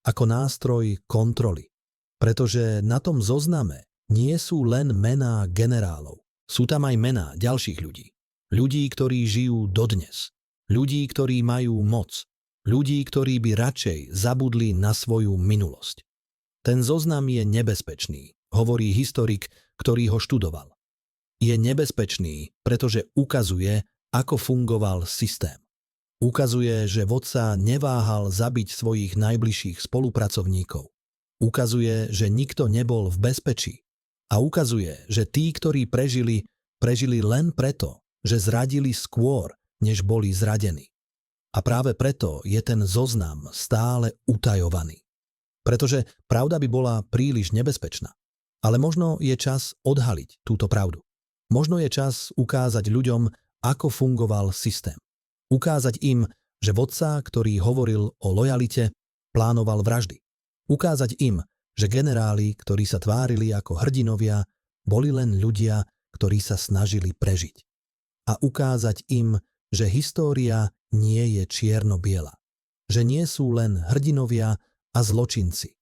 ako nástroj kontroly. Pretože na tom zozname nie sú len mená generálov. Sú tam aj mená ďalších ľudí. Ľudí, ktorí žijú dodnes. Ľudí, ktorí majú moc. Ľudí, ktorí by radšej zabudli na svoju minulosť. Ten zoznam je nebezpečný, hovorí historik, ktorý ho študoval. Je nebezpečný, pretože ukazuje, ako fungoval systém. Ukazuje, že vodca neváhal zabiť svojich najbližších spolupracovníkov. Ukazuje, že nikto nebol v bezpečí. A ukazuje, že tí, ktorí prežili, prežili len preto, že zradili skôr, než boli zradení. A práve preto je ten zoznam stále utajovaný. Pretože pravda by bola príliš nebezpečná. Ale možno je čas odhaliť túto pravdu. Možno je čas ukázať ľuďom, ako fungoval systém. Ukázať im, že vodca, ktorý hovoril o lojalite, plánoval vraždy. Ukázať im, že generáli, ktorí sa tvárili ako hrdinovia, boli len ľudia, ktorí sa snažili prežiť. A ukázať im, že história nie je čierno-biela. Že nie sú len hrdinovia a zločinci,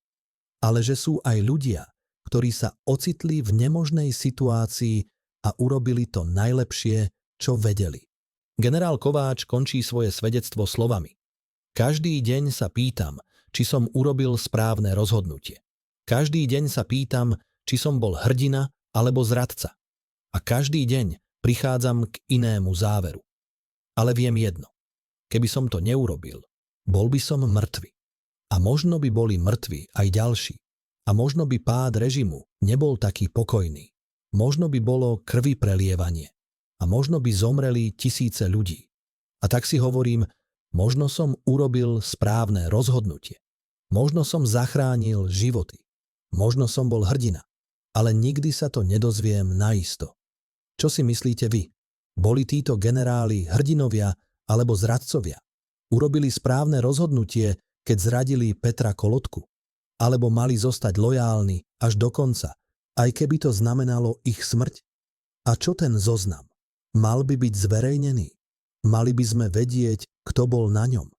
ale že sú aj ľudia, ktorí sa ocitli v nemožnej situácii a urobili to najlepšie, čo vedeli. Generál Kováč končí svoje svedectvo slovami: Každý deň sa pýtam, či som urobil správne rozhodnutie. Každý deň sa pýtam, či som bol hrdina alebo zradca. A každý deň prichádzam k inému záveru. Ale viem jedno. Keby som to neurobil, bol by som mŕtvy. A možno by boli mŕtvi aj ďalší. A možno by pád režimu nebol taký pokojný. Možno by bolo krvi prelievanie. A možno by zomreli tisíce ľudí. A tak si hovorím, možno som urobil správne rozhodnutie. Možno som zachránil životy. Možno som bol hrdina. Ale nikdy sa to nedozviem naisto. Čo si myslíte vy? Boli títo generáli hrdinovia alebo zradcovia? Urobili správne rozhodnutie, keď zradili Petra Kolotku? Alebo mali zostať lojálni až do konca, aj keby to znamenalo ich smrť? A čo ten zoznam? Mal by byť zverejnený? Mali by sme vedieť, kto bol na ňom?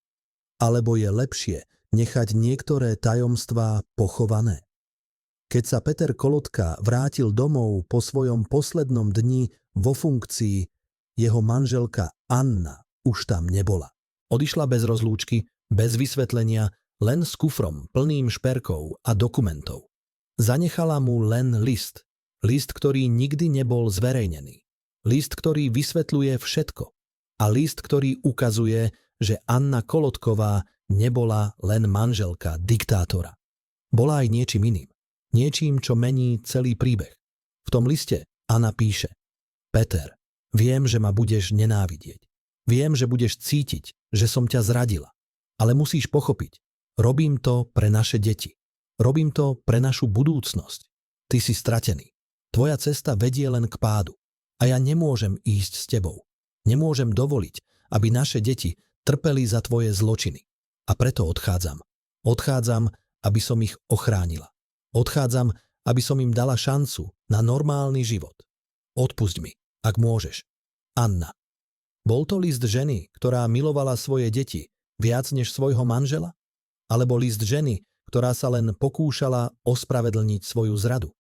Alebo je lepšie nechať niektoré tajomstvá pochované? Keď sa Peter Kolotka vrátil domov po svojom poslednom dni vo funkcii, jeho manželka Anna už tam nebola. Odišla bez rozlúčky, bez vysvetlenia, len s kufrom plným šperkov a dokumentov. Zanechala mu len list, ktorý nikdy nebol zverejnený. List, ktorý vysvetľuje všetko. A list, ktorý ukazuje, že Anna Kolotková nebola len manželka diktátora. Bola aj niečím iným. Niečím, čo mení celý príbeh. V tom liste Anna píše: Peter, viem, že ma budeš nenávidieť. Viem, že budeš cítiť, že som ťa zradila. Ale musíš pochopiť, robím to pre naše deti. Robím to pre našu budúcnosť. Ty si stratený. Tvoja cesta vedie len k pádu. A ja nemôžem ísť s tebou. Nemôžem dovoliť, aby naše deti trpeli za tvoje zločiny. A preto odchádzam. Odchádzam, aby som ich ochránila. Odchádzam, aby som im dala šancu na normálny život. Odpusť mi, ak môžeš. Anna. Bol to list ženy, ktorá milovala svoje deti viac než svojho manžela? Alebo list ženy, ktorá sa len pokúšala ospravedlniť svoju zradu?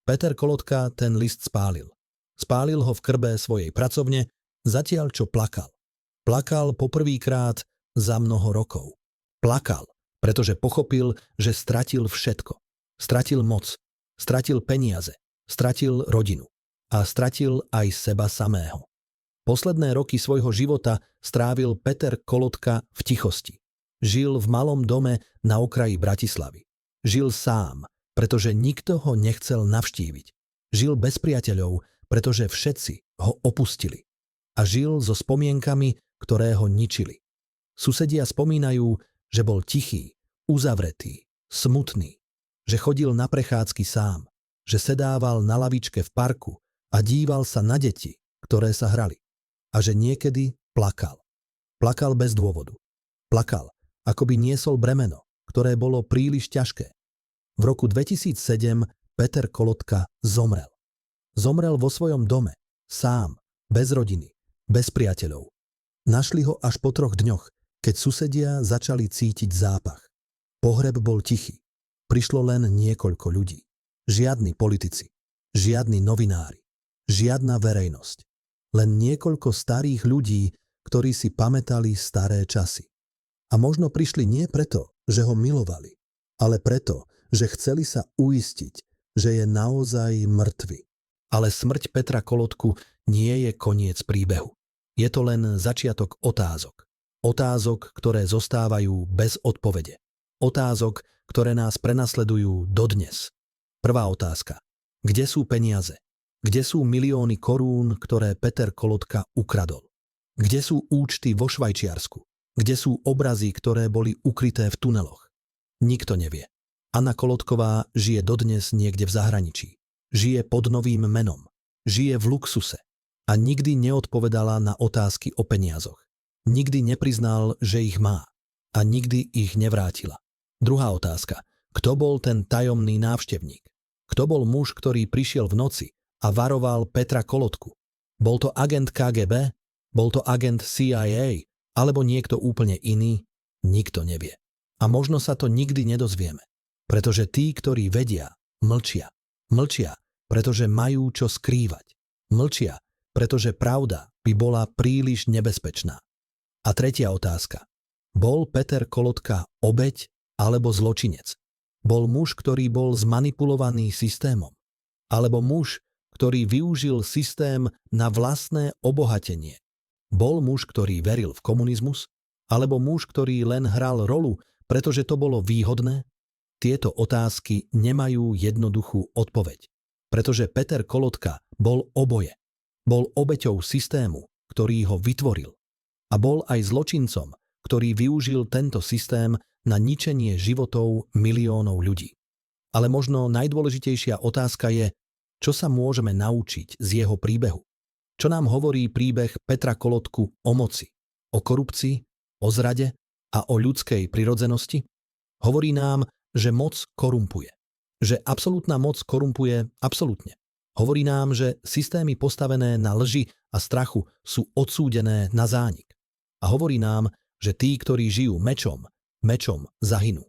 Peter Kolotka ten list spálil. Spálil ho v krbe svojej pracovne, zatiaľ čo plakal. Plakal poprvýkrát za mnoho rokov. Plakal, pretože pochopil, že stratil všetko. Stratil moc, stratil peniaze, stratil rodinu a stratil aj seba samého. Posledné roky svojho života strávil Peter Kolotka v tichosti. Žil v malom dome na okraji Bratislavy. Žil sám, pretože nikto ho nechcel navštíviť. Žil bez priateľov, pretože všetci ho opustili. A žil so spomienkami, ktoré ho ničili. Susedia spomínajú, že bol tichý, uzavretý, smutný, že chodil na prechádzky sám, že sedával na lavičke v parku a díval sa na deti, ktoré sa hrali. A že niekedy plakal. Plakal bez dôvodu. Plakal, ako by niesol bremeno, ktoré bolo príliš ťažké. V roku 2007 Peter Kolotka zomrel. Zomrel vo svojom dome, sám, bez rodiny, bez priateľov. Našli ho až po 3 dňoch, keď susedia začali cítiť zápach. Pohreb bol tichý. Prišlo len niekoľko ľudí. Žiadni politici, žiadni novinári, žiadna verejnosť. Len niekoľko starých ľudí, ktorí si pamätali staré časy. A možno prišli nie preto, že ho milovali, ale preto, že chceli sa uistiť, že je naozaj mŕtvy. Ale smrť Petra Kolotku nie je koniec príbehu. Je to len začiatok otázok. Otázok, ktoré zostávajú bez odpovede. Otázok, ktoré nás prenasledujú dodnes. Prvá otázka. Kde sú peniaze? Kde sú milióny korún, ktoré Peter Kolotka ukradol? Kde sú účty vo Švajčiarsku? Kde sú obrazy, ktoré boli ukryté v tuneloch? Nikto nevie. Anna Kolotková žije dodnes niekde v zahraničí. Žije pod novým menom. Žije v luxuse. A nikdy neodpovedala na otázky o peniazoch. Nikdy nepriznal, že ich má. A nikdy ich nevrátila. Druhá otázka. Kto bol ten tajomný návštevník? Kto bol muž, ktorý prišiel v noci a varoval Petra Kolotku? Bol to agent KGB? Bol to agent CIA? Alebo niekto úplne iný? Nikto nevie. A možno sa to nikdy nedozvieme. Pretože tí, ktorí vedia, mlčia. Mlčia, pretože majú čo skrývať. Mlčia, pretože pravda by bola príliš nebezpečná. A tretia otázka. Bol Peter Kolotka obeť alebo zločinec? Bol muž, ktorý bol zmanipulovaný systémom? Alebo muž, ktorý využil systém na vlastné obohatenie? Bol muž, ktorý veril v komunizmus? Alebo muž, ktorý len hral rolu, pretože to bolo výhodné? Tieto otázky nemajú jednoduchú odpoveď, pretože Peter Kolotka bol oboje. Bol obeťou systému, ktorý ho vytvoril. A bol aj zločincom, ktorý využil tento systém na ničenie životov miliónov ľudí. Ale možno najdôležitejšia otázka je, čo sa môžeme naučiť z jeho príbehu. Čo nám hovorí príbeh Petra Kolotku o moci, o korupcii, o zrade a o ľudskej prirodzenosti? Hovorí nám, že moc korumpuje. Že absolútna moc korumpuje absolútne. Hovorí nám, že systémy postavené na lži a strachu sú odsúdené na zánik. A hovorí nám, že tí, ktorí žijú mečom zahynú.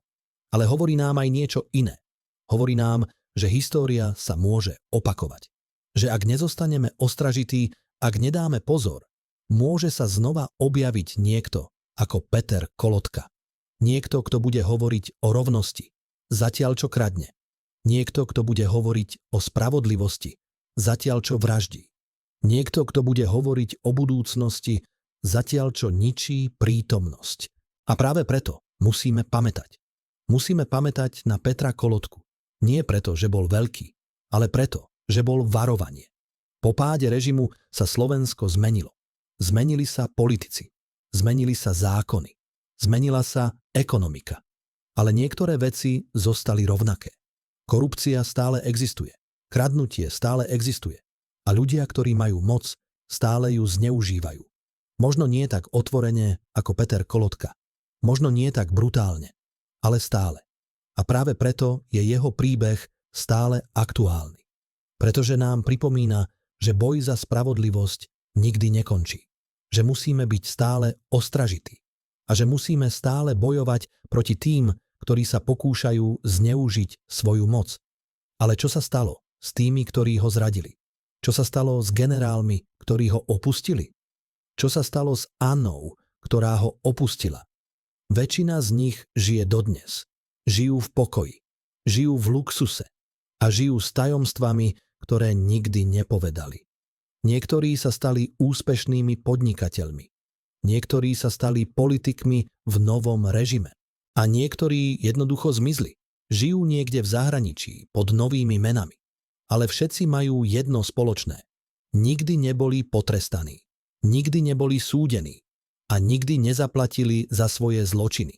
Ale hovorí nám aj niečo iné. Hovorí nám, že história sa môže opakovať. Že ak nezostaneme ostražití, ak nedáme pozor, môže sa znova objaviť niekto ako Peter Kolotka. Niekto, kto bude hovoriť o rovnosti, zatiaľ čo kradne. Niekto, kto bude hovoriť o spravodlivosti, zatiaľ čo vraždí. Niekto, kto bude hovoriť o budúcnosti, zatiaľ čo ničí prítomnosť. A práve preto musíme pamätať. Musíme pamätať na Petra Kolotku. Nie preto, že bol veľký, ale preto, že bol varovanie. Po páde režimu sa Slovensko zmenilo. Zmenili sa politici. Zmenili sa zákony. Zmenila sa ekonomika. Ale niektoré veci zostali rovnaké. Korupcia stále existuje. Kradnutie stále existuje. A ľudia, ktorí majú moc, stále ju zneužívajú. Možno nie tak otvorene ako Peter Kolotka. Možno nie tak brutálne, ale stále. A práve preto je jeho príbeh stále aktuálny. Pretože nám pripomína, že boj za spravodlivosť nikdy nekončí. Že musíme byť stále ostražití. A že musíme stále bojovať proti tým, ktorí sa pokúšajú zneužiť svoju moc. Ale čo sa stalo s tými, ktorí ho zradili? Čo sa stalo s generálmi, ktorí ho opustili? Čo sa stalo s Annou, ktorá ho opustila? Väčšina z nich žije dodnes. Žijú v pokoji. Žijú v luxuse. A žijú s tajomstvami, ktoré nikdy nepovedali. Niektorí sa stali úspešnými podnikateľmi. Niektorí sa stali politikmi v novom režime. A niektorí jednoducho zmizli. Žijú niekde v zahraničí pod novými menami. Ale všetci majú jedno spoločné. Nikdy neboli potrestaní. Nikdy neboli súdení. A nikdy nezaplatili za svoje zločiny.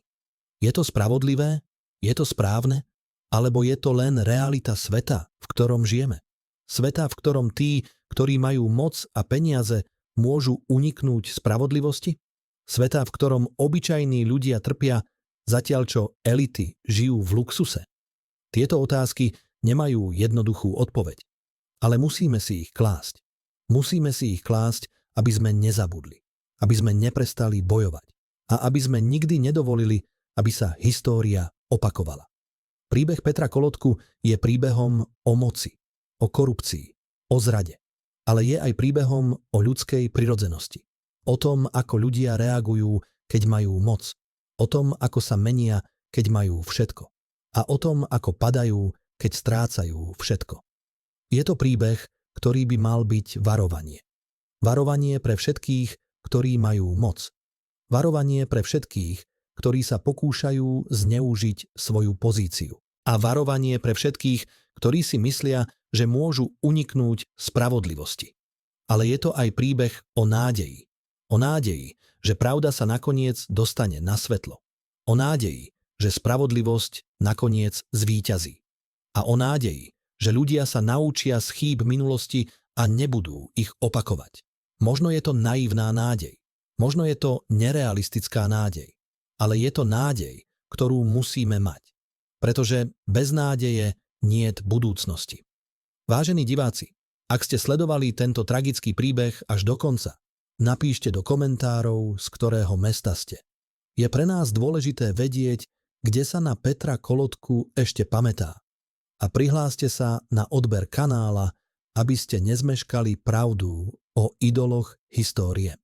Je to spravodlivé? Je to správne? Alebo je to len realita sveta, v ktorom žijeme? Sveta, v ktorom tí, ktorí majú moc a peniaze, môžu uniknúť spravodlivosti? Sveta, v ktorom obyčajní ľudia trpia, zatiaľ čo elity žijú v luxuse? Tieto otázky nemajú jednoduchú odpoveď. Ale musíme si ich klásť. Musíme si ich klásť, aby sme nezabudli. Aby sme neprestali bojovať. A aby sme nikdy nedovolili, aby sa história opakovala. Príbeh Petra Kolotku je príbehom o moci, o korupcii, o zrade. Ale je aj príbehom o ľudskej prirodzenosti. O tom, ako ľudia reagujú, keď majú moc. O tom, ako sa menia, keď majú všetko. A o tom, ako padajú, keď strácajú všetko. Je to príbeh, ktorý by mal byť varovanie. Varovanie pre všetkých, ktorí majú moc. Varovanie pre všetkých, ktorí sa pokúšajú zneužiť svoju pozíciu. A varovanie pre všetkých, ktorí si myslia, že môžu uniknúť spravodlivosti. Ale je to aj príbeh o nádeji. O nádeji, že pravda sa nakoniec dostane na svetlo. O nádeji, že spravodlivosť nakoniec zvíťazí. A o nádeji, že ľudia sa naučia z chýb minulosti a nebudú ich opakovať. Možno je to naivná nádej. Možno je to nerealistická nádej. Ale je to nádej, ktorú musíme mať. Pretože bez nádeje niet budúcnosti. Vážení diváci, ak ste sledovali tento tragický príbeh až do konca, napíšte do komentárov, z ktorého mesta ste. Je pre nás dôležité vedieť, kde sa na Petra Kolotku ešte pamätá. A prihláste sa na odber kanála, aby ste nezmeškali pravdu o idoloch histórie.